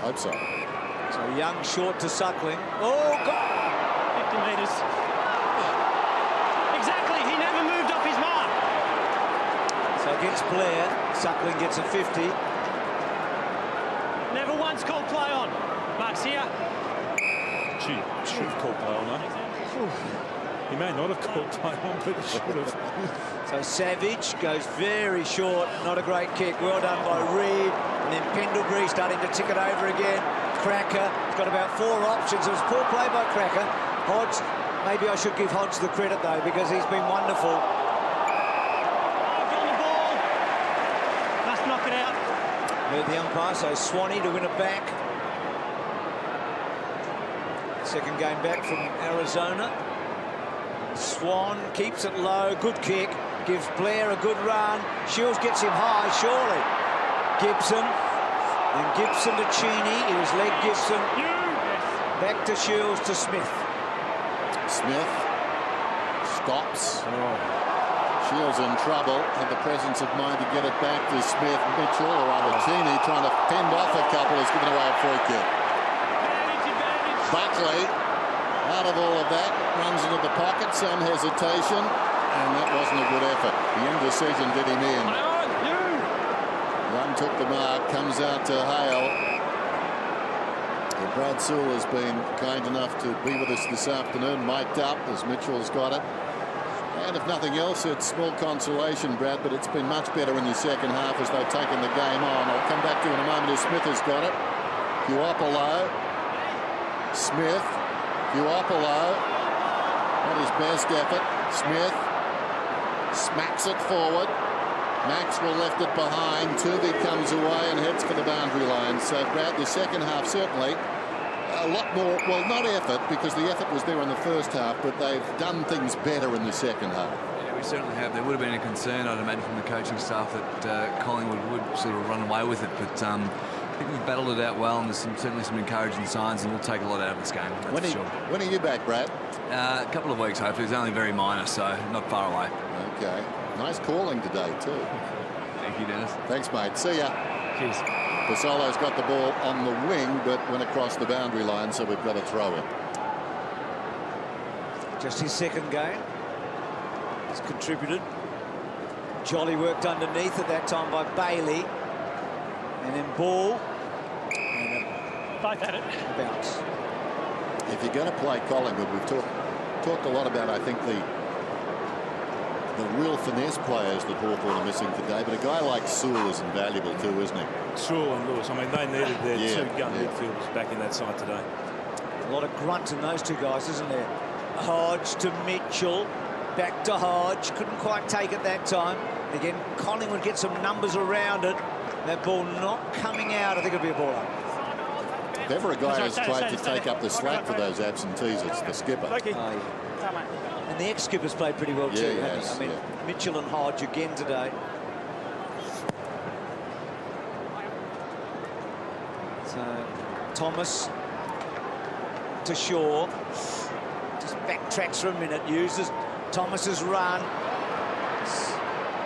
Hope so. So Young short to Suckling. Oh, God! 50 metres. Exactly, he never moved off his mark. So against Blair, Suckling gets a 50. Never once called play on. Mark's here. Gee, should have called play on, though. He may not have called play on, but he should have. So Savage goes very short. Not a great kick. Well done by Reed. And then Pendlebury starting to tick it over again. Cracker has got about 4 options. It was poor play by Cracker. Hodge, maybe I should give Hodge the credit, though, because he's been wonderful. On the ball. Must knock it out. Heard the umpire, so Swanee to win it back. Second game back from Arizona. Swan keeps it low. Good kick. Gives Blair a good run. Shields gets him high, surely. Gibson. Then Gibson to Cheney. It was leg Gibson. Back to Shields to Smith. Smith stops. Shields in trouble, had the presence of mind to get it back to Smith. Mitchell or Cheney trying to fend off a couple, has given away a free kick. Buckley, out of all of that, runs into the pocket, some hesitation, and that wasn't a good effort. The indecision did him in. One took the mark, comes out to Hale. Brad Sewell has been kind enough to be with us this afternoon, mic'd up as Mitchell's got it. And if nothing else, it's small consolation, Brad, but it's been much better in the second half as they've taken the game on. I'll come back to you in a moment as Smith has got it. Puopolo, Smith, Puopolo, not his best effort. Smith smacks it forward. Maxwell left it behind. Tuvey comes away and heads for the boundary line. So, Brad, the second half certainly a lot more, well, not effort, because the effort was there in the first half, but they've done things better in the second half. Yeah, we certainly have. There would have been a concern, I'd imagine, from the coaching staff that Collingwood would sort of run away with it, but I think we've battled it out well, and there's certainly some encouraging signs, and we'll take a lot out of this game. When are you back, Brad? A couple of weeks, hopefully. It's only very minor, so not far away. Okay. Nice calling today, too. Thank you, Dennis. Thanks, mate. See ya. Cheers. Pasolo's got the ball on the wing, but went across the boundary line, so we've got to throw him. Just his second game. He's contributed. Jolly worked underneath at that time by Bailey. And then ball. And a bounce. If you're going to play Collingwood, we've talked a lot about, I think, the real finesse players that Hawthorn are missing today, but a guy like Sewell is invaluable too, isn't he? Sewell and Lewis. I mean, they needed their two-gun midfielders back in that side today. A lot of grunt in those two guys, isn't there? Hodge to Mitchell, back to Hodge. Couldn't quite take it that time. Again, Collingwood get some numbers around it. That ball not coming out. I think it'll be a ball up. If ever a guy has tried to take up the slack for those absentees, it's the skipper. And the ex-skipper's played pretty well too. Yes, I mean, Mitchell and Hodge again today. So Thomas to Shaw. Just backtracks for a minute. Uses Thomas's run.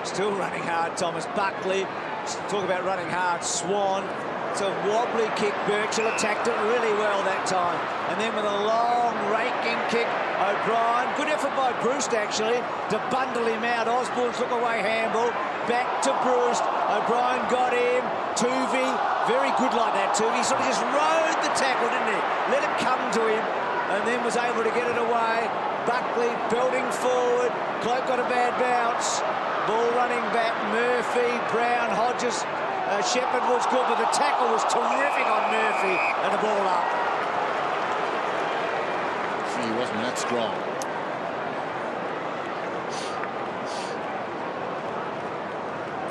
Still running hard, Thomas. Buckley. Talk about running hard. Swan. It's a wobbly kick. Birchall attacked it really well that time. And then with a long raking kick, O'Brien. Good effort by Bruce, actually, to bundle him out. Osborne took away handball. Back to Bruce. O'Brien got him. Tuvey, very good like that, Tuvey. Sort of just rode the tackle, didn't he? Let it come to him. And then was able to get it away. Buckley belting forward. Cloak got a bad bounce. Ball running back. Murphy, Brown, Hodges. Shepherd was good, but the tackle was terrific on Murphy, and the ball up. He wasn't that strong.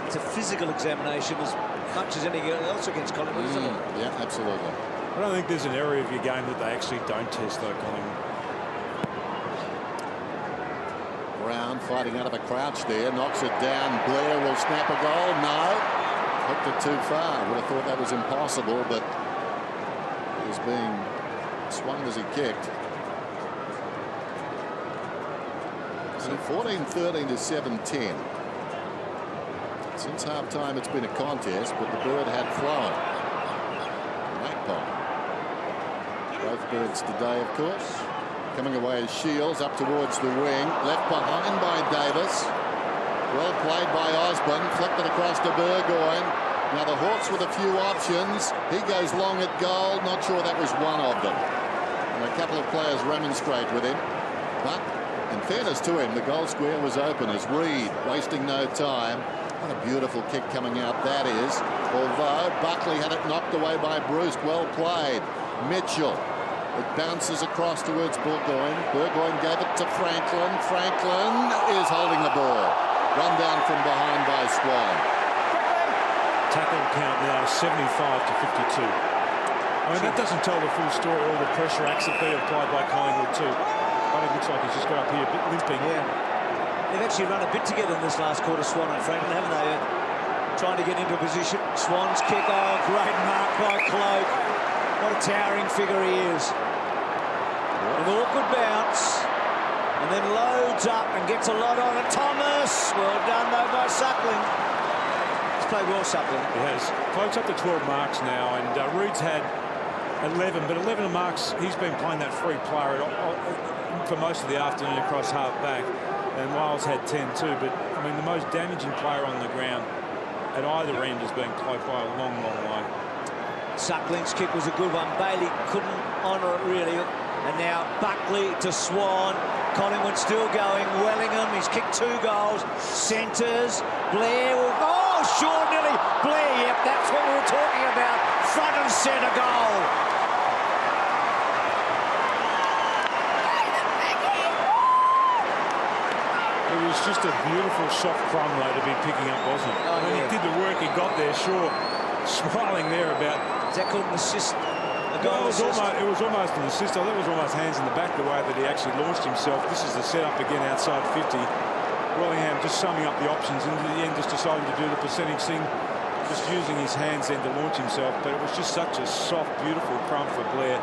It's a physical examination as much as anything else against Collingwood, isn't it? Yeah, absolutely. I don't think there's an area of your game that they actually don't test, though, Collingwood. Brown fighting out of a crouch there, knocks it down. Blair will snap a goal. No. Hooked it too far. Would have thought that was impossible, but he was being swung as he kicked. So 14-13 to 7-10. Since half-time, it's been a contest, but the bird had flown. Magpie. Both birds today, of course. Coming away as Shields up towards the wing. Left behind by Davis. Well played by Osborne. Flicked it across to Burgoyne. Now the Hawks with a few options. He goes long at goal. Not sure that was one of them. And a couple of players remonstrate with him. But in fairness to him, the goal square was open as Reid, wasting no time. What a beautiful kick coming out that is. Although Buckley had it knocked away by Bruce. Well played. Mitchell. It bounces across towards Burgoyne. Burgoyne gave it to Franklin. Franklin is holding the ball. Run down from behind by Swan. Tackle count now 75 to 52. I mean, that doesn't tell the full story. All the pressure acts that be applied by Collingwood too. But it looks like he's just got up here a bit limping. Yeah. They've actually run a bit together in this last quarter, Swan and Franklin, haven't they? Trying to get into a position. Swan's kick. Oh, great mark by Cloak. What a towering figure he is. An awkward bounce. And then loads up and gets a lot on it. Thomas, well done though by Suckling. He's played well, Suckling. He has. Cloak's up to 12 marks now, and Reed's had 11, but 11 marks. He's been playing that free player for most of the afternoon across half back, and Wiles had 10 too. But I mean, the most damaging player on the ground at either end has been Cloak by a long, long way. Suckling's kick was a good one. Bailey couldn't honour it really. And now Buckley to Swan. Collingwood still going. Wellingham, he's kicked 2 goals. Centres. Blair will... Oh, Shaw nearly. Blair, yep, that's what we were talking about. Front and centre goal. It was just a beautiful soft crumb to be picking up, wasn't it? Oh, when yeah. he did the work he got there, Shaw smiling there about... Is that called an assist? A goal Well, assist? it was almost an assist. I thought it was almost hands in the back the way that he actually launched himself. This is the setup again outside 50. Wellingham just summing up the options, and in the end just deciding to do the percentage thing, just using his hands then to launch himself. But it was just such a soft, beautiful crumb for Blair.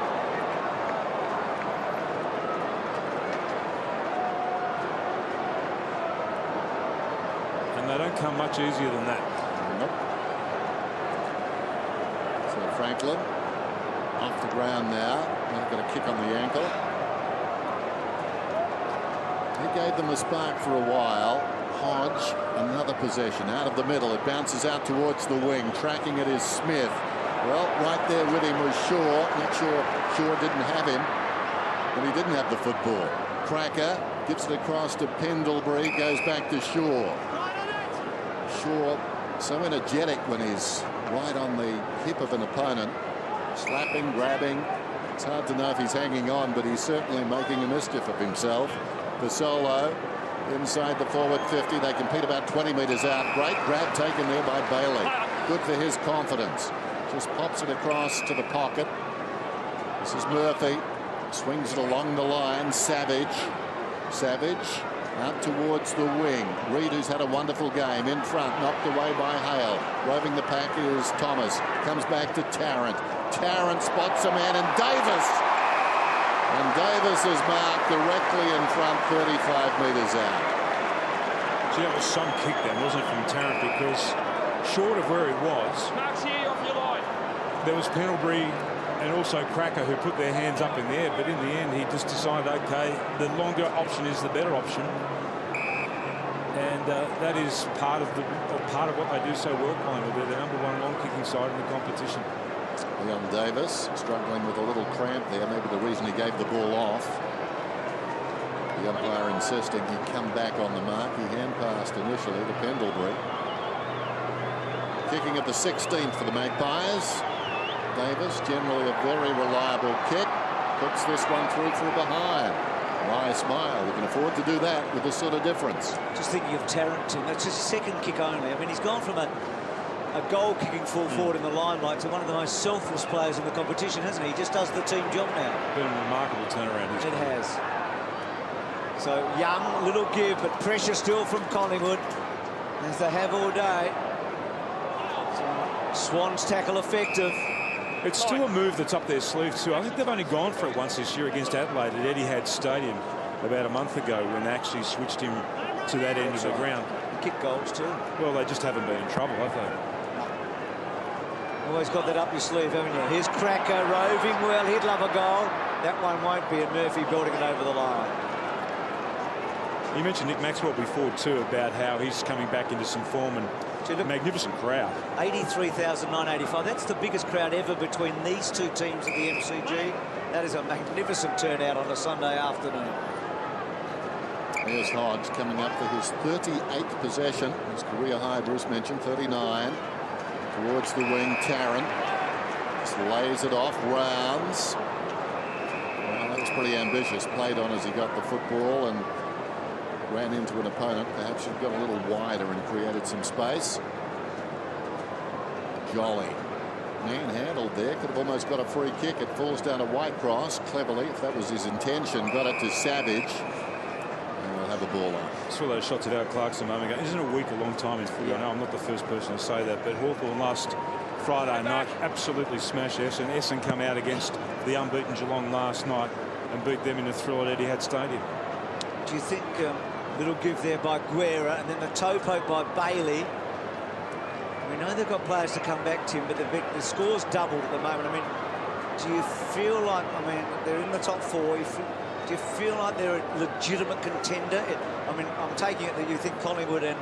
And they don't come much easier than that. Nope. So Franklin off the ground now. Now got a kick on the ankle. He gave them a spark for a while. Hodge, another possession out of the middle. It bounces out towards the wing. Tracking it is Smith. Well, right there with him was Shaw. Not sure Shaw didn't have him, but he didn't have the football. Cracker gives it across to Pendlebury. Goes back to Shaw. Shaw so energetic when he's right on the hip of an opponent. Slapping, grabbing. It's hard to know if he's hanging on, but he's certainly making a mischief of himself. Solo inside the forward 50. They compete about 20 metres out. Great grab taken there by Bailey. Good for his confidence. Just pops it across to the pocket. This is Murphy. Swings it along the line. Savage out towards the wing. Reed, who's had a wonderful game, in front, knocked away by Hale. Roving the pack is Thomas. Comes back to Tarrant. Tarrant spots a man, and Davis. And Davis is marked directly in front, 35 metres out. See, that was some kick then, wasn't it, from Tarrant, because short of where he was, there was Pendlebury and also Cracker who put their hands up in the air, but in the end he just decided, okay, the longer option is the better option, and that is part of what they do so well, Collingwood. They're the #1 long kicking side in the competition. Leon Davis struggling with a little cramp there, maybe the reason he gave the ball off. The umpire insisting he come back on the mark. He hand passed initially to Pendlebury. Kicking at the 16th for the Magpies. Davis, generally a very reliable kick, puts this one through from behind. Why smile? He can afford to do that with this sort of difference. Just thinking of Tarrant, that's his second kick only. I mean, he's gone from a goal-kicking full forward in the limelight to one of the most selfless players in the competition, hasn't he? He just does the team job now. Been a remarkable turnaround. It has. So Young, little give, but pressure still from Collingwood, as they have all day. So Swan's tackle effective. It's still a move that's up their sleeve too. I think they've only gone for it once this year against Adelaide at Etihad Stadium about a month ago, when they actually switched him to that end of the ground. He kicked goals too. Well, they just haven't been in trouble, have they? Always got that up your sleeve, haven't you? Here's Cracker roving well. He'd love a goal. That one won't be, and Murphy building it over the line. You mentioned Nick Maxwell before too, about how he's coming back into some form, and a magnificent crowd. 83,985. That's the biggest crowd ever between these two teams at the MCG. That is a magnificent turnout on a Sunday afternoon. Here's Hodge coming up for his 38th possession. His career high, Bruce mentioned, 39. Towards the wing, Tarrant just lays it off, rounds. Well, that was pretty ambitious. Played on as he got the football and ran into an opponent. Perhaps should have got a little wider and created some space. Jolly manhandled there. Could have almost got a free kick. It falls down to Whitecross cleverly, if that was his intention. Got it to Savage. And we'll have the ball on. Saw those shots at Al Clarkson a moment ago. Isn't a week a long time in footy? Yeah. I know I'm not the first person to say that, but Hawthorn last Friday night absolutely smashed Essendon. Essendon come out against the unbeaten Geelong last night and beat them in a thrill at Etihad Stadium. Do you think little give there by Guerra and then the toe poke by Bailey? We know they've got players to come back, Tim, but the score's doubled at the moment. I mean, do you feel like, I mean, they're in the top 4. Do you feel like they're a legitimate contender? I mean, I'm taking it that you think Collingwood and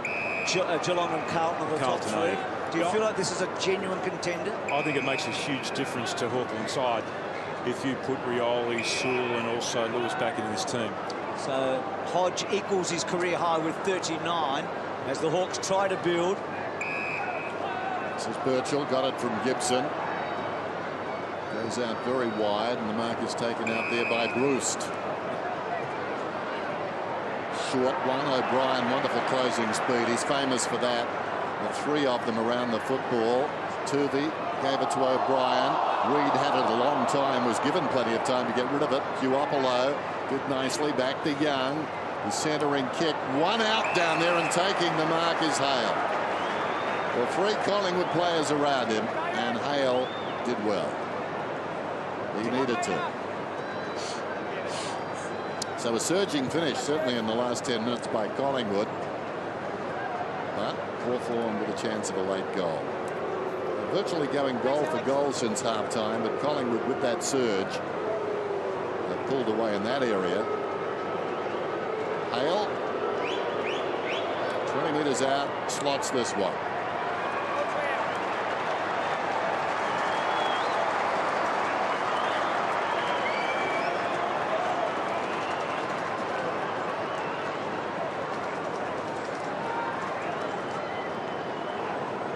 Geelong and Carlton are the top 3. Do you feel like this is a genuine contender? I think it makes a huge difference to Hawthorn's side if you put Rioli, Sewell and also Lewis back into this team. So Hodge equals his career high with 39 as the Hawks try to build. This is Birchall, got it from Gibson. Goes out very wide, and the mark is taken out there by Brust. Short one, O'Brien, wonderful closing speed. He's famous for that. The 3 of them around the football. Tuvey gave it to O'Brien. Reid had it a long time, was given plenty of time to get rid of it. Puopolo did nicely. Back to Young. The centering kick. One out down there, and taking the mark is Hale. Well, 3 Collingwood players around him, and Hale did well. He needed to. So a surging finish, certainly in the last 10 minutes by Collingwood. But Hawthorn with a chance of a late goal. They're virtually going goal for goal since half-time, but Collingwood with that surge have pulled away in that area. Hale, 20 metres out, slots this one.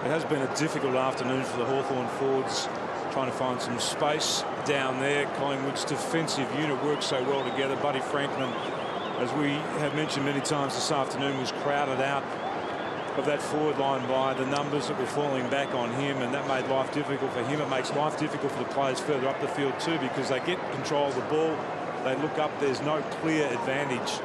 It has been a difficult afternoon for the Hawthorn forwards, trying to find some space down there. Collingwood's defensive unit works so well together. Buddy Franklin, as we have mentioned many times this afternoon, was crowded out of that forward line by the numbers that were falling back on him, and that made life difficult for him. It makes life difficult for the players further up the field too, because they get control of the ball, they look up, there's no clear advantage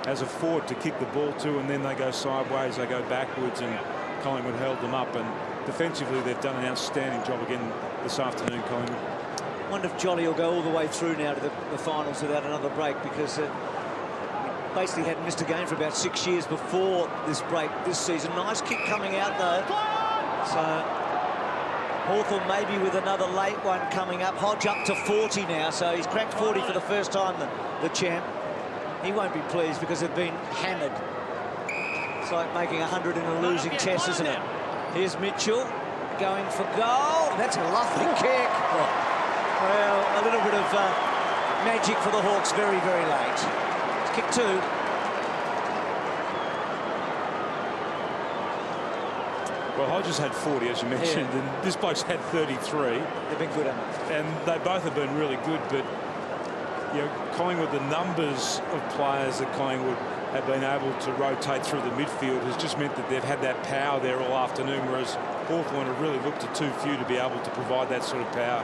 as a forward to kick the ball to, and then they go sideways, they go backwards, and Collingwood held them up. And defensively they've done an outstanding job again this afternoon, Collingwood. I wonder if Jolly will go all the way through now to the finals without another break, because basically hadn't missed a game for about 6 years before this break this season. Nice kick coming out though. So Hawthorn maybe with another late one coming up. Hodge up to 40 now, so he's cracked 40 for the first time, the champ. He won't be pleased because they've been hammered. It's like making 100 in a losing test, isn't it? Here's Mitchell going for goal. That's a lovely kick. Well, a little bit of magic for the Hawks very, very late. It's kick 2. Well, Hodges had 40, as you mentioned, and this bloke's had 33. They've been good, haven't they? And they both have been really good, but you know, Collingwood, the numbers of players that Collingwood have been able to rotate through the midfield has just meant that they've had that power there all afternoon, whereas Hawthorn have really looked at too few to be able to provide that sort of power.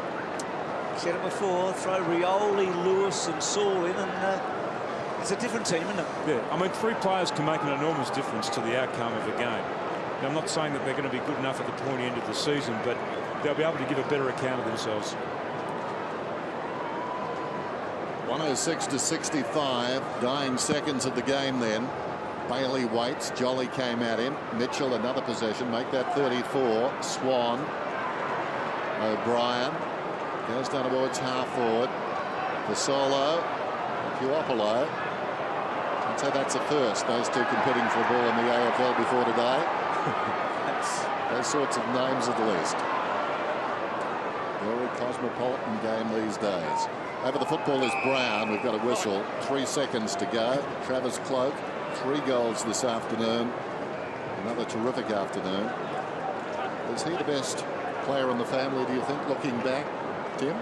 Said it before, throw Rioli, Lewis and Sewell in, and it's a different team, isn't it? Yeah, I mean, 3 players can make an enormous difference to the outcome of a game. Now, I'm not saying that they're going to be good enough at the pointy end of the season, but they'll be able to give a better account of themselves. 106 to 65, dying seconds of the game then. Bailey waits, Jolly came at him. Mitchell another possession, make that 34. Swan, O'Brien goes down towards half forward. Fasolo, Puopolo. I'd say that's a first, those two competing for a ball in the AFL before today. Those sorts of names at least. Very cosmopolitan game these days. Over the football is Brown. We've got a whistle. 3 seconds to go. Travis Cloak, 3 goals this afternoon. Another terrific afternoon. Is he the best player in the family, do you think, looking back, Tim?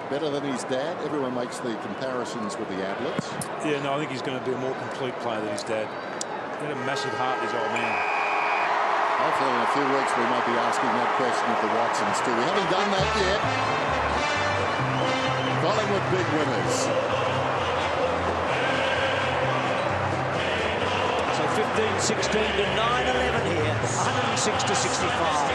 Better than his dad? Everyone makes the comparisons with the Ablets. Yeah, no, I think he's going to be a more complete player than his dad. He had a massive heart, this old man. Hopefully in a few weeks we might be asking that question of the Watsons too. We haven't done that yet. Collingwood big winners. So 15-16 to 9-11 here. 106 to 65.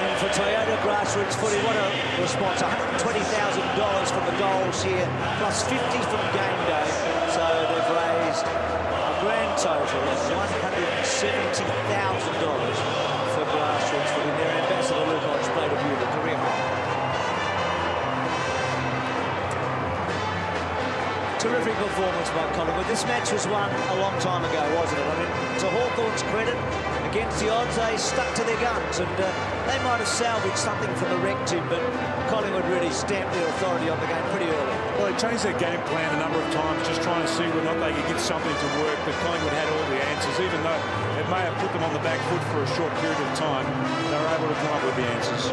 And for Toyota grassroots footy. What a response. $120,000 from the goals here, plus 50 from game day. So they've raised a grand total of $170,000 for grassroots footy. Their ambassador, Luke Hodge, played a beautiful career. Terrific performance by Collingwood. This match was won a long time ago, wasn't it? I mean, to Hawthorn's credit, against the odds, they stuck to their guns, and they might have salvaged something from the wreck, Tim, but Collingwood really stamped their authority on the game pretty early. Well, they changed their game plan a number of times, just trying to see whether or not they could get something to work, but Collingwood had all the answers, even though it may have put them on the back foot for a short period of time. They were able to come up with the answers.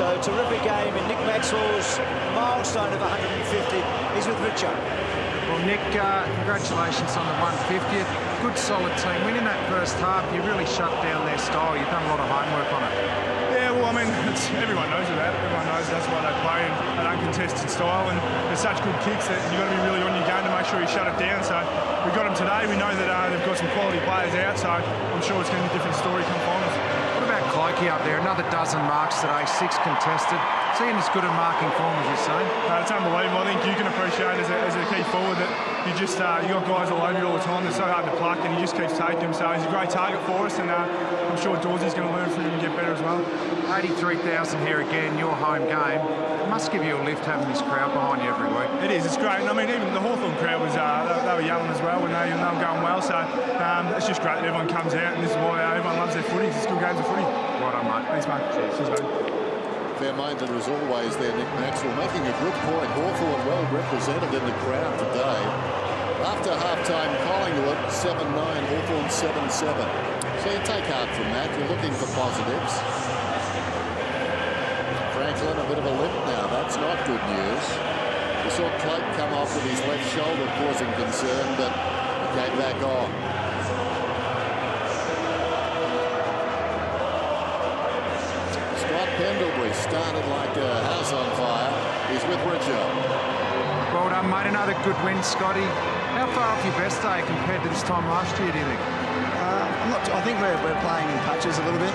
So, terrific game, and Nick Maxwell's milestone of 150 is with Richard. Well, Nick, congratulations on the 150th. Good, solid team. Winning that first half, you really shut down their style. You've done a lot of homework on it. Yeah, well, I mean, everyone knows that. Everyone knows that's why they play in an uncontested style, and there's such good kicks that you've got to be really on your game to make sure you shut it down. So we got them today. We know that they've got some quality players out, so I'm sure it's going to be a different story come finals. What about Clokey up there? Another dozen marks today, 6 contested. Seeing as good a marking form as you're saying. It's unbelievable. I think you can appreciate as a key forward that you got guys all over you all the time. They're so hard to pluck, and he just keeps taking them. So he's a great target for us, and I'm sure Dawsey's going to learn from him and get better as well. 83,000 here again, your home game. It must give you a lift having this crowd behind you every week. It is. It's great. And I mean, even the Hawthorn crowd was they were yelling as well when they were going well. So it's just great that everyone comes out, and this is why everyone loves their footy. It's good games of footy. Right on, mate. Thanks, mate. Cheers, mate. Fair-minded as always there, Nick Maxwell, making a good point. Hawthorn well represented in the crowd today. After half-time, Collingwood 7-9, Hawthorn 7-7. So you take heart from that. You're looking for positives. Franklin, a bit of a limp now. That's not good news. We saw Cloak come off with his left shoulder causing concern, but he came back on. Pendlebury started like a house on fire. He's with Richard. Well done, mate. Another good win, Scotty. How far off your best day compared to this time last year, do you think? I think we're playing in patches a little bit.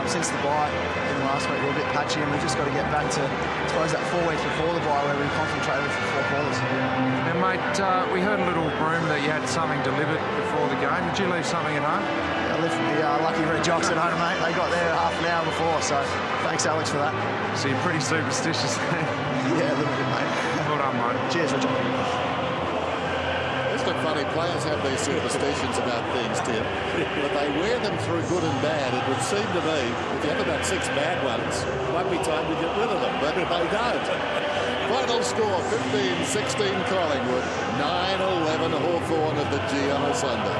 Since the bye, even last week, we were a bit patchy, and we've just got to get back to, I suppose, that 4 weeks before the bye where we concentrated for 4 quarters. Now, mate, we heard a little rumour that you had something delivered before the game. Did you leave something at home? I left the lucky Red Jocks at home, mate. They got there half an hour before, so thanks, Alex, for that. So you're pretty superstitious there? Yeah, a little bit, mate. Well done, mate. Cheers, Richard. Isn't it funny? Players have their superstitions about things, Tim, but they wear them through good and bad. It would seem to me, if you have about 6 bad ones, it might be time to get rid of them, but they don't. Final score, 15-16 Collingwood, 9-11 Hawthorn at the G on a Sunday.